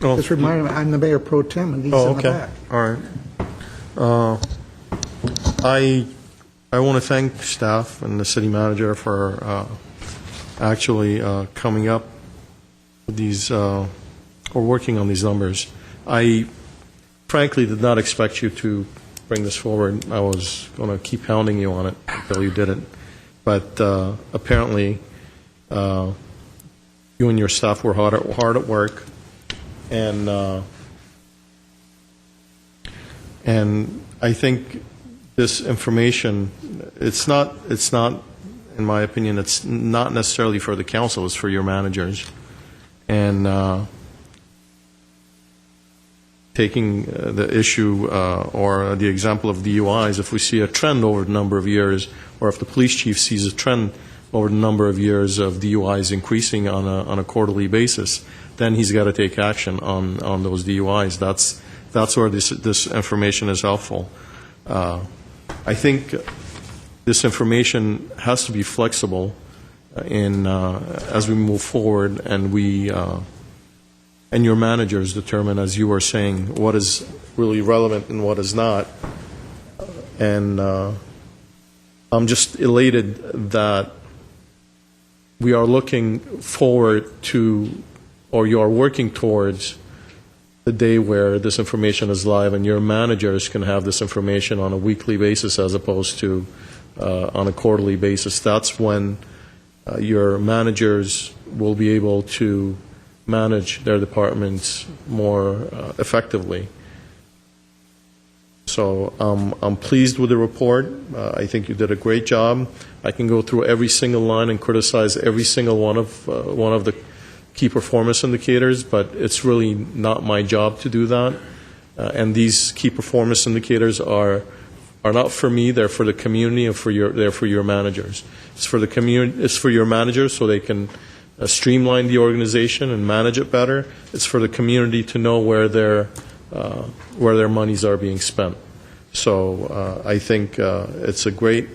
Oh, Just remind me, I'm the mayor pro tem, and he's Oh, in the okay. back. All right. I want to thank staff and the city manager for actually coming up with these, or working on these numbers. I frankly did not expect you to bring this forward. I was going to keep hounding you on it until you did it. But apparently, you and your staff were hard at work, and I think this information, it's not, in my opinion, it's not necessarily for the council, it's for your managers. And taking the issue or the example of DUIs, if we see a trend over a number of years, or if the police chief sees a trend over the number of years of DUIs increasing on a quarterly basis, then he's got to take action on those DUIs. That's where this information is helpful. I think this information has to be flexible as we move forward, and we and your managers determine, as you were saying, what is really relevant and what is not. And I'm just elated that we are looking forward to, or you are working towards, the day where this information is live and your managers can have this information on a weekly basis as opposed to on a quarterly basis. That's when your managers will be able to manage their departments more effectively. So I'm pleased with the report. I think you did a great job. I can go through every single line and criticize every single one of the key performance indicators, but it's really not my job to do that. And these key performance indicators are not for me; they're for the community and they're for your managers. It's for the community. It's for your managers so they can streamline the organization and manage it better. It's for the community to know where their monies are being spent. So I think it's a great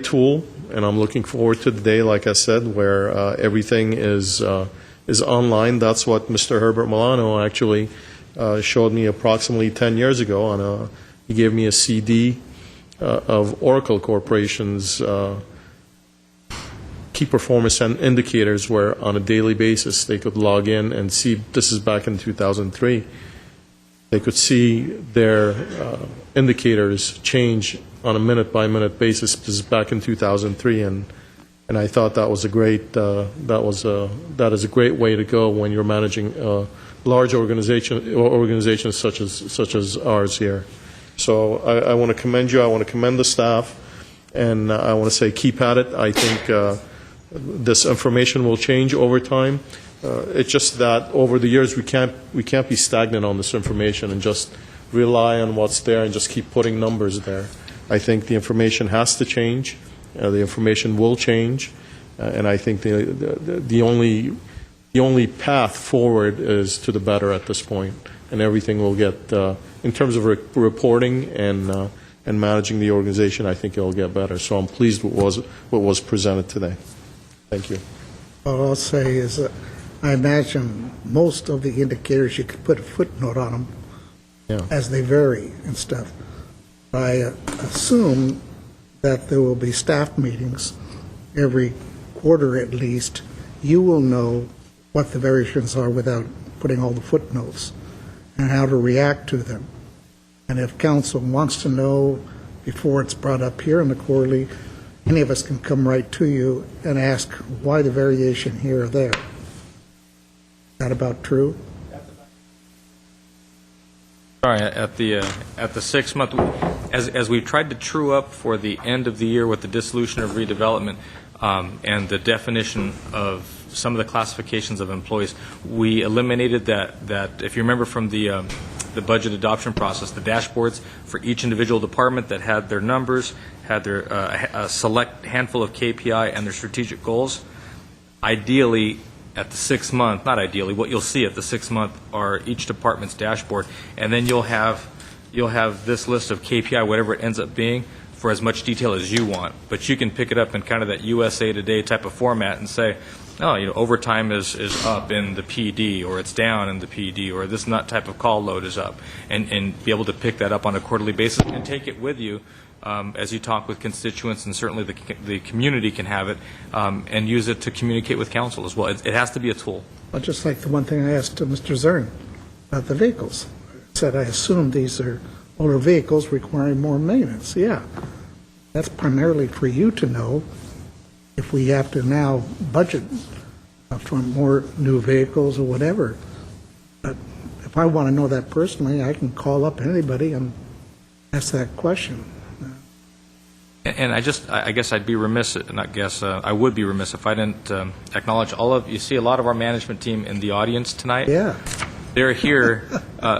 tool, and I'm looking forward to the day, like I said, where everything is online. That's what Mr. Herbert Milano actually showed me approximately 10 years ago. He gave me a CD of Oracle Corporation's key performance and indicators, where on a daily basis they could log in and see. This is back in 2003. They could see their indicators change on a minute-by-minute basis. This is back in 2003, and I thought that was a great that is a great way to go when you're managing large organizations such as ours here. So I want to commend you. I want to commend the staff, and I want to say keep at it. I think this information will change over time. It's just that over the years we can't be stagnant on this information and just rely on what's there and just keep putting numbers there. I think the information has to change. The information will change, and I think the only path forward is to the better at this point, and everything will get in terms of reporting and managing the organization. I think it will get better. So I'm pleased with what was presented today. Thank you. All I'll say is that I imagine most of the indicators you could put a footnote on them as they vary and stuff. I assume that there will be staff meetings every quarter at least. You will know what the variations are without putting all the footnotes and how to react to them. And if council wants to know before it's brought up here in the quarterly, any of us can come right to you and ask why the variation here or there. Is that about true? Sorry, at the 6 month, as we've tried to true up for the end of the year with the dissolution of redevelopment and the definition of some of the classifications of employees, we eliminated that if you remember from the budget adoption process, the dashboards for each individual department that had their numbers, had their a select handful of KPI and their strategic goals. Ideally, at the 6 month, not ideally, what you'll see at the 6 month are each department's dashboard, and then you'll have this list of KPI, whatever it ends up being, for as much detail as you want. But you can pick it up in kind of that USA Today type of format and say, oh, overtime is up in the PD, or it's down in the PD, or this nut type of call load is up, and be able to pick that up on a quarterly basis and take it with you as you talk with constituents, and certainly the community can have it and use it to communicate with council as well. It has to be a tool. Well, just like the one thing I asked Mr. Zern about the vehicles. I said I assume these are older vehicles requiring more maintenance. Yeah, that's primarily for you to know if we have to now budget for more new vehicles or whatever. But if I want to know that personally, I can call up anybody and ask that question. And I guess I'd be remiss, I would be remiss if I didn't acknowledge you see a lot of our management team in the audience tonight. Yeah. They're here,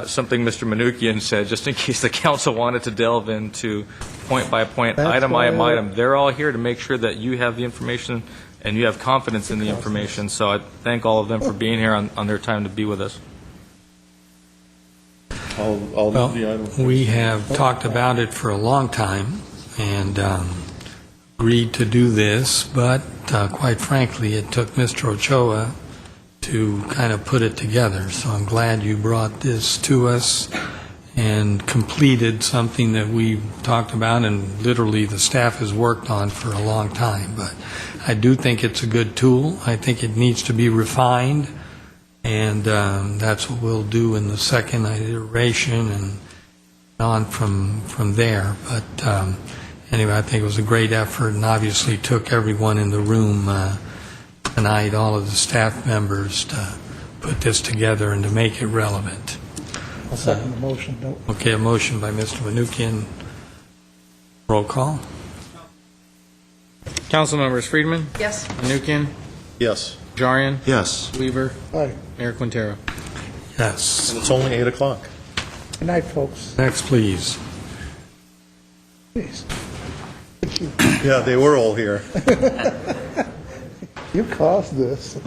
something Mr. Manukian said, just in case the council wanted to delve into point by point, item by item. They're all here to make sure that you have the information and you have confidence in the information. So I thank all of them for being here on their time to be with us. We have talked about it for a long time and agreed to do this, but quite frankly, it took Mr. Ochoa to kind of put it together. So I'm glad you brought this to us and completed something that we talked about and literally the staff has worked on for a long time. But I do think it's a good tool. I think it needs to be refined, and that's what we'll do in the second iteration and on from there. But anyway, I think it was a great effort and obviously took everyone in the room tonight, all of the staff members, to put this together and to make it relevant. I'll second the motion. Okay, a motion by Mr. Manukian. Roll call. Council members: Friedman? Yes. Manukian? Yes. Jarian? Yes. Weaver? Aye. Mayor Quintero? Yes. And it's only 8 o'clock. Good night, folks. Next, please. Please. Yeah, they were all here. You caused this.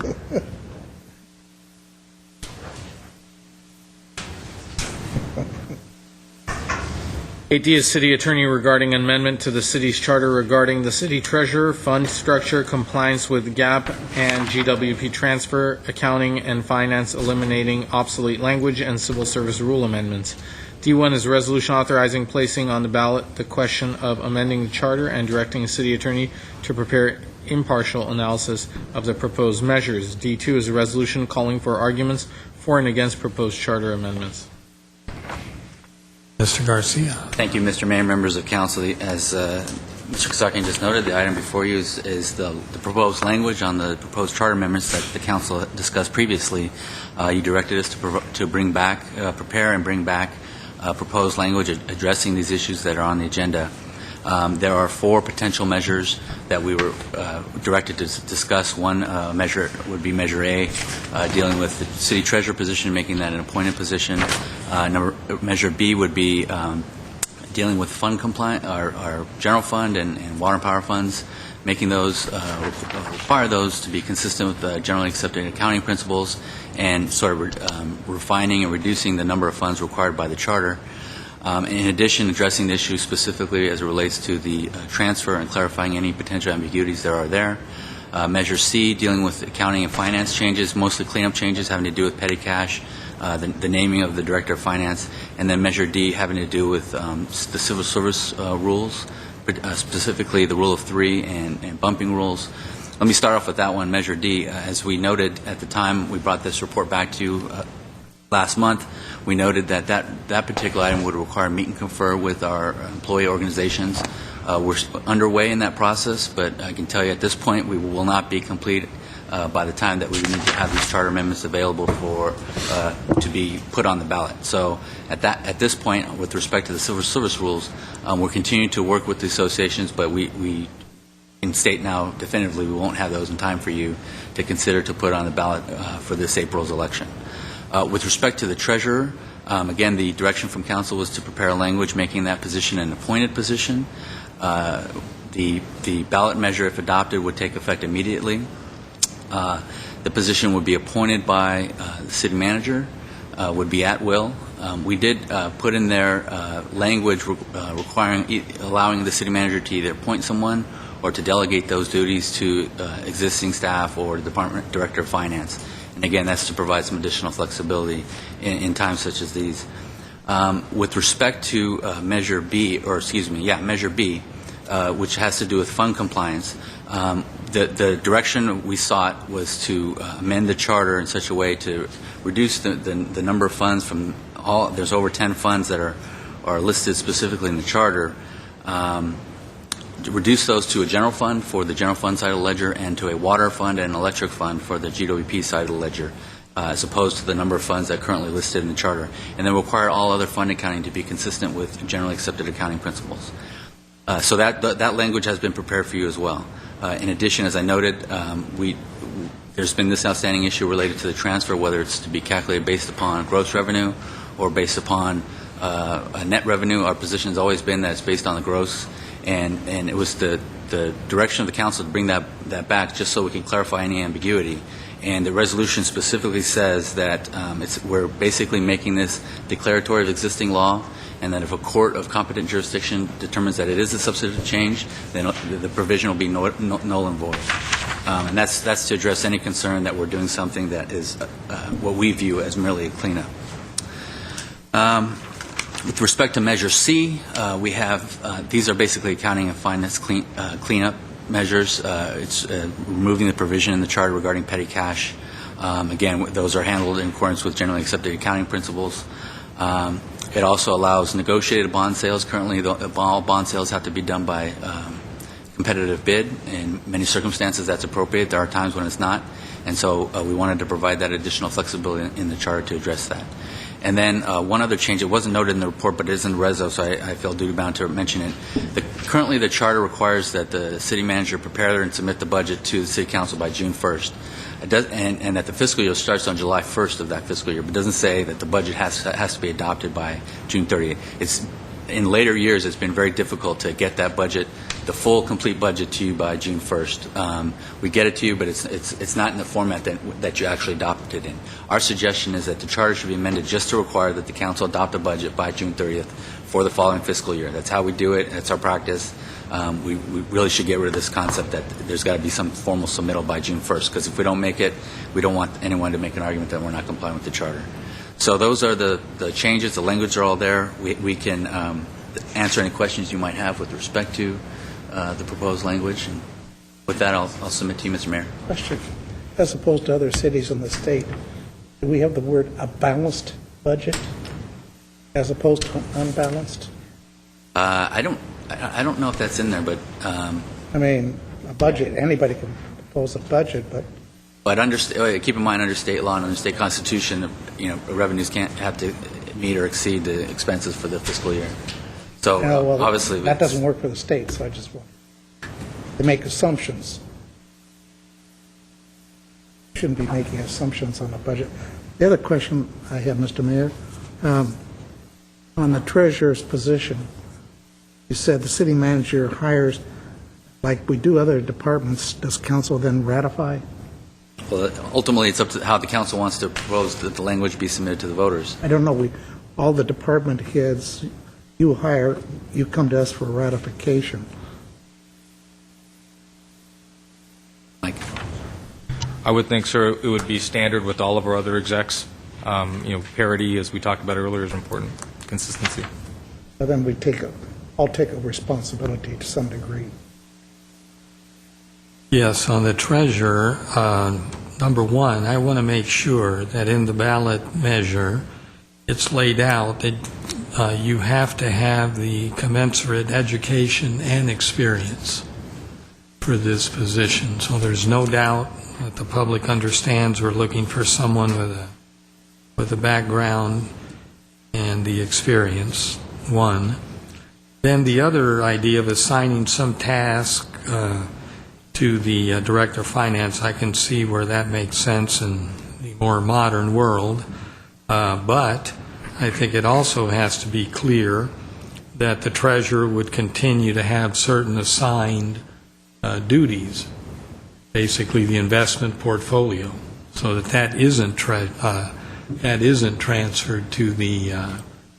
8D is City Attorney regarding amendment to the city's charter regarding the city treasurer, fund structure, compliance with GAAP and GWP transfer, accounting and finance, eliminating obsolete language, and civil service rule amendments. D1 is a resolution authorizing placing on the ballot the question of amending the charter and directing the city attorney to prepare impartial analysis of the proposed measures. D2 is a resolution calling for arguments for and against proposed charter amendments. Mr. Garcia. Thank you, Mr. Mayor, members of council. As Mr. Kasakian just noted, the item before you is the proposed language on the proposed charter amendments that the council discussed previously. You directed us to bring back, prepare and bring back proposed language addressing these issues that are on the agenda. There are 4 potential measures that we were directed to discuss. One measure would be Measure A, dealing with the city treasurer position, making that an appointed position. Measure B would be dealing with fund compliance, our general fund and water and power funds, making those, require those to be consistent with the generally accepted accounting principles, and sort of refining and reducing the number of funds required by the charter. In addition, addressing the issue specifically as it relates to the transfer and clarifying any potential ambiguities there are there. Measure C, dealing with accounting and finance changes, mostly cleanup changes having to do with petty cash, the naming of the Director of Finance, and then Measure D having to do with the civil service rules, specifically the Rule of 3 and bumping rules. Let me start off with that one, Measure D. As we noted at the time we brought this report back to you, Last month, we noted that that particular item would require meet and confer with our employee organizations. We're underway in that process, but I can tell you at this point we will not be complete by the time that we need to have these charter amendments available to be put on the ballot. So at this point, with respect to the civil service rules, we're continuing to work with the associations, but we can state now definitively we won't have those in time for you to consider to put on the ballot for this April's election. With respect to the treasurer, again, the direction from council was to prepare a language making that position an appointed position. The ballot measure, if adopted, would take effect immediately. The position would be appointed by the city manager, would be at will. We did put in there language allowing the city manager to either appoint someone or to delegate those duties to existing staff or the department director of finance. And again, that's to provide some additional flexibility in times such as these. With respect to Measure B, which has to do with fund compliance, the direction we sought was to amend the charter in such a way to reduce the number of funds from there's over 10 funds that are listed specifically in the charter, to reduce those to a general fund for the general fund side of the ledger and to a water fund and electric fund for the GWP side of the ledger, as opposed to the number of funds that are currently listed in the charter, and then require all other fund accounting to be consistent with generally accepted accounting principles. So that language has been prepared for you as well. In addition, as I noted, there's been this outstanding issue related to the transfer, whether it's to be calculated based upon gross revenue or based upon a net revenue. Our position has always been that it's based on the gross, and it was the direction of the council to bring that back just so we can clarify any ambiguity. And the resolution specifically says that we're basically making this declaratory of existing law, and that if a court of competent jurisdiction determines that it is a substantive change, then the provision will be null and void. And that's to address any concern that we're doing something that is what we view as merely a cleanup. With respect to Measure C, we have these are basically accounting and finance cleanup measures. It's removing the provision in the charter regarding petty cash. Again, those are handled in accordance with generally accepted accounting principles. It also allows negotiated bond sales. Currently, all bond sales have to be done by competitive bid. In many circumstances, that's appropriate. There are times when it's not. And so we wanted to provide that additional flexibility in the charter to address that. And then one other change, it wasn't noted in the report, but it is in the reso, so I feel duty-bound to mention it. Currently, the charter requires that the city manager prepare and submit the budget to the city council by June 1st. And that the fiscal year starts on July 1st of that fiscal year, but it doesn't say that the budget has to be adopted by June 30th. In later years, it's been very difficult to get that budget, the full, complete budget to you by June 1st. We get it to you, but it's not in the format that you actually adopted it in. Our suggestion is that the charter should be amended just to require that the council adopt a budget by June 30th for the following fiscal year. That's how we do it. That's our practice. We really should get rid of this concept that there's got to be some formal submittal by June 1st, because if we don't make it, we don't want anyone to make an argument that we're not complying with the charter. So those are the changes. The language are all there. We can answer any questions you might have with respect to the proposed language. And with that, I'll submit to you, Mr. Mayor. Question. As opposed to other cities in the state, do we have the word a balanced budget as opposed to unbalanced? I don't know if that's in there, but I mean, a budget, anybody can propose a budget, but keep in mind, under state law and under state constitution, revenues can't have to meet or exceed the expenses for the fiscal year. So obviously that doesn't work for the state. So I just want to make assumptions. Shouldn't be making assumptions on the budget. The other question I have, Mr. Mayor, on the treasurer's position, you said the city manager hires, like we do other departments. Does council then ratify? Well, ultimately, it's up to how the council wants to propose that the language be submitted to the voters. I don't know. All the department heads you hire, you come to us for ratification. Mike? I would think, sir, it would be standard with all of our other execs. Parity, as we talked about earlier, is important. Consistency. So then I'll take a responsibility to some degree. Yes, on the treasurer, number one, I want to make sure that in the ballot measure, it's laid out that you have to have the commensurate education and experience for this position. So there's no doubt that the public understands we're looking for someone with a background and the experience, one. Then the other idea of assigning some task to the Director of Finance, I can see where that makes sense in the more modern world. But I think it also has to be clear that the treasurer would continue to have certain assigned duties, basically the investment portfolio, so that isn't transferred to the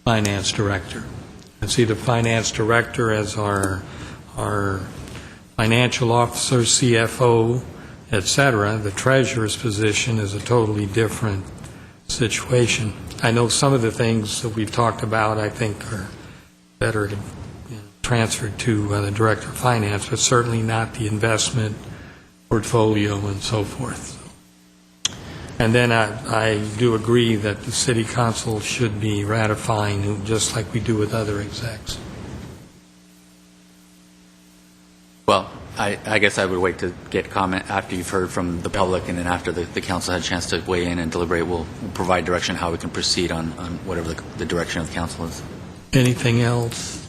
finance director. I see the finance director as our financial officer, CFO, etc. The treasurer's position is a totally different situation. I know some of the things that we've talked about I think are better to transfer to the director of finance, but certainly not the investment portfolio and so forth. And then I do agree that the city council should be ratifying, just like we do with other execs. Well, I guess I would wait to get comment after you've heard from the public, and then after the council had a chance to weigh in and deliberate, we'll provide direction how we can proceed on whatever the direction of the council is. Anything else?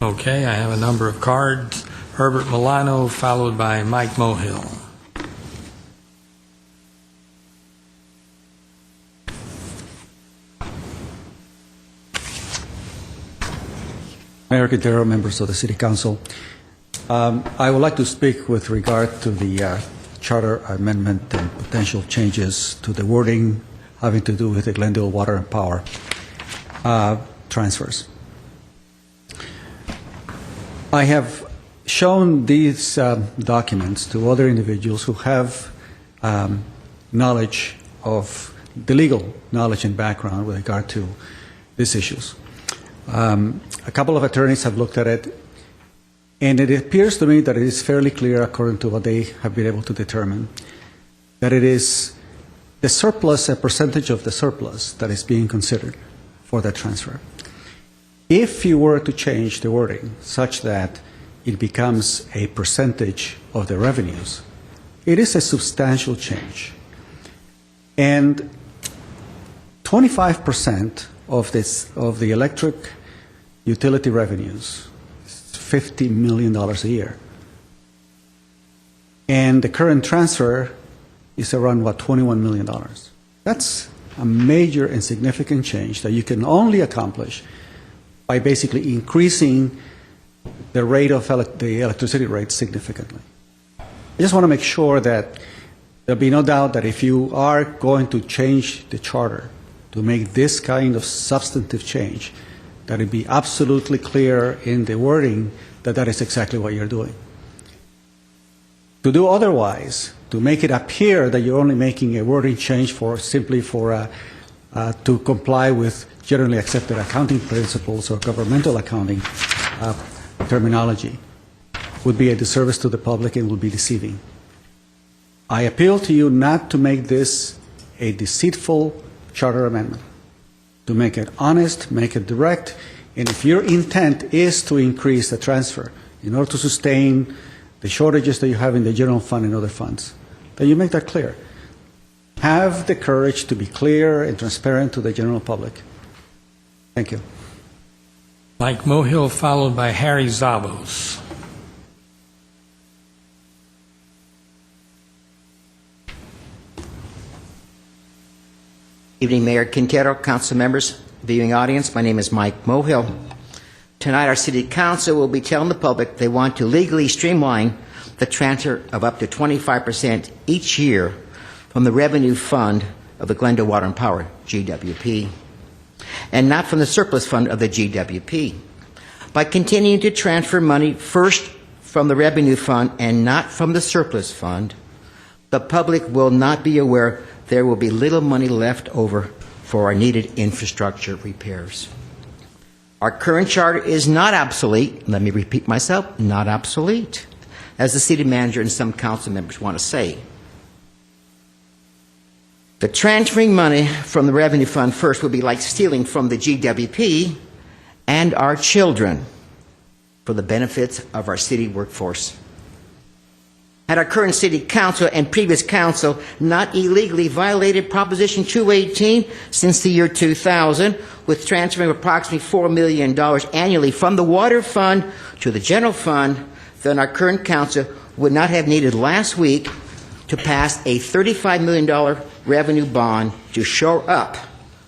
Okay, I have a number of cards. Herbert Milano, followed by Mike Mohill. Mayor Quintero, members of the City Council. I would like to speak with regard to the charter amendment and potential changes to the wording having to do with the Glendale Water and Power transfers. I have shown these documents to other individuals who have knowledge of the legal knowledge and background with regard to these issues. A couple of attorneys have looked at it, and it appears to me that it is fairly clear, according to what they have been able to determine, that it is the surplus, a percentage of the surplus, that is being considered for that transfer. If you were to change the wording such that it becomes a percentage of the revenues, it is a substantial change. And 25% of the electric utility revenues is $50 million a year. And the current transfer is around, $21 million. That's a major and significant change that you can only accomplish by basically increasing the rate of the electricity rate significantly. I just want to make sure that there'll be no doubt that if you are going to change the charter to make this kind of substantive change, that it be absolutely clear in the wording that that is exactly what you're doing. To do otherwise, to make it appear that you're only making a wording change to comply with generally accepted accounting principles or governmental accounting terminology, would be a disservice to the public and would be deceiving. I appeal to you not to make this a deceitful charter amendment, to make it honest, make it direct, and if your intent is to increase the transfer in order to sustain the shortages that you have in the general fund and other funds, then you make that clear. Have the courage to be clear and transparent to the general public. Thank you. Mike Mohill, followed by Harry Zavos. Evening, Mayor Quintero, council members, viewing audience. My name is Mike Mohill. Tonight, our city council will be telling the public they want to legally streamline the transfer of up to 25% each year from the revenue fund of the Glendale Water and Power, GWP, and not from the surplus fund of the GWP. By continuing to transfer money first from the revenue fund and not from the surplus fund, the public will not be aware there will be little money left over for our needed infrastructure repairs. Our current charter is not obsolete. Let me repeat myself, not obsolete, as the city manager and some council members want to say. The transferring money from the revenue fund first would be like stealing from the GWP and our children for the benefits of our city workforce. Had our current city council and previous council not illegally violated Proposition 218 since the year 2000, with transferring approximately $4 million annually from the water fund to the general fund, then our current council would not have needed last week to pass a $35 million revenue bond to shore up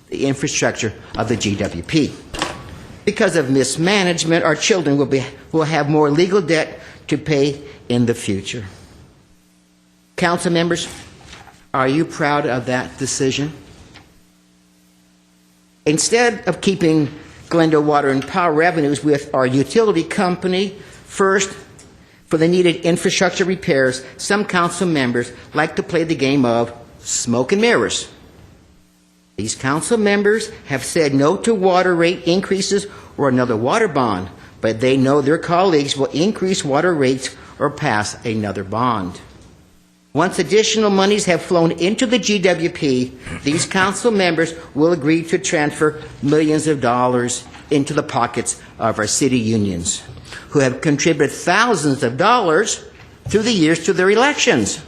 the infrastructure of the GWP. Because of mismanagement, our children will have more legal debt to pay in the future. Council members, are you proud of that decision? Instead of keeping Glendale Water and Power revenues with our utility company first for the needed infrastructure repairs, some council members like to play the game of smoke and mirrors. These council members have said no to water rate increases or another water bond, but they know their colleagues will increase water rates or pass another bond. Once additional monies have flown into the GWP, these council members will agree to transfer millions of dollars into the pockets of our city unions, who have contributed thousands of dollars through the years to their elections.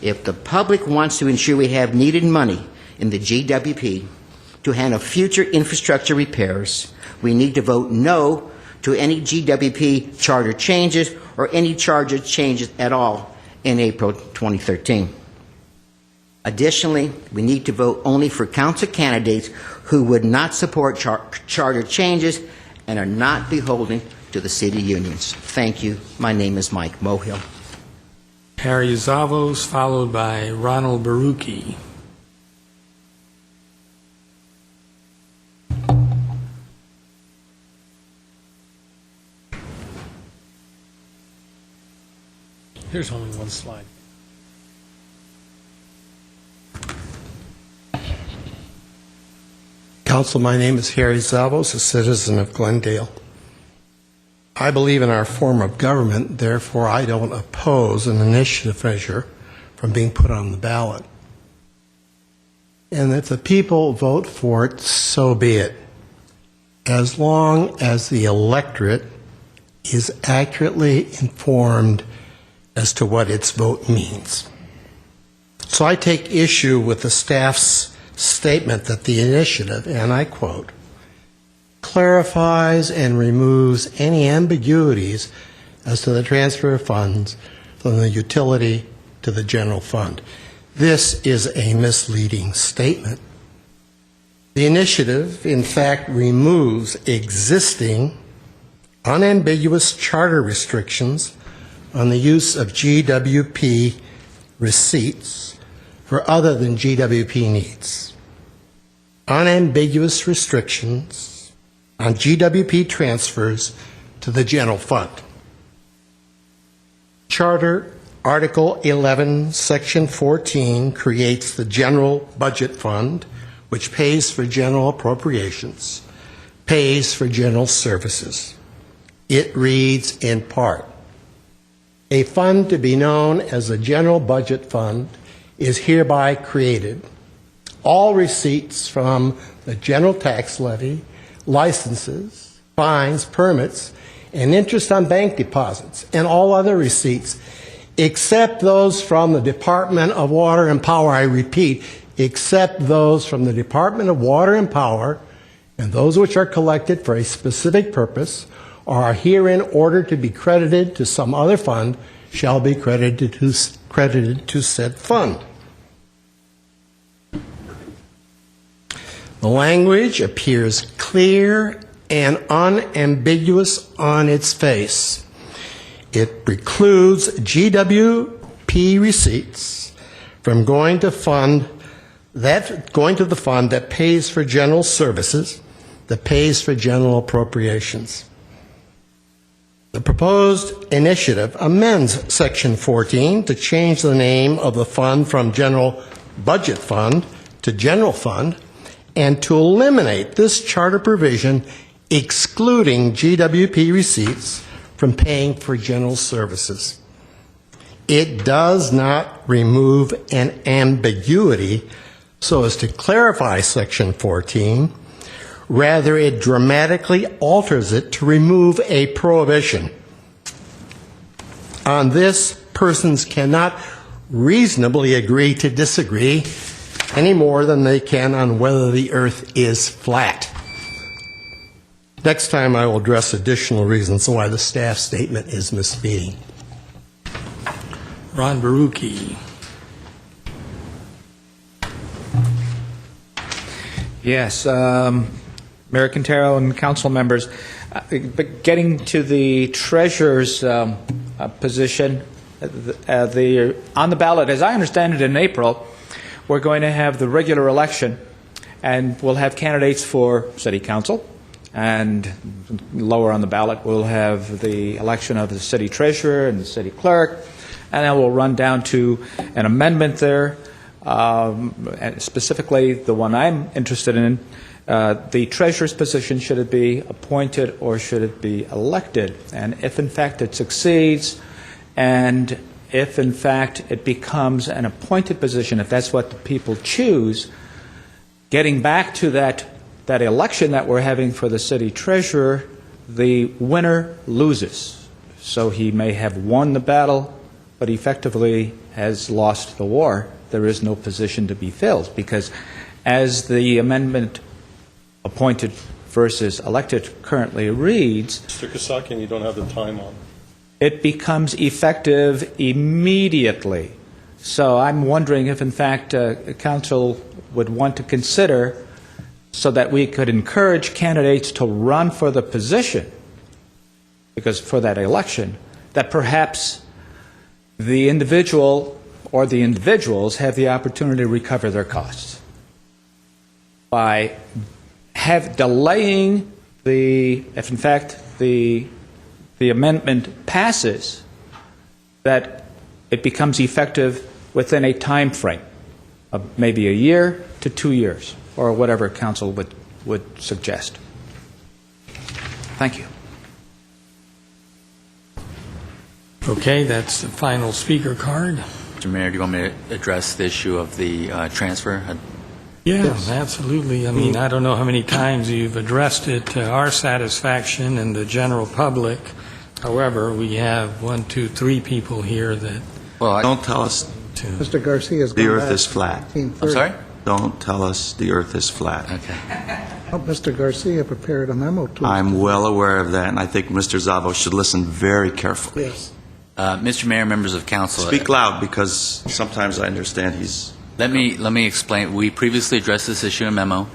If the public wants to ensure we have needed money in the GWP to handle future infrastructure repairs, we need to vote no to any GWP charter changes or any charter changes at all in April 2013. Additionally, we need to vote only for council candidates who would not support charter changes and are not beholden to the city unions. Thank you. My name is Mike Mohill. Harry Zavos, followed by Ronald Baruki. There's only one slide. Council, my name is Harry Zavos, a citizen of Glendale. I believe in our form of government, therefore I don't oppose an initiative measure from being put on the ballot. And if the people vote for it, so be it, as long as the electorate is accurately informed as to what its vote means. So I take issue with the staff's statement that the initiative, and I quote, clarifies and removes any ambiguities as to the transfer of funds from the utility to the general fund. This is a misleading statement. The initiative, in fact, removes existing unambiguous charter restrictions on the use of GWP receipts for other than GWP needs. Unambiguous restrictions on GWP transfers to the general fund. Charter Article 11, Section 14 creates the General Budget Fund, which pays for general appropriations, pays for general services. It reads in part, a fund to be known as a General Budget Fund is hereby created. All receipts from the general tax levy, licenses, fines, permits, and interest on bank deposits, and all other receipts, except those from the Department of Water and Power, I repeat, except those from the Department of Water and Power, and those which are collected for a specific purpose, or are herein ordered to be credited to some other fund, shall be credited to said fund. The language appears clear and unambiguous on its face. It precludes GWP receipts from going to the fund that pays for general services, that pays for general appropriations. The proposed initiative amends Section 14 to change the name of the fund from General Budget Fund to General Fund, and to eliminate this charter provision excluding GWP receipts from paying for general services. It does not remove an ambiguity so as to clarify Section 14. Rather, it dramatically alters it to remove a prohibition. On this, persons cannot reasonably agree to disagree any more than they can on whether the earth is flat. Next time I will address additional reasons why the staff statement is misleading. Ron Baruchi. Yes, Mayor Quintero and council members, but getting to the treasurer's position, on the ballot, as I understand it, in April, we're going to have the regular election, and we'll have candidates for city council, and lower on the ballot, we'll have the election of the city treasurer and the city clerk, and then we'll run down to an amendment there. And specifically, the one I'm interested in, the treasurer's position, should it be appointed or should it be elected? And if, in fact, it succeeds, and if, in fact, it becomes an appointed position, if that's what the people choose, getting back to that election that we're having for the city treasurer, the winner loses. So he may have won the battle, but effectively has lost the war. There is no position to be filled, because as the amendment appointed versus elected currently reads, Mr. Kasakian, you don't have the time on. it becomes effective immediately. So I'm wondering if, in fact, council would want to consider, so that we could encourage candidates to run for the position, because for that election, that perhaps the individual or the individuals have the opportunity to recover their costs by delaying if in fact the amendment passes, that it becomes effective within a time frame of maybe a year to 2 years, or whatever council would suggest. Thank you. Okay, that's the final speaker card. Mr. Mayor, do you want me to address the issue of the transfer? Yeah, Yes. absolutely. I mean, I don't know how many times you've addressed it to our satisfaction and the general public. However, we have 1, 2, 3 people here that... Well, don't tell us Mr. Garcia's the gone earth back is flat. to 1930. Don't tell us the earth is flat. Okay. Oh, Mr. Garcia prepared a memo to us. I'm well aware of that, and I think Mr. Zavo should listen very carefully. Yes. Mr. Mayor, members of council. Speak loud, because sometimes I understand he's... Let me explain. We previously addressed this issue in a memo.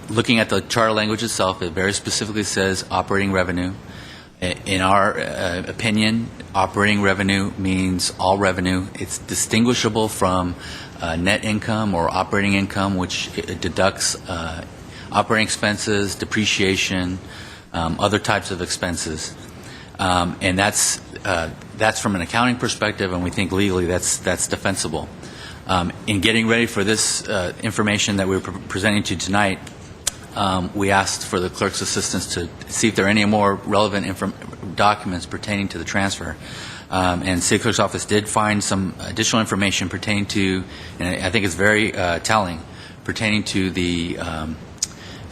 Looking at the charter language itself, it very specifically says operating revenue. In our opinion, operating revenue means all revenue. It's distinguishable from net income or operating income, which deducts operating expenses, depreciation, other types of expenses. And that's from an accounting perspective, and we think legally that's defensible. In getting ready for this information that we're presenting to you tonight, we asked for the clerk's assistance to see if there are any more relevant documents pertaining to the transfer. And City Clerk's Office did find some additional information pertaining to, and I think it's very telling, pertaining to the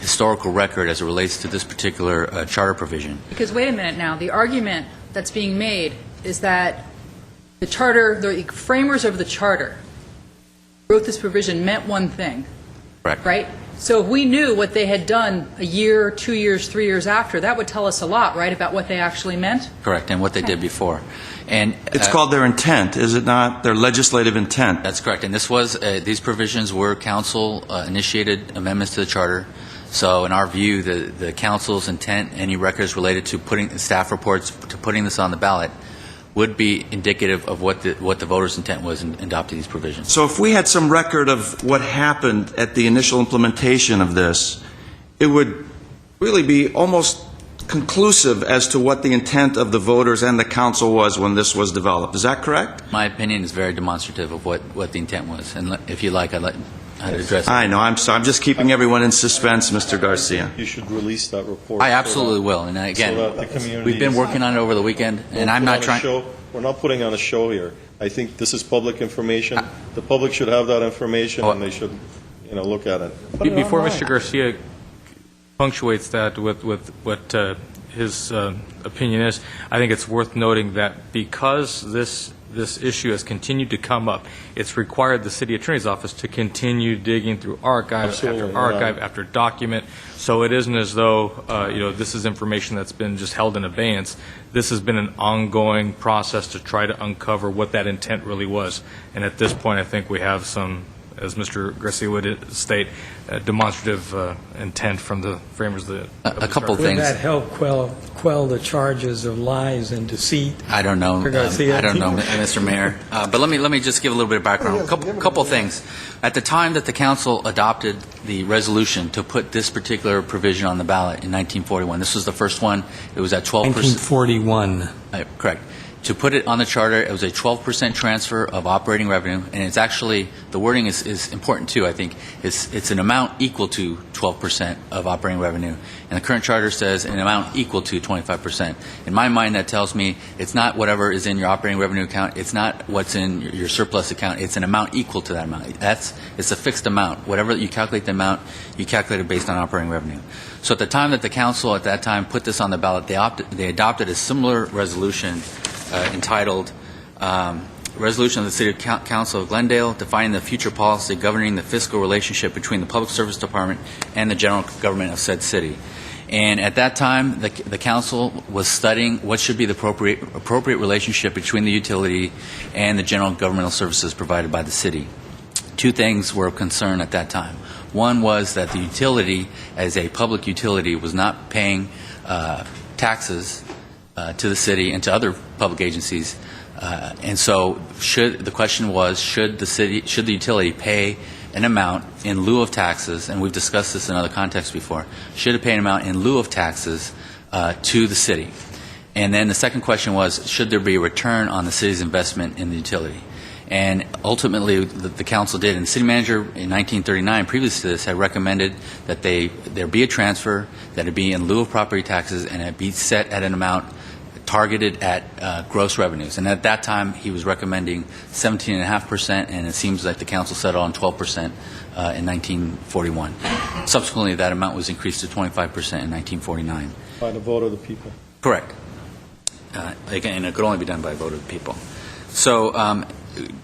historical record as it relates to this particular charter provision. Because wait a minute now, the argument that's being made is that the charter, the framers of the charter wrote this provision meant one thing. Correct. Right? So if we knew what they had done a year, 2 years, 3 years after, that would tell us a lot, right, about what they actually meant? Correct, and what they did before. And It's called their intent, is it not? Their legislative intent. That's correct. And this was these provisions were council initiated amendments to the charter. So in our view, the council's intent, any records related to putting staff reports to putting this on the ballot, would be indicative of what the voters' intent was in adopting these provisions. So if we had some record of what happened at the initial implementation of this, it would really be almost conclusive as to what the intent of the voters and the council was when this was developed. Is that correct? My opinion is very demonstrative of what the intent was. And if you like, I'd address it. I know. I'm just keeping everyone in suspense, Mr. Garcia. You should release that report. I absolutely will. And again, so that the community we've been working on it over the weekend, and I'm not trying. we're not putting on a show here. I think this is public information. The public should have that information, and they should, look at it. Before Mr. Garcia punctuates that with what his opinion is, I think it's worth noting that because this issue has continued to come up, it's required the city attorney's office to continue digging through archive Absolutely, after archive after document. So it isn't as though this is information that's been just held in abeyance. This has been an ongoing process to try to uncover what that intent really was. And at this point, I think we have some, as Mr. Garcia would state, demonstrative intent from the framers of the A couple Would things. that help quell the charges of lies and deceit? I don't know. Mr. Garcia? I don't know, Mr. Mayor. But let me just give a little bit of background. Couple things. At the time that the council adopted the resolution to put this particular provision on the ballot in 1941, this was the first one. It was at 12%. 1941. Correct. To put it on the charter, it was a 12% transfer of operating revenue, and it's actually, the wording is important too, I think. It's an amount equal to 12% of operating revenue, and the current charter says an amount equal to 25%. In my mind, that tells me it's not whatever is in your operating revenue account, it's not what's in your surplus account, it's an amount equal to that amount. It's a fixed amount. Whatever you calculate the amount, you calculate it based on operating revenue. So at the time that the council at that time put this on the ballot, they adopted a similar resolution entitled Resolution of the City Council of Glendale defining the future policy governing the fiscal relationship between the Public Service Department and the general government of said city. And at that time, the council was studying what should be the appropriate relationship between the utility and the general governmental services provided by the city. Two things were of concern at that time. One was that the utility, as a public utility, was not paying taxes to the city and to other public agencies, and so the question was, should the utility pay an amount in lieu of taxes? And we've discussed this in other contexts before. Should it pay an amount in lieu of taxes to the city? And then the second question was, should there be a return on the city's investment in the utility? And ultimately, the council did. And the city manager in 1939, previous to this, had recommended that there be a transfer, that it be in lieu of property taxes, and it be set at an amount targeted at gross revenues. And at that time, he was recommending 17.5%, and it seems like the council settled on 12% in 1941. Subsequently, that amount was increased to 25% in 1949. By the vote of the people. Correct. Again, it could only be done by a vote of the people. So,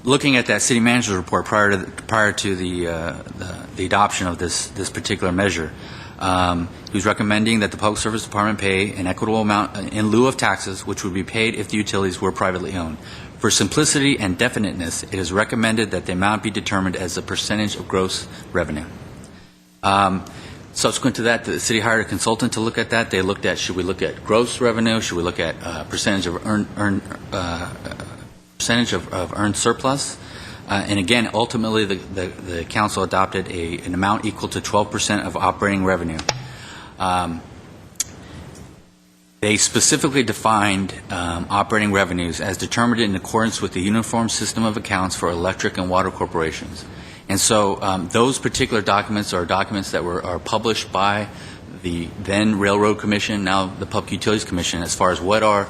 looking at that city manager's report prior to the adoption of this particular measure, he was recommending that the Public Service Department pay an equitable amount in lieu of taxes, which would be paid if the utilities were privately owned. For simplicity and definiteness, it is recommended that the amount be determined as a percentage of gross revenue. Subsequent to that, the city hired a consultant to look at that. They looked at, should we look at gross revenue? Should we look at percentage of earned surplus? And again, ultimately, the council adopted an amount equal to 12% of operating revenue. They specifically defined operating revenues as determined in accordance with the Uniform System of Accounts for electric and water corporations. And so those particular documents are documents that are published by the then Railroad Commission, now the Public Utilities Commission, as far as what are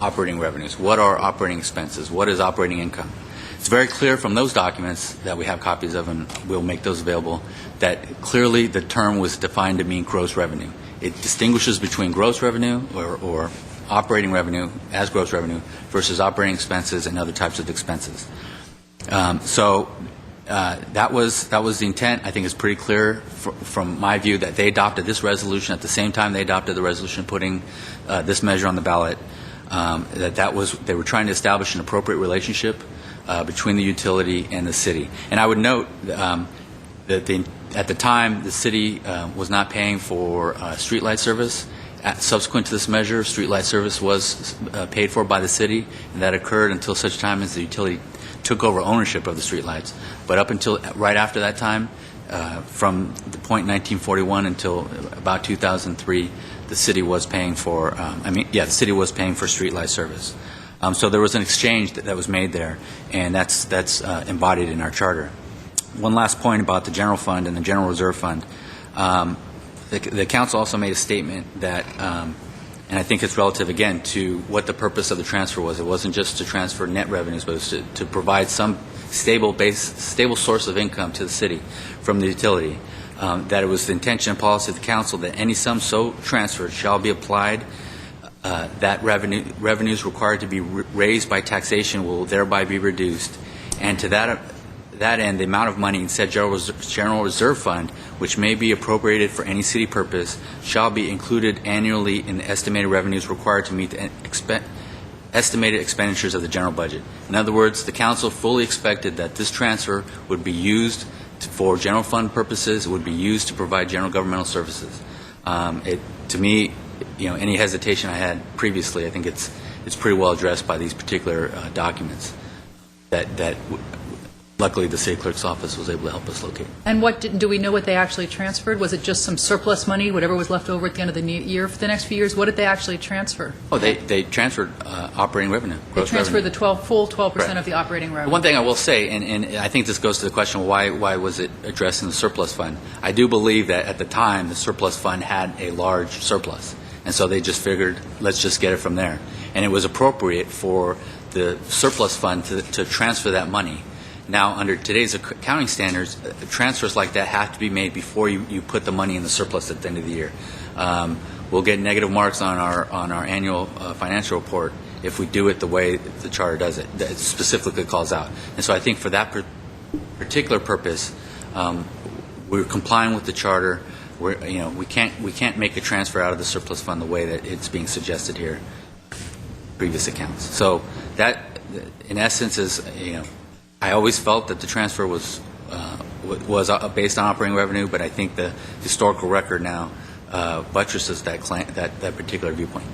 operating revenues, what are operating expenses, what is operating income. It's very clear from those documents that we have copies of, and we'll make those available, that clearly the term was defined to mean gross revenue. It distinguishes between gross revenue or operating revenue as gross revenue versus operating expenses and other types of expenses. So that was the intent. I think it's pretty clear from my view that they adopted this resolution at the same time they adopted the resolution putting this measure on the ballot. They were trying to establish an appropriate relationship between the utility and the city. And I would note that at the time, the city was not paying for streetlight service. Subsequent to this measure, streetlight service was paid for by the city, and that occurred until such time as the utility took over ownership of the streetlights. But up until right after that time, from the point 1941 until about 2003, the city was paying for. The city was paying for streetlight service. So there was an exchange that was made there, and that's embodied in our charter. One last point about the general fund and the general reserve fund. The council also made a statement that And I think it's relative, again, to what the purpose of the transfer was. It wasn't just to transfer net revenues, but it was to provide some stable source of income to the city from the utility. That it was the intention and policy of the council that any sum so transferred shall be applied. That revenues required to be raised by taxation will thereby be reduced. And to that end, the amount of money in said general reserve fund, which may be appropriated for any city purpose, shall be included annually in the estimated revenues required to meet the estimated expenditures of the general budget. In other words, the council fully expected that this transfer would be used for general fund purposes, would be used to provide general governmental services. To me, any hesitation I had previously, I think it's pretty well addressed by these particular documents that luckily the city clerk's office was able to help us locate. And do we know what they actually transferred? Was it just some surplus money, whatever was left over at the end of the year for the next few years? What did they actually transfer? Oh, they transferred operating revenue. They transferred the full 12% Right. of the operating revenue. One thing I will say, and I think this goes to the question, why was it addressed in the surplus fund? I do believe that at the time, the surplus fund had a large surplus. And so they just figured, let's just get it from there. And it was appropriate for the surplus fund to transfer that money. Now, under today's accounting standards, transfers like that have to be made before you put the money in the surplus at the end of the year. We'll get negative marks on our annual financial report if we do it the way the charter does it, that it specifically calls out. And so I think for that particular purpose, we're complying with the charter. We can't make a transfer out of the surplus fund the way that it's being suggested here, previous accounts. So that, in essence, is I always felt that the transfer was based on operating revenue, but I think the historical record now buttresses that particular viewpoint.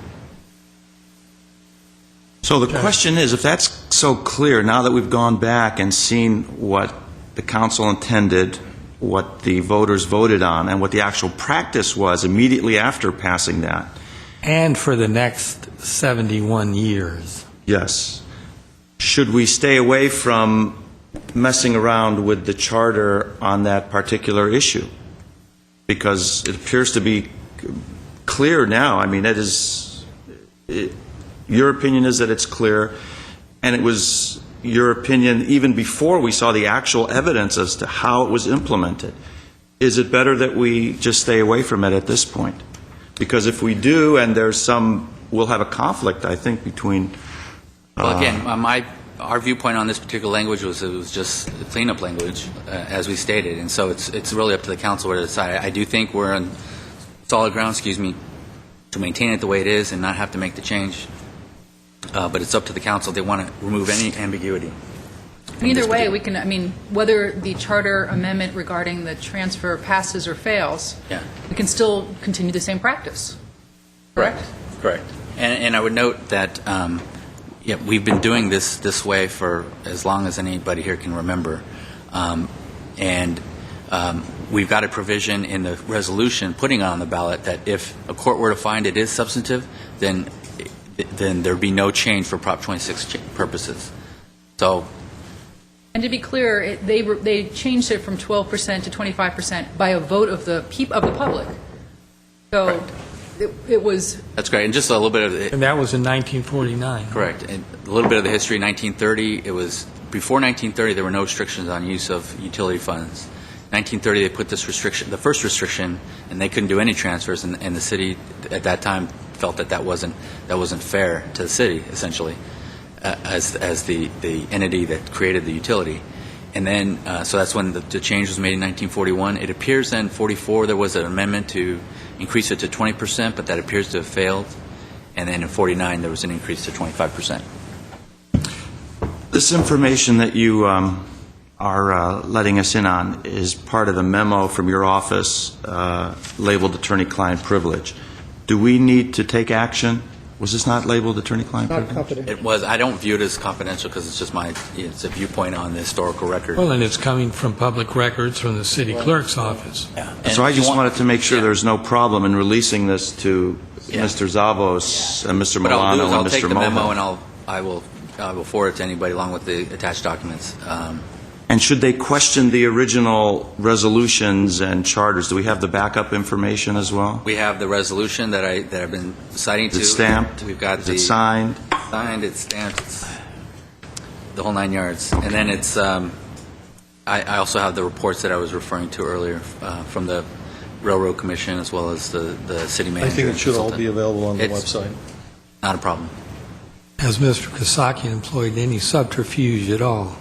So the question is, if that's so clear, now that we've gone back and seen what the council intended, what the voters voted on, and what the actual practice was immediately after passing that. And for the next 71 years. Yes. Should we stay away from messing around with the charter on that particular issue? Because it appears to be clear now. I mean, your opinion is that it's clear, and it was your opinion even before we saw the actual evidence as to how it was implemented. Is it better that we just stay away from it at this point? Because if we do, and we'll have a conflict, I think, between... Well, again, our viewpoint on this particular language was it was just cleanup language, as we stated, and so it's really up to the council to decide. I do think we're on solid ground, to maintain it the way it is and not have to make the change. But it's up to the council. They want to remove any ambiguity. Either way, we can, whether the charter amendment regarding the transfer passes or fails, we can still continue the same practice. Correct? Correct. And I would note that we've been doing this way for as long as anybody here can remember. We've got a provision in the resolution putting it on the ballot that if a court were to find it is substantive, then there'd be no change for Prop 26 purposes. So, and to be clear, they changed it from 12% to 25% by a vote of the public. So right. It was... That's great. And just a little bit of... And that was in 1949. Correct. And a little bit of the history. 1930, before 1930, there were no restrictions on use of utility funds. 1930, they put this restriction, the first restriction, and they couldn't do any transfers, and the city at that time felt that wasn't fair to the city, essentially, as the entity that created the utility. And then, so that's when the change was made in 1941. It appears then, 44, there was an amendment to increase it to 20%, but that appears to have failed. And then in 49, there was an increase to 25%. This information that you are letting us in on is part of the memo from your office labeled attorney-client privilege. Do we need to take action? Was this not labeled attorney-client privilege? It was. I don't view it as confidential because it's just it's a viewpoint on the historical record. Well, and it's coming from public records from the city clerk's office. Yeah. So I just wanted to make sure there's no problem in releasing this to Mr. Zavos and Mr. Milano and Mr. I'll take the Moho. memo and I will forward it to anybody along with the attached documents. And should they question the original resolutions and charters, do we have the backup information as well? We have the resolution that I've been citing to. Is it stamped? We've got Is it signed? Signed, it's stamped, it's the whole 9 yards. And then it's, I also have the reports that I was referring to earlier from the Railroad Commission as well as the city manager. I think it should all consultant. be available on the It's website. Not a problem. Has Mr. Kosaki employed any subterfuge at all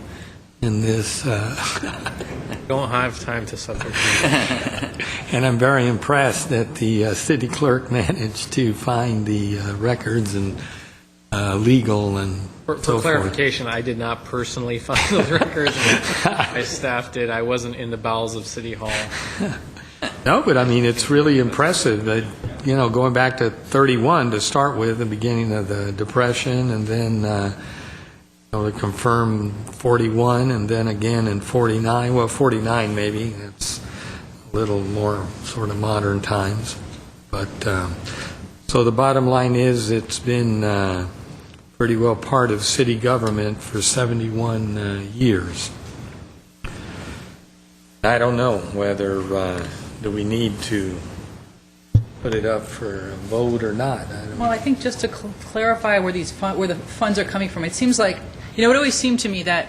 in this? Don't have time to subterfuge. And I'm very impressed that the city clerk managed to find the records and legal and For so clarification, I did not personally find those records. My staff did. I wasn't in the bowels of City Hall. No, but I mean, it's really impressive that, you know, going back to 31 to start with, the beginning of the Depression, and then, you know, to confirm 41, and then again in 49, well, 49 maybe, it's a little more sort of modern times. But, so the bottom line is it's been pretty well part of city government for 71 years. I don't know whether do we need to put it up for a vote or not. Well, I think just to clarify where where the funds are coming from, it seems like, you know, it always seemed to me that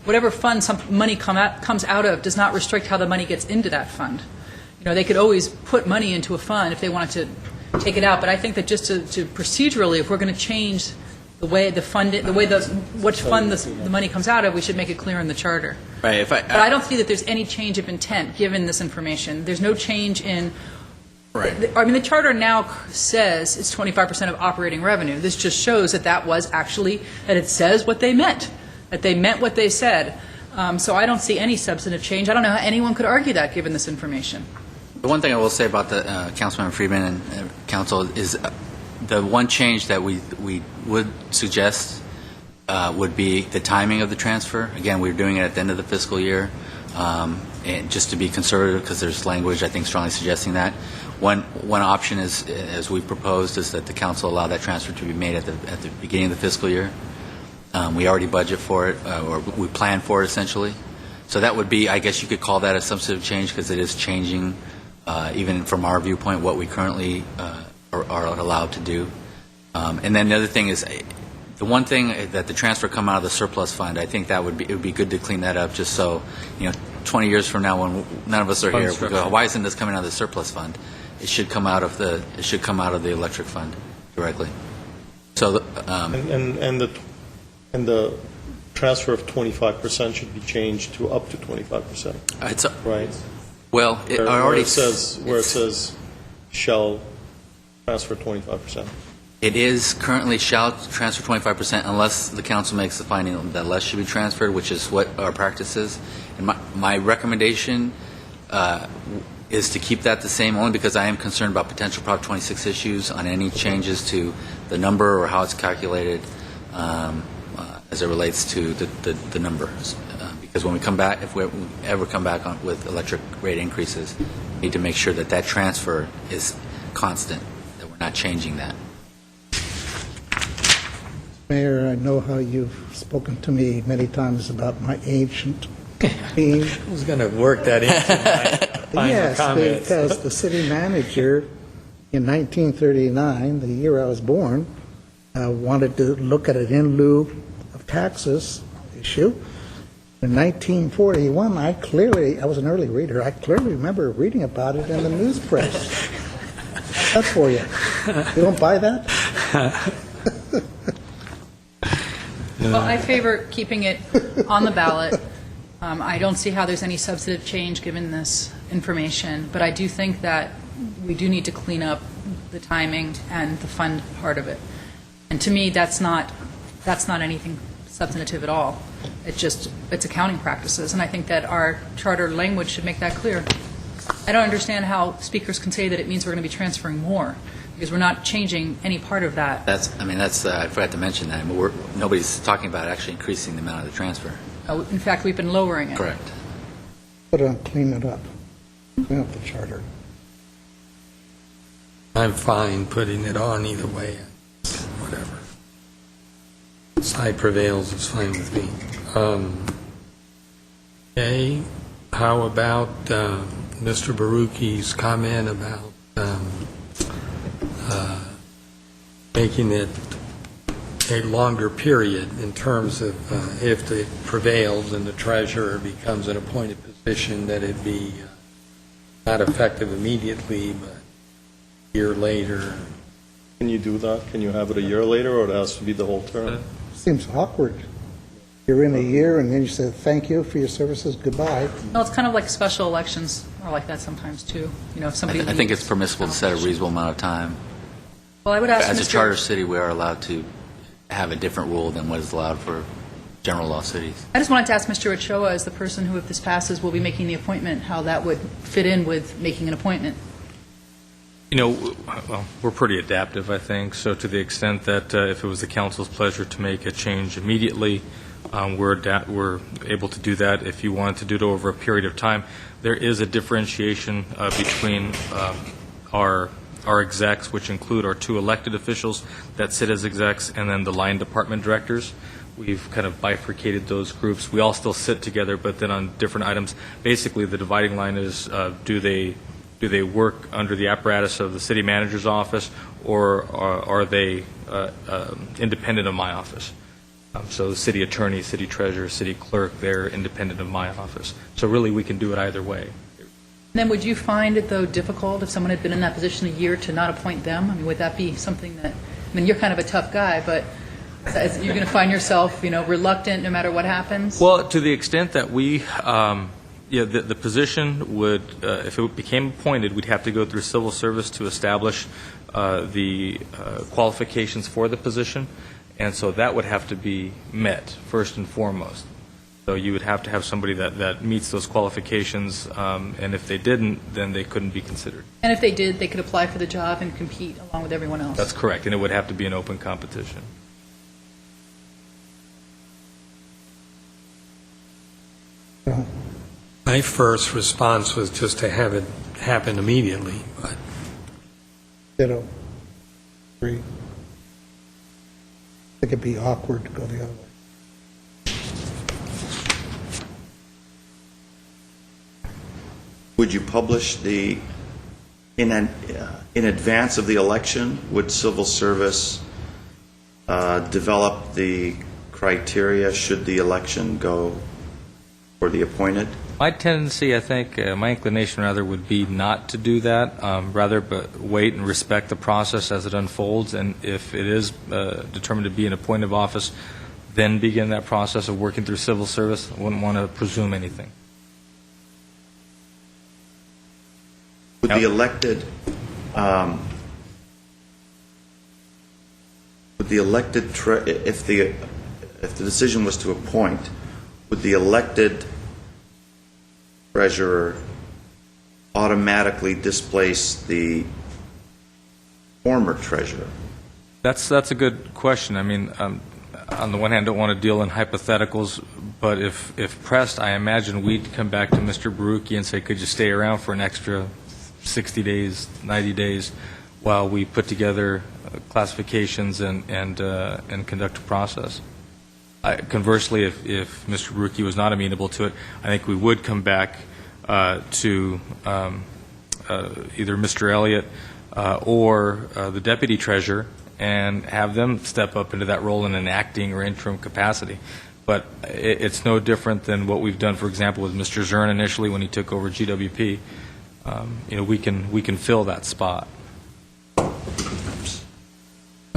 whatever fund some money comes out of does not restrict how the money gets into that fund. You know, they could always put money into a fund if they wanted to take it out, but I think that just to procedurally, if we're going to change the way the fund, which fund the money comes out of, we should make it clear in the charter. Right. But I don't see that there's any change of intent given this information. There's no change in. Right. I mean, the charter now says it's 25% of operating revenue. This just shows that that was actually, that it says what they meant, that they meant what they said. So I don't see any substantive change. I don't know how anyone could argue that given this information. The one thing I will say about the Councilman Friedman and council is the one change that we would suggest would be the timing of the transfer. Again, we're doing it at the end of the fiscal year, and just to be conservative, because there's language, I think, strongly suggesting that. One option is, as we proposed, is that the council allow that transfer to be made at the beginning of the fiscal year. We already budget for it, or we plan for it, essentially. So that would be, I guess you could call that a substantive change, because it is changing, even from our viewpoint, what we currently are allowed to do. And then the other thing is, the one thing that the transfer come out of the surplus fund, I think that it would be good to clean that up, just so, 20 years from now, when none of us are here, we go, why isn't this coming out of the surplus fund? It should come out of the electric fund directly. So, And the transfer of 25% should be changed to up to 25%. Right. Well, where it says shall transfer 25%. It is currently shall transfer 25% unless the council makes the finding that less should be transferred, which is what our practice is. And my recommendation is to keep that the same, only because I am concerned about potential Prop 26 issues on any changes to the number or how it's calculated as it relates to the numbers. Because when we come back, if we ever come back with electric rate increases, we need to make sure that transfer is constant, that we're not changing that. Mayor, I know how you've spoken to me many times about my ancient theme. I was going to work that into my final comments. Because the city manager in 1939, the year I was born, wanted to look at an in lieu of taxes issue. In 1941, I was an early reader. I clearly remember reading about it in the news press. That's for you. You don't buy that? Well, I favor keeping it on the ballot. I don't see how there's any substantive change given this information, but I do think that we do need to clean up the timing and the fund part of it. And to me, that's not anything substantive at all. It's accounting practices, and I think that our charter language should make that clear. I don't understand how speakers can say that it means we're going to be transferring more, because we're not changing any part of that. I forgot to mention that. Nobody's talking about actually increasing the amount of the transfer. In fact, we've been lowering it. Correct. Put it on, clean it up. Clean up the charter. I'm fine putting it on either way. Whatever. Side prevails is fine with me. Okay, how about Mr. Baruchi's comment about making it a longer period in terms of if it prevails and the treasurer becomes an appointed position, that it be not effective immediately, but a year later? Can you do that? Can you have it a year later, or it has to be the whole term? Seems awkward. You're in a year, and then you say, thank you for your services, goodbye. Well, it's kind of like special elections are like that sometimes, too. You know, if somebody I think leaves- it's permissible to set a reasonable amount of time. Well, I would ask As a Mr. charter city, we are allowed to have a different rule than what is allowed for general law cities. I just wanted to ask Mr. Ochoa, as the person who, if this passes, will be making the appointment, how that would fit in with making an appointment. You know, well, we're pretty adaptive, I think, so to the extent that if it was the council's pleasure to make a change immediately, we're able to do that. If you wanted to do it over a period of time, there is a differentiation between our execs, which include our 2 elected officials that sit as execs, and then the line department directors. We've kind of bifurcated those groups. We all still sit together, but then on different items. Basically, the dividing line is do they work under the apparatus of the city manager's office, or are they independent of my office? So the city attorney, city treasurer, city clerk, they're independent of my office. So really, we can do it either way. Then would you find it, though, difficult if someone had been in that position a year to not appoint them? I mean, would that be something that, I mean, you're kind of a tough guy, but you're going to find yourself, you know, reluctant no matter what happens? Well, to the extent that we, the position would, if it became appointed, we'd have to go through civil service to establish the qualifications for the position, and so that would have to be met first and foremost. So you would have to have somebody that meets those qualifications, and if they didn't, then they couldn't be considered. And if they did, they could apply for the job and compete along with everyone else? That's correct, and it would have to be an open competition. My first response was just to have it happen immediately, but Ditto. Agree. I think it'd be awkward to go the other way. Would you publish in advance of the election? Would civil service develop the criteria should the election go for the appointed? My tendency, I think, my inclination rather would be not to do that, rather but wait and respect the process as it unfolds, and if it is determined to be an appointed office, then begin that process of working through civil service. I wouldn't want to presume anything. Would the elected, if the decision was to appoint, would the elected treasurer automatically displace the former treasurer? That's a good question. I mean, on the one hand, I don't want to deal in hypotheticals, but if pressed, I imagine we'd come back to Mr. Baruchi and say, could you stay around for an extra 60 days, 90 days, while we put together classifications and conduct a process. Conversely, if Mr. Baruchi was not amenable to it, I think we would come back to either Mr. Elliott or the deputy treasurer and have them step up into that role in an acting or interim capacity. But it's no different than what we've done, for example, with Mr. Zern initially when he took over GWP. We can fill that spot.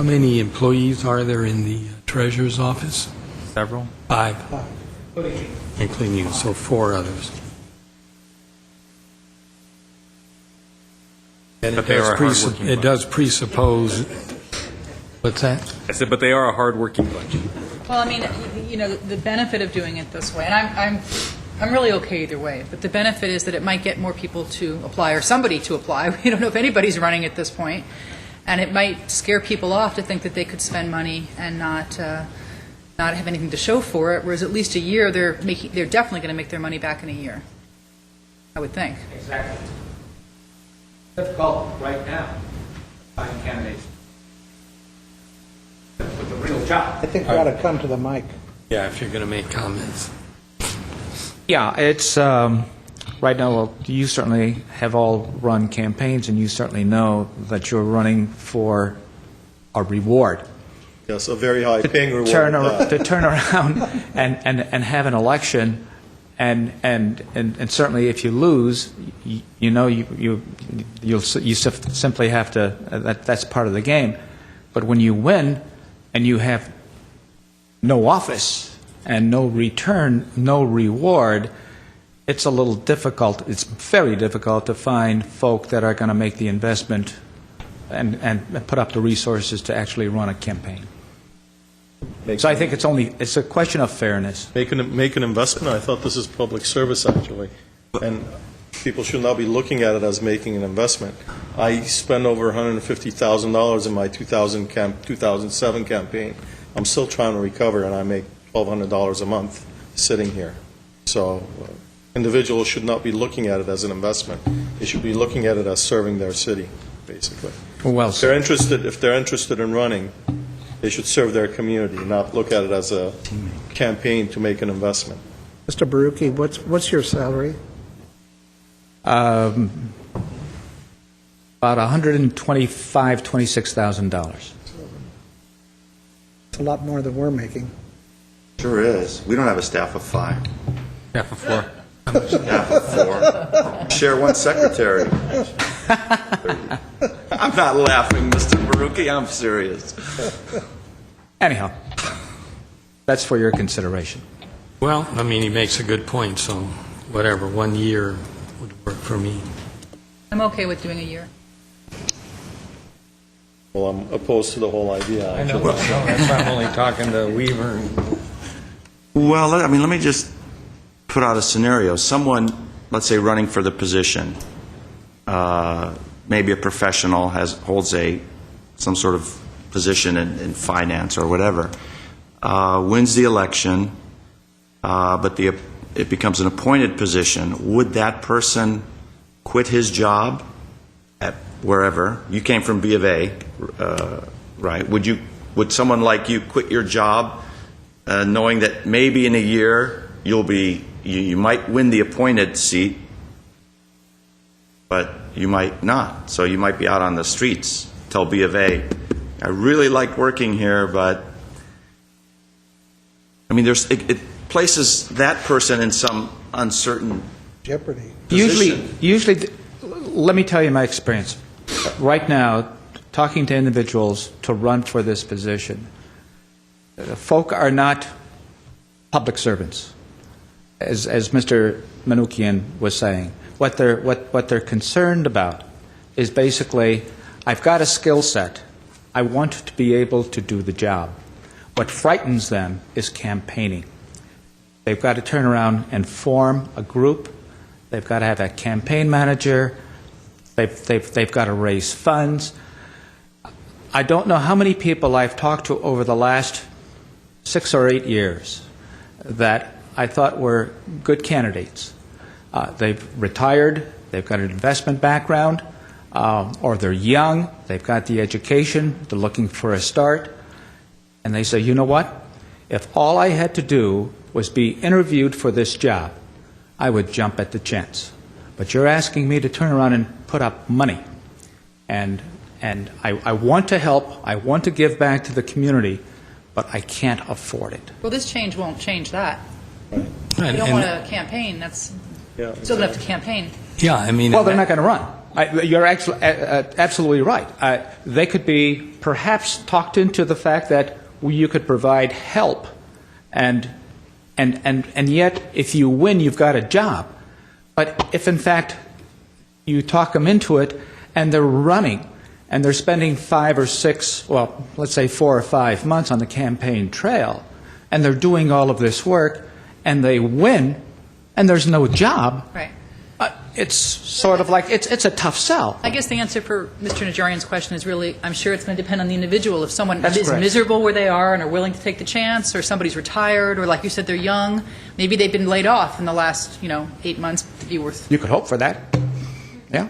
how many employees are there in the treasurer's office? Several. 5. Including you, so 4 others. And But they are a hard-working it does presuppose, what's that? I said, but they are a hard-working bunch. Well, I mean, the benefit of doing it this way, and I'm really okay either way, but the benefit is that it might get more people to apply, or somebody to apply. We don't know if anybody's running at this point, and it might scare people off to think that they could spend money and not have anything to show for it, whereas at least a year, they're definitely going to make their money back in a year, I would think. Exactly. Difficult right now to find candidates with a real job. I think we ought to come to the mic. Yeah, if you're going to make comments. Yeah, it's right now. Well, you certainly have all run campaigns, and you certainly know that you're running for a reward. Yes, a very high-paying reward. To turn around and have an election, and certainly if you lose, you'll simply have to. That's part of the game. But when you win, and you have no office and no return, no reward, it's a little difficult. It's very difficult to find folk that are going to make the investment and put up the resources to actually run a campaign. So I think it's a question of fairness. Make an investment. I thought this is public service, actually. And people should not be looking at it as making an investment. I spent over $150,000 in my 2007 campaign. I'm still trying to recover, and I make $1,200 a month sitting here. So individuals should not be looking at it as an investment. They should be looking at it as serving their city, basically. Well, if they're interested in running, they should serve their community, not look at it as a campaign to make an investment. Mr. Baruki, what's your salary? About $126,000. It's a lot more than we're making. Sure is. We don't have a staff of 5. Staff of 4. Staff of 4. Share one secretary. I'm not laughing, Mr. Baruki. I'm serious. Anyhow, that's for your consideration. Well, I mean, he makes a good point, so whatever, 1 year would work for me. I'm okay with doing a year. Well, I'm opposed to the whole idea. I know, that's why I'm only talking to Weaver. Well, let me just put out a scenario. Someone, let's say, running for the position, maybe a professional, holds some sort of position in finance or whatever, wins the election, but it becomes an appointed position. Would that person quit his job at wherever? You came from B of A, right? Would someone like you quit your job knowing that maybe in a year you might win the appointed seat, but you might not? So you might be out on the streets. Tell B of A, I really like working here, but I mean, it places that person in some uncertain jeopardy. Usually, let me tell you my experience. Right now, talking to individuals to run for this position, folk are not public servants, as Mr. Manoukian was saying. What they're concerned about is basically, I've got a skill set. I want to be able to do the job. What frightens them is campaigning. They've got to turn around and form a group. They've got to have a campaign manager. They've got to raise funds. I don't know how many people I've talked to over the last 6 or 8 years that I thought were good candidates. They've retired. They've got an investment background. Or they're young, they've got the education, they're looking for a start, and they say, you know what? If all I had to do was be interviewed for this job, I would jump at the chance. But you're asking me to turn around and put up money. And I want to help, I want to give back to the community, but I can't afford it. Well, this change won't change that. Right. You don't want to campaign. That's still going to have to campaign. Yeah, I mean... Well, they're not going to run. You're absolutely right. They could be perhaps talked into the fact that you could provide help, and yet if you win, you've got a job. But if in fact you talk them into it, and they're running, and they're spending 5 or 6, well, let's say 4 or 5 months on the campaign trail, and they're doing all of this work, and they win, and there's no job. Right. It's sort of like, it's a tough sell. I guess the answer for Mr. Najarian's question is really, I'm sure it's going to depend on the individual. If someone That's is correct. miserable where they are and are willing to take the chance, or somebody's retired, or like you said, they're young, maybe they've been laid off in the last, 8 months to be worth. You could hope for that. Yeah.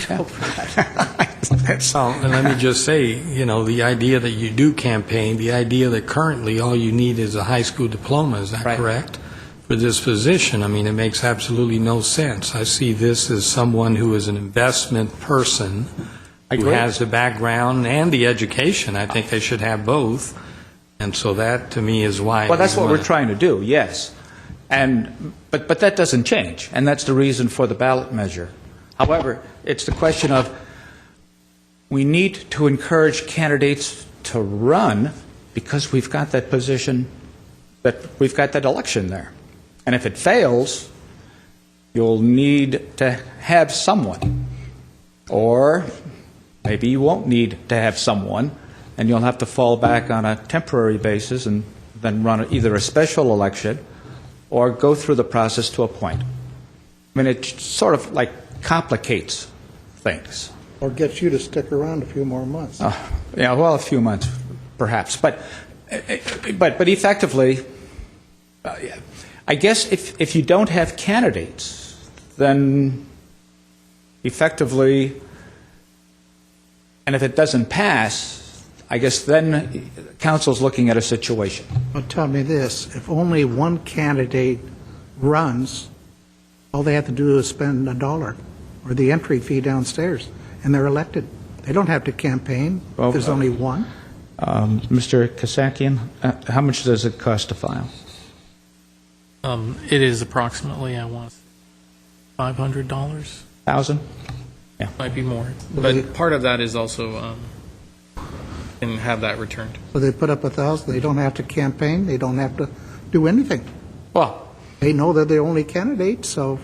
Hope for that. So, and let me just say, the idea that you do campaign, the idea that currently all you need is a high school diploma, is that Right. correct? for this position. I mean, it makes absolutely no sense. I see this as someone who is an investment person who agree. has the background and the education. I think they should have both. And so that, to me, is why. Well, that's we what we're wanna- trying to do, yes. But that doesn't change, and that's the reason for the ballot measure. However, it's the question of we need to encourage candidates to run because we've got that position, that we've got that election there. And if it fails, you'll need to have someone. Or maybe you won't need to have someone, and you'll have to fall back on a temporary basis and then run either a special election or go through the process to appoint. I mean, it sort of like complicates things. Or get you to stick around a few more months. Yeah, well, a few months, perhaps. But effectively, I guess if you don't have candidates, then effectively, and if it doesn't pass, I guess then council's looking at a situation. Well, tell me this, if only one candidate runs, all they have to do is spend $1 or the entry fee downstairs, and they're elected. They don't have to campaign. Well, There's only one. Mr. Kasakian, how much does it cost to file? It is approximately, I want $500. $1,000? Yeah. Might be more. But part of that is also can have that returned. So they put up $1,000, they don't have to campaign, they don't have to do anything. Well, they know they're the only candidate, so.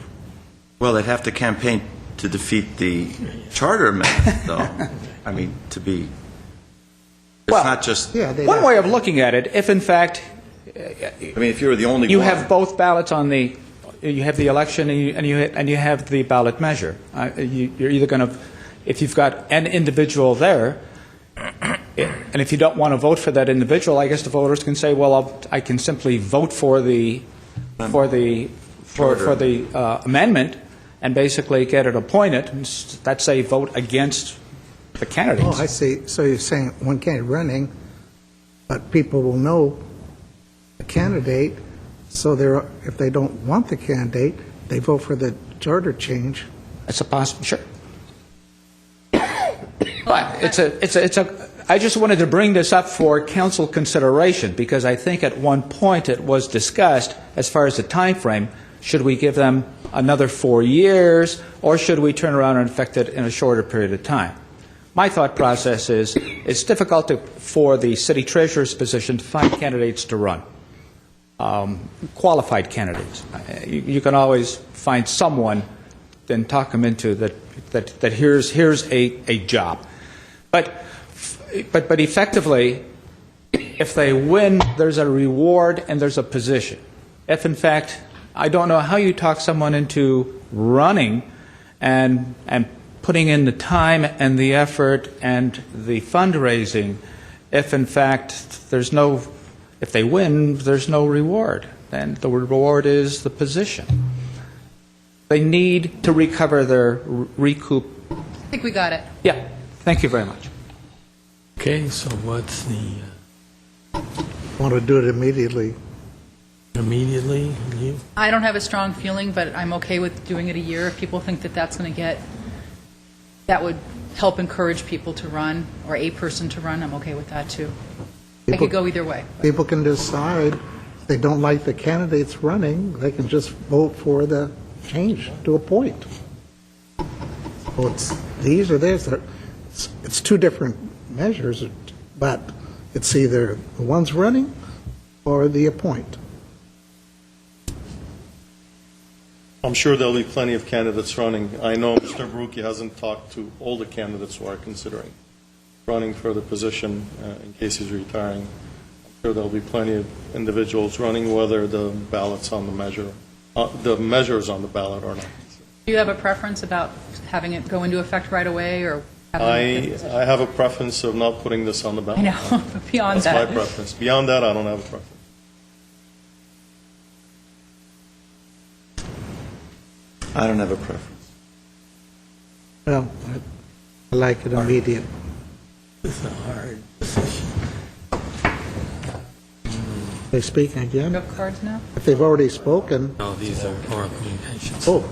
Well, they'd have to campaign to defeat the charter amendment, though. I mean, to be, it's not just, one way of looking at it, if in fact, I mean, if you were the only you one. have both ballots on the, you have the election and you have the ballot measure. You're either going to, if you've got an individual there, and if you don't want to vote for that individual, I guess the voters can say, well, I can simply vote for the amendment and basically get it appointed. And that's a vote against the candidates. Oh, I see. So you're saying one candidate running, but people will know the candidate, so if they don't want the candidate, they vote for the charter change. It's a possible, sure. But I just wanted to bring this up for council consideration because I think at one point it was discussed as far as the time frame. Should we give them another 4 years, or should we turn around and effect it in a shorter period of time? My thought process is it's difficult for the city treasurer's position to find candidates to run, qualified candidates. You can always find someone, then talk them into that here's a job. But effectively, if they win, there's a reward and there's a position. If in fact, I don't know how you talk someone into running and putting in the time and the effort and the fundraising, if in fact if they win, there's no reward. Then the reward is the position. They need to recover their recoup. I think we got it. Yeah. Thank you very much. Okay, so what's the... Want to do it immediately. Immediately? You? I don't have a strong feeling, but I'm okay with doing it a year. If people think that would help encourage people to run, or a person to run, I'm okay with that too. I could go either way. People can decide if they don't like the candidates running, they can just vote for the change to a point. So it's these or this. It's two different measures, but it's either the ones running or the appoint. I'm sure there'll be plenty of candidates running. I know Mr. Baruki hasn't talked to all the candidates who are considering running for the position in case he's retiring. I'm sure there'll be plenty of individuals running, whether the ballot's on the measure, the measure's on the ballot or not. Do you have a preference about having it go into effect right away, or? I have a preference of not putting this on the ballot. I know, but beyond that. That's my preference. Beyond that, I don't have a preference. I don't have a preference. Well, I like it immediate. It's a hard decision. They speak again? No cards now? If they've already spoken. No, these are oral communications. Oh,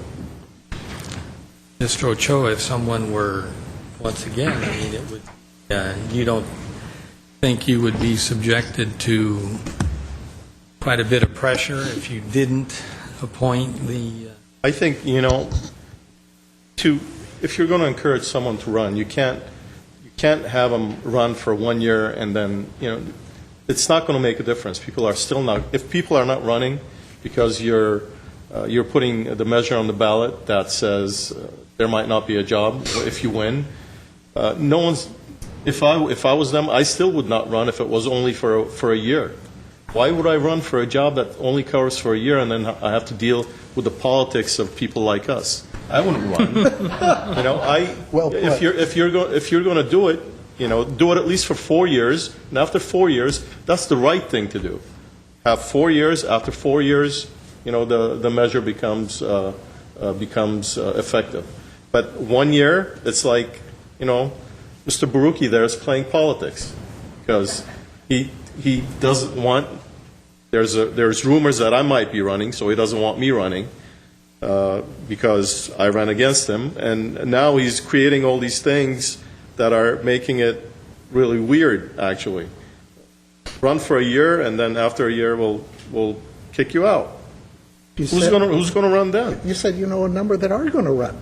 Mr. Ochoa, if someone were, once again, I mean, it would, you don't think you would be subjected to quite a bit of pressure if you didn't appoint the... I think, if you're going to encourage someone to run, you can't have them run for 1 year and then, it's not going to make a difference. If people are not running because you're putting the measure on the ballot that says there might not be a job if you win, if I was them, I still would not run if it was only for a year. Why would I run for a job that only covers for a year and then I have to deal with the politics of people like us? I wouldn't run. If you're going to do it, do it at least for 4 years, and after 4 years, that's the right thing to do. Have 4 years. After 4 years, the measure becomes effective. But 1 year, it's like, Mr. Baruki there is playing politics because he doesn't want. There's rumors that I might be running, so he doesn't want me running because I ran against him, and now he's creating all these things that are making it really weird. Actually, run for a year, and then after a year, we'll kick you out. Who's going to run then? you said you know a number that are going to run.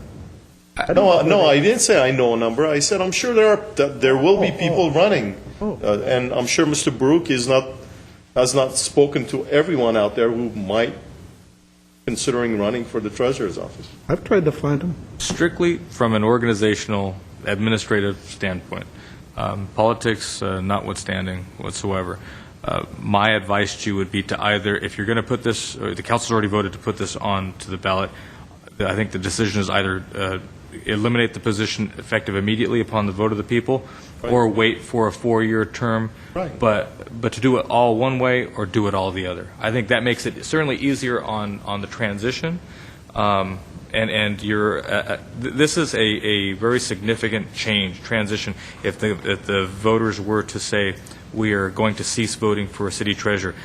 No, I didn't say I know a number. I said I'm sure there will be people running, and I'm sure Mr. Baruch has not spoken to everyone out there who might considering running for the treasurer's office. I've tried to find them. Strictly from an organizational, administrative standpoint, politics notwithstanding whatsoever, my advice to you would be to either, if you're going to put this, or the council's already voted to put this on to the ballot, I think the decision is either eliminate the position effective immediately upon the vote of the people, or wait for a 4-year term. Right. But to do it all one way or do it all the other. I think that makes it certainly easier on the transition. And this is a very significant transition. If the voters were to say we are going to cease voting for a city treasurer,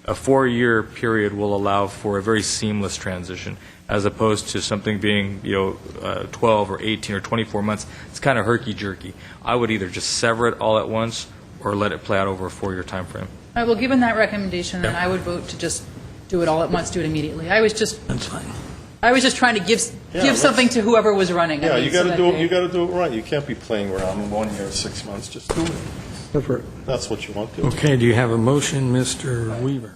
a 4-year period will allow for a very seamless transition, as opposed to something being 12 or 18 or 24 months. It's kind of herky-jerky. I would either just sever it all at once or let it play out over a 4-year time frame. All right, well, given that recommendation, then I would vote to just do it all at once, do it immediately. That's fine. I was just trying to give something to whoever was running. Yeah, you got to do it. You got to do it right. You can't be playing around 1 year, 6 months. Just do it. That's what you want to do. Okay, do you have a motion, Mr. Weaver?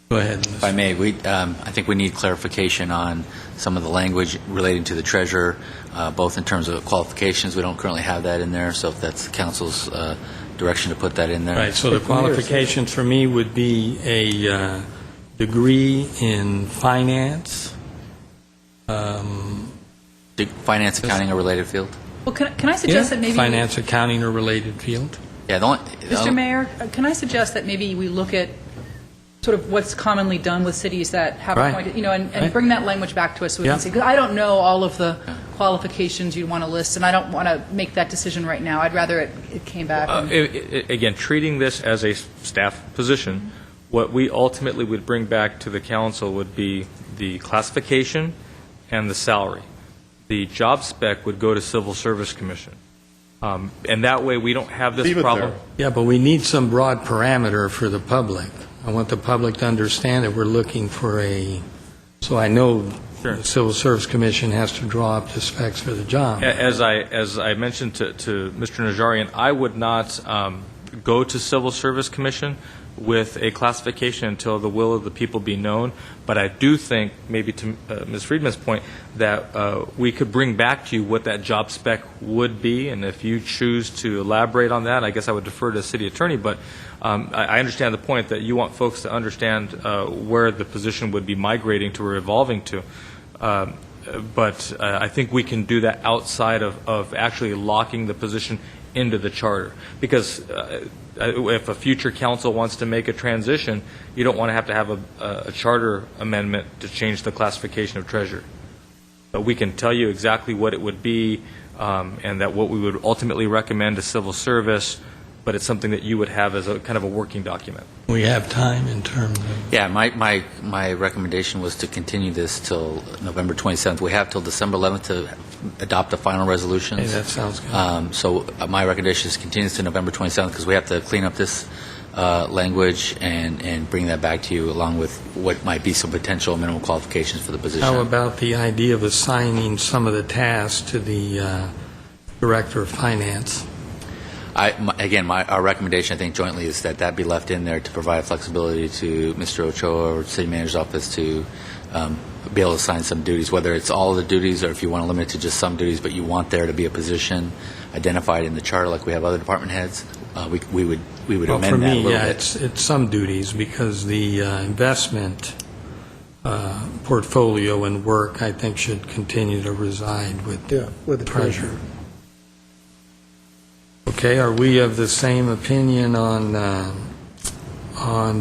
Go ahead. If I may, I think we need clarification on some of the language relating to the treasurer, both in terms of qualifications. We don't currently have that in there, so if that's the council's direction to put that in there. Right, so the qualifications for me would be a degree in finance. Finance, accounting, or related field? Well, can I suggest that maybe... Finance, accounting, or related field. Yeah, Mr. Mayor, can I suggest that maybe we look at sort of what's commonly done with cities that have appointed, and bring that language back to us so we can see, because I don't know all of the qualifications you'd want to list, and I don't want to make that decision right now. I'd rather it came back. Again, treating this as a staff position, what we ultimately would bring back to the council would be the classification and the salary. The job spec would go to Civil Service Commission. And that way we don't have this problem. Yeah, but we need some broad parameter for the public. I want the public to understand that we're looking for so I know the Civil Service Commission has to draw up the specs for the job. As I mentioned to Mr. Najarian, I would not go to Civil Service Commission with a classification until the will of the people be known. But I do think, maybe to Ms. Friedman's point, that we could bring back to you what that job spec would be, and if you choose to elaborate on that, I guess I would defer to the city attorney. But I understand the point that you want folks to understand where the position would be migrating to or evolving to. But I think we can do that outside of actually locking the position into the charter. Because if a future council wants to make a transition, you don't want to have a charter amendment to change the classification of treasurer. But we can tell you exactly what it would be, and that what we would ultimately recommend to civil service. but it's something that you would have as a kind of a working document. We have time in terms of... Yeah, my recommendation was to continue this till November 27th. We have till December 11th to adopt the final resolutions. Hey, that sounds good. So my recommendation is continue to November 27th because we have to clean up this language and bring that back to you along with what might be some potential minimum qualifications for the position. How about the idea of assigning some of the tasks to the Director of Finance? Our recommendation, I think, jointly is that be left in there to provide flexibility to Mr. Ochoa or City Manager's office to be able to assign some duties, whether it's all of the duties or if you want to limit it to just some duties, but you want there to be a position identified in the charter like we have other department heads. We would Well, amend for that a me, little yeah, bit. it's some duties because the investment portfolio and work, I think, should continue to reside with with the treasurer. Okay, are we of the same opinion on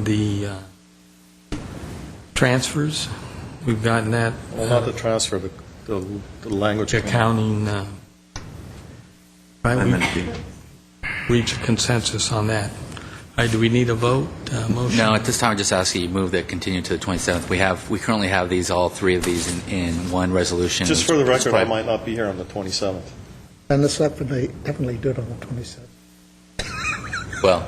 the transfers? We've gotten that. Well, not the transfer, the language. Accounting. Right, we reach a consensus on that. Do we need a vote, motion? No, at this time, I just ask you move that continue to the 27th. We currently have all three of these in one resolution. Just for the record, I might not be here on the 27th. And let's definitely do it on the 27th. Well,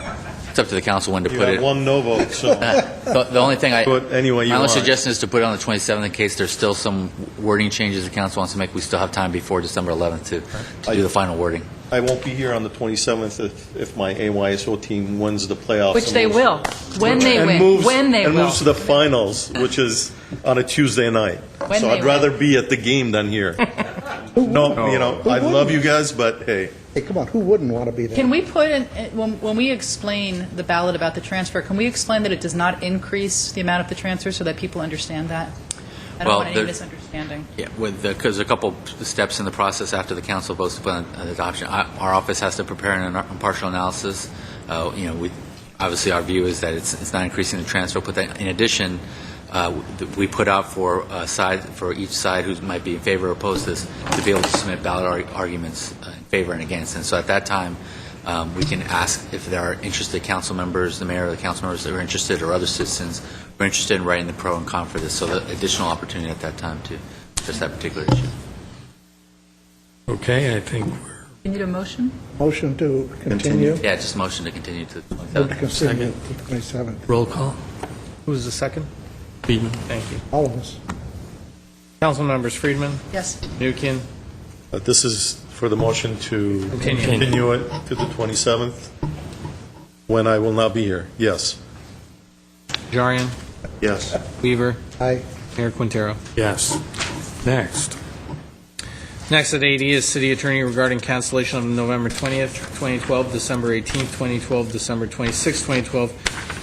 it's up to the council when to You put have it. one no vote, so. The only thing But anyway, you my only want. suggestion is to put it on the 27th in case there's still some wording changes the council wants to make. We still have time before December 11th to do the final wording. I won't be here on the 27th if my AYSO team wins the playoffs. Which and they moves- will, when they and win, moves- when they and will. moves to the finals, which is on a Tuesday night. When So they I'd rather be at the game than here. No, I love you guys, but hey. Hey, come on, who wouldn't want to be there? Can we put in, when we explain the ballot about the transfer, can we explain that it does not increase the amount of the transfer so that people understand that? I don't Well, want any there- misunderstanding. Yeah, because a couple steps in the process after the council votes to put on an adoption. Our office has to prepare an impartial analysis. Obviously, our view is that it's not increasing the transfer. But in addition, we put out for each side who might be in favor or opposed to this to be able to submit ballot arguments in favor and against. And so at that time, we can ask if there are interested council members, the mayor or the council members that are interested, or other citizens who are interested in writing the pro and con for this. So the additional opportunity at that time to address that particular issue. Okay, I think You need a motion? Motion to continue. Yeah, just motion to continue to the Move to 27th. continue to the 27th. roll call. Who was the second? Friedman. Thank you. All of us. Council members Friedman, Yes. Nukian, This is for the motion to Continue. continue it to the 27th, when I will not be here. Yes. Jarian, Yes. Weaver, Aye. Mayor Quintero. Yes. Next. Next at 80 is City Attorney regarding cancellation of November 20th, 2012, December 18th, 2012, December 26th, 2012,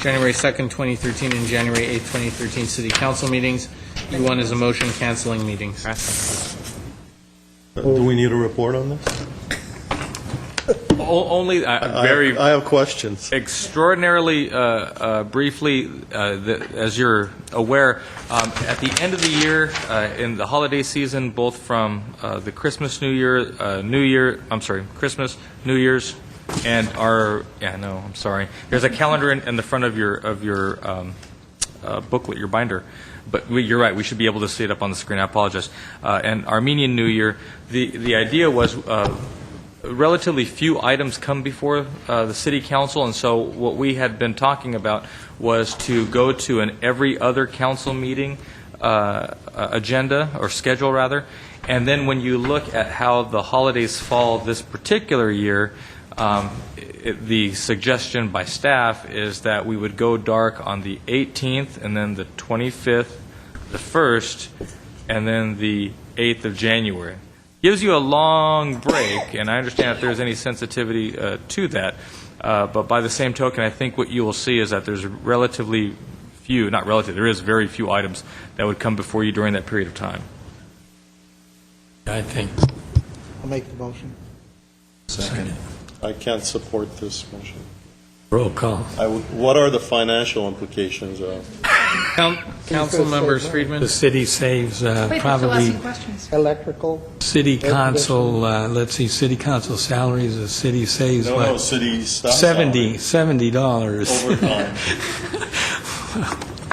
January 2nd, 2013, and January 8th, 2013 City Council meetings. E1 is a motion canceling meetings. Do we need a report on this? Only very I have questions. extraordinarily briefly, as you're aware, at the end of the year, in the holiday season, both from the Christmas, Christmas, New Year's, and there's a calendar in the front of your booklet, your binder. But you're right, we should be able to see it up on the screen. I apologize. And Armenian New Year, the idea was relatively few items come before the City Council, and so what we had been talking about was to go to an every other council meeting agenda, or schedule rather, and then when you look at how the holidays fall this particular year, the suggestion by staff is that we would go dark on the 18th, and then the 25th, the 1st, and then the 8th of January. Gives you a long break, and I understand if there's any sensitivity to that. But by the same token, I think what you will see is that there's relatively few, not relative, there is very few items that would come before you during that period of time. I think. I'll make the motion. Second. I can't support this motion. Roll call. What are the financial implications of? Council members Friedman, The city saves probably questions. Electrical. city council, let's see, city council salaries, the city saves what? No, city staff $70. overtime.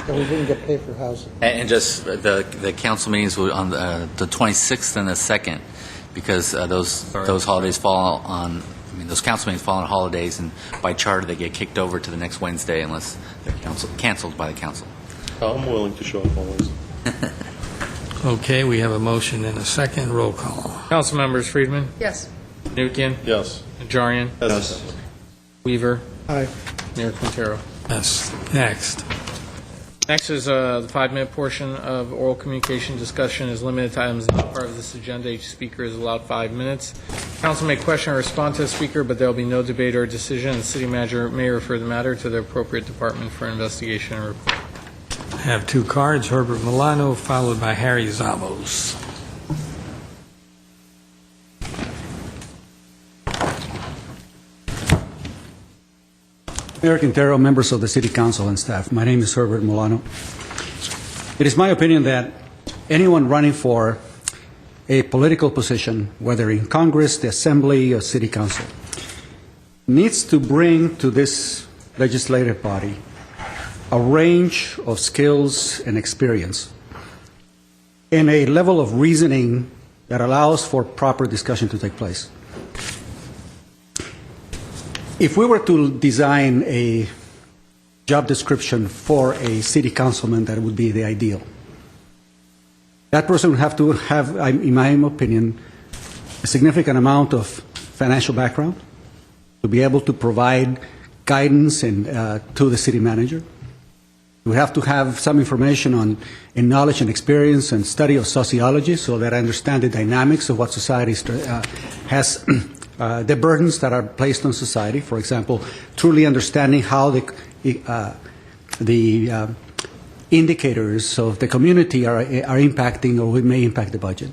And we didn't get paid for housing. And just the council meetings were on the 26th and the 2nd, because those holidays fall on, I mean, those council meetings fall on holidays, and by charter they get kicked over to the next Wednesday unless they're canceled by the council. I'm willing to show up always. Okay, we have a motion and a second. Roll call. Council members: Friedman, Yes. Nukian, Yes. Najarian, Yes. Weaver, Aye. Mayor Quintero. Yes. Next. Next is the 5-minute portion of oral communication. Discussion is limited to items not part of this agenda. Each speaker is allowed 5 minutes. Council may question or respond to the speaker, but there will be no debate or decision. The city manager may refer the matter to the appropriate department for investigation and report. I have 2 cards, Herbert Milano, followed by Harry Zavos. Mayor Quintero, members of the City Council and staff, my name is Herbert Milano. It is my opinion that anyone running for a political position, whether in Congress, the Assembly, or City Council, needs to bring to this legislative body a range of skills and experience and a level of reasoning that allows for proper discussion to take place. If we were to design a job description for a city councilman, that would be the ideal. That person would have to have, in my opinion, a significant amount of financial background to be able to provide guidance to the city manager. We have to have some information on knowledge and experience and study of sociology so that I understand the dynamics of what society has, the burdens that are placed on society. For example, truly understanding how the indicators of the community are impacting or may impact the budget.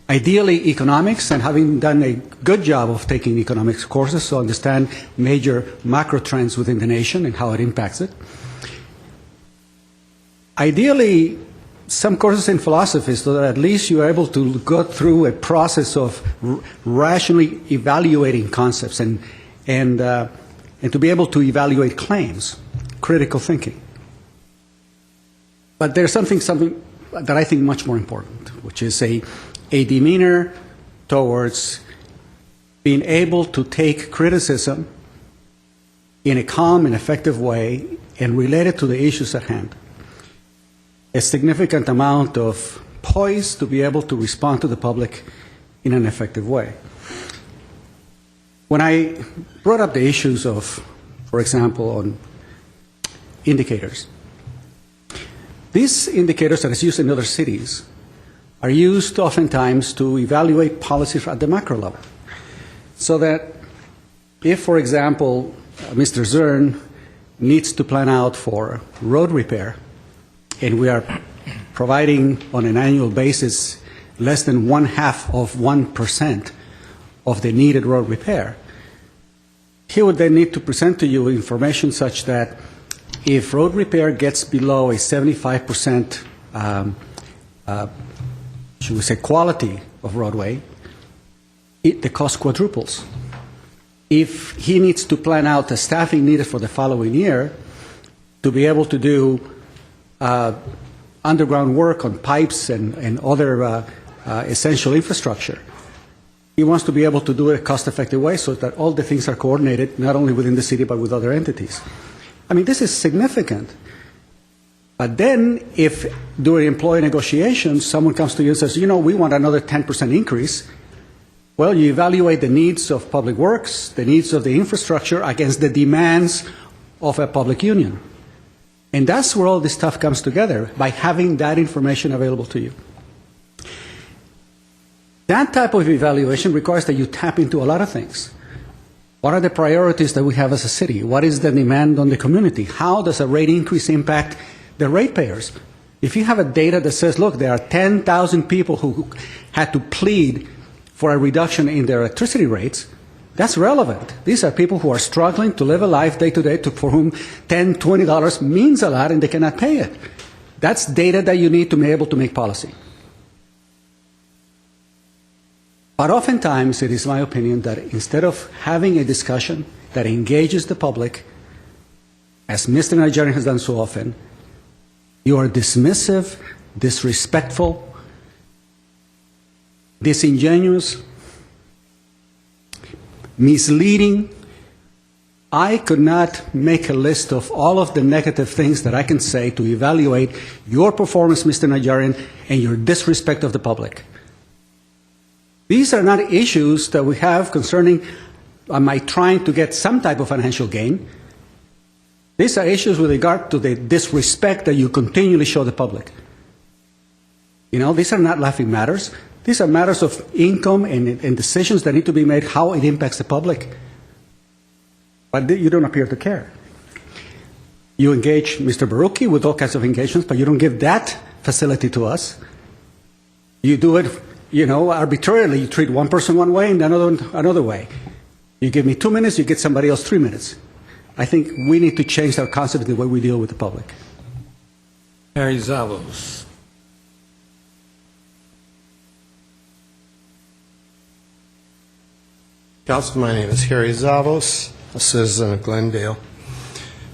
Ideally, economics, and having done a good job of taking economics courses, so understand major macro trends within the nation and how it impacts it. Ideally, some courses in philosophy, so that at least you are able to go through a process of rationally evaluating concepts and to be able to evaluate claims, critical thinking. But there's something that I think much more important, which is a demeanor towards being able to take criticism in a calm and effective way and relate it to the issues at hand. A significant amount of poise to be able to respond to the public in an effective way. When I brought up the issues of, for example, on indicators, these indicators that is used in other cities are used oftentimes to evaluate policies at the macro level. So that if, for example, Mr. Zern needs to plan out for road repair, and we are providing on an annual basis less than 0.5% of the needed road repair, he would then need to present to you information such that if road repair gets below a 75% should we say, quality of roadway, the cost quadruples. If he needs to plan out the staffing needed for the following year to be able to do underground work on pipes and other essential infrastructure, he wants to be able to do it a cost-effective way so that all the things are coordinated, not only within the city but with other entities. I mean, this is significant. But then, if during employee negotiations, someone comes to you and says, you know, we want another 10% increase, well, you evaluate the needs of public works, the needs of the infrastructure against the demands of a public union. And that's where all this stuff comes together, by having that information available to you. That type of evaluation requires that you tap into a lot of things. What are the priorities that we have as a city? What is the demand on the community? How does a rate increase impact the ratepayers? If you have a data that says, look, there are 10,000 people who had to plead for a reduction in their electricity rates, that's relevant. These are people who are struggling to live a life day to day, for whom $10, $20 means a lot and they cannot pay it. That's data that you need to be able to make policy. But oftentimes, it is my opinion that instead of having a discussion that engages the public, as Mr. Nigerian has done so often, you are dismissive, disrespectful, disingenuous, misleading. I could not make a list of all of the negative things that I can say to evaluate your performance, Mr. Nigerian, and your disrespect of the public. These are not issues that we have concerning, am I trying to get some type of financial gain? These are issues with regard to the disrespect that you continually show the public. You know, these are not laughing matters. These are matters of income and decisions that need to be made, how it impacts the public. But you don't appear to care. You engage Mr. Baruki with all kinds of engagements, but you don't give that facility to us. You do it, arbitrarily. You treat one person one way and another way. You give me 2 minutes, you get somebody else 3 minutes. I think we need to change our concept of the way we deal with the public. Harry Zavos. Council, my name is Harry Zavos, a citizen of Glendale.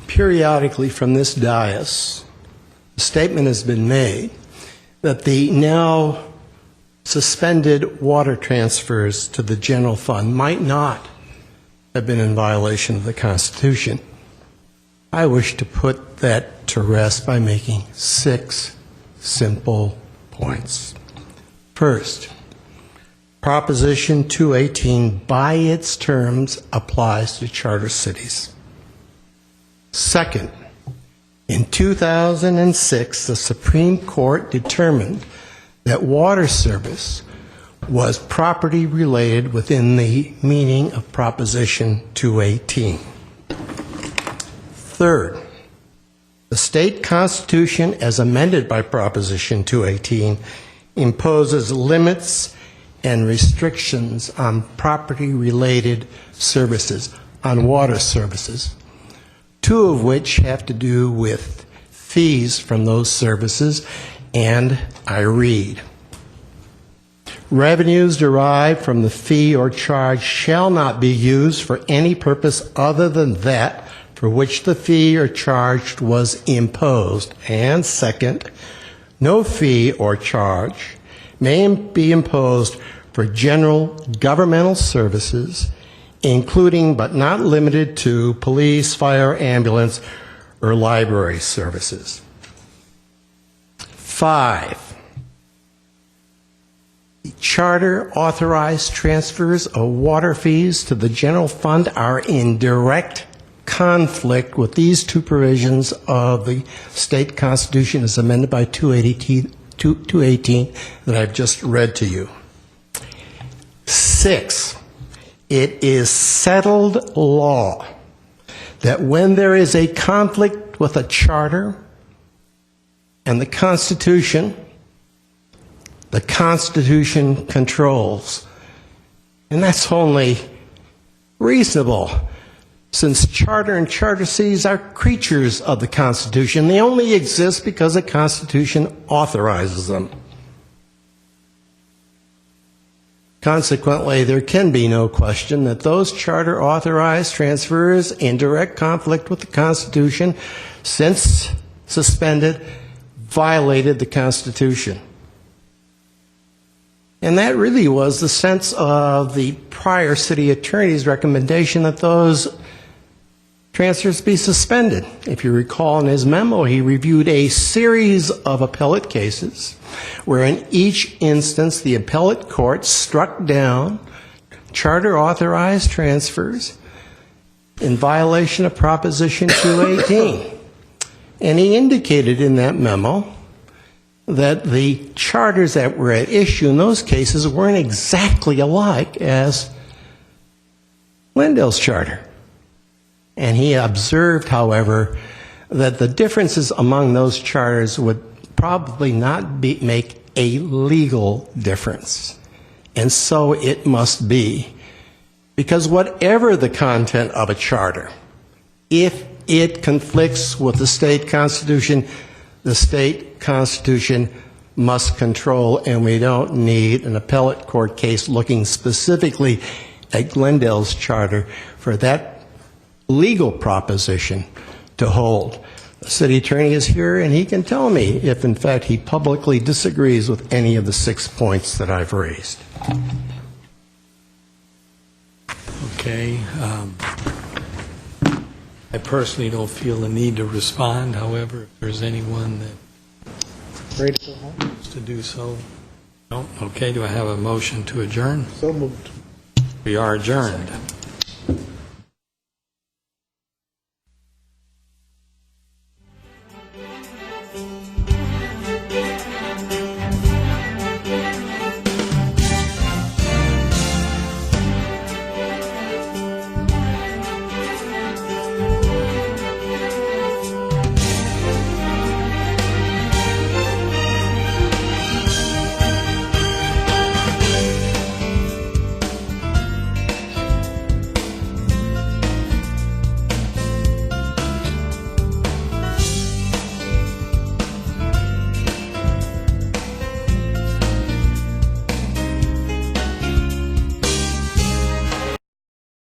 Periodically from this dais, a statement has been made that the now suspended water transfers to the general fund might not have been in violation of the Constitution. I wish to put that to rest by making 6 simple points. First, Proposition 218, by its terms, applies to charter cities. Second, in 2006, the Supreme Court determined that water service was property related within the meaning of Proposition 218. Third, the state constitution, as amended by Proposition 218, imposes limits and restrictions on property-related services, on water services, 2 of which have to do with fees from those services, and I read, revenues derived from the fee or charge shall not be used for any purpose other than that for which the fee or charge was imposed. And second, no fee or charge may be imposed for general governmental services, including but not limited to police, fire, ambulance, or library services. 5, charter authorized transfers of water fees to the general fund are in direct conflict with these 2 provisions of the state constitution as amended by 218 that I've just read to you. 6, it is settled law that when there is a conflict with a charter and the Constitution controls. And that's only reasonable, since charter and charter cities are creatures of the Constitution. They only exist because the Constitution authorizes them. Consequently, there can be no question that those charter authorized transfers in direct conflict with the Constitution, since suspended, violated the Constitution. And that really was the sense of the prior city attorney's recommendation that those transfers be suspended. If you recall in his memo, he reviewed a series of appellate cases where in each instance the appellate court struck down charter authorized transfers in violation of Proposition 218. And he indicated in that memo that the charters that were at issue in those cases weren't exactly alike as Glendale's charter. And he observed, however, that the differences among those charters would probably not make a legal difference. And so it must be. Because whatever the content of a charter, if it conflicts with the state constitution must control, and we don't need an appellate court case looking specifically at Glendale's charter for that legal proposition to hold. The city attorney is here, and he can tell me if, in fact, he publicly disagrees with any of the 6 points that I've raised. Okay. I personally don't feel the need to respond. However, if there's anyone that Ready to go home? wants to do so, no? Okay, do I have a motion to adjourn? So moved. We are adjourned.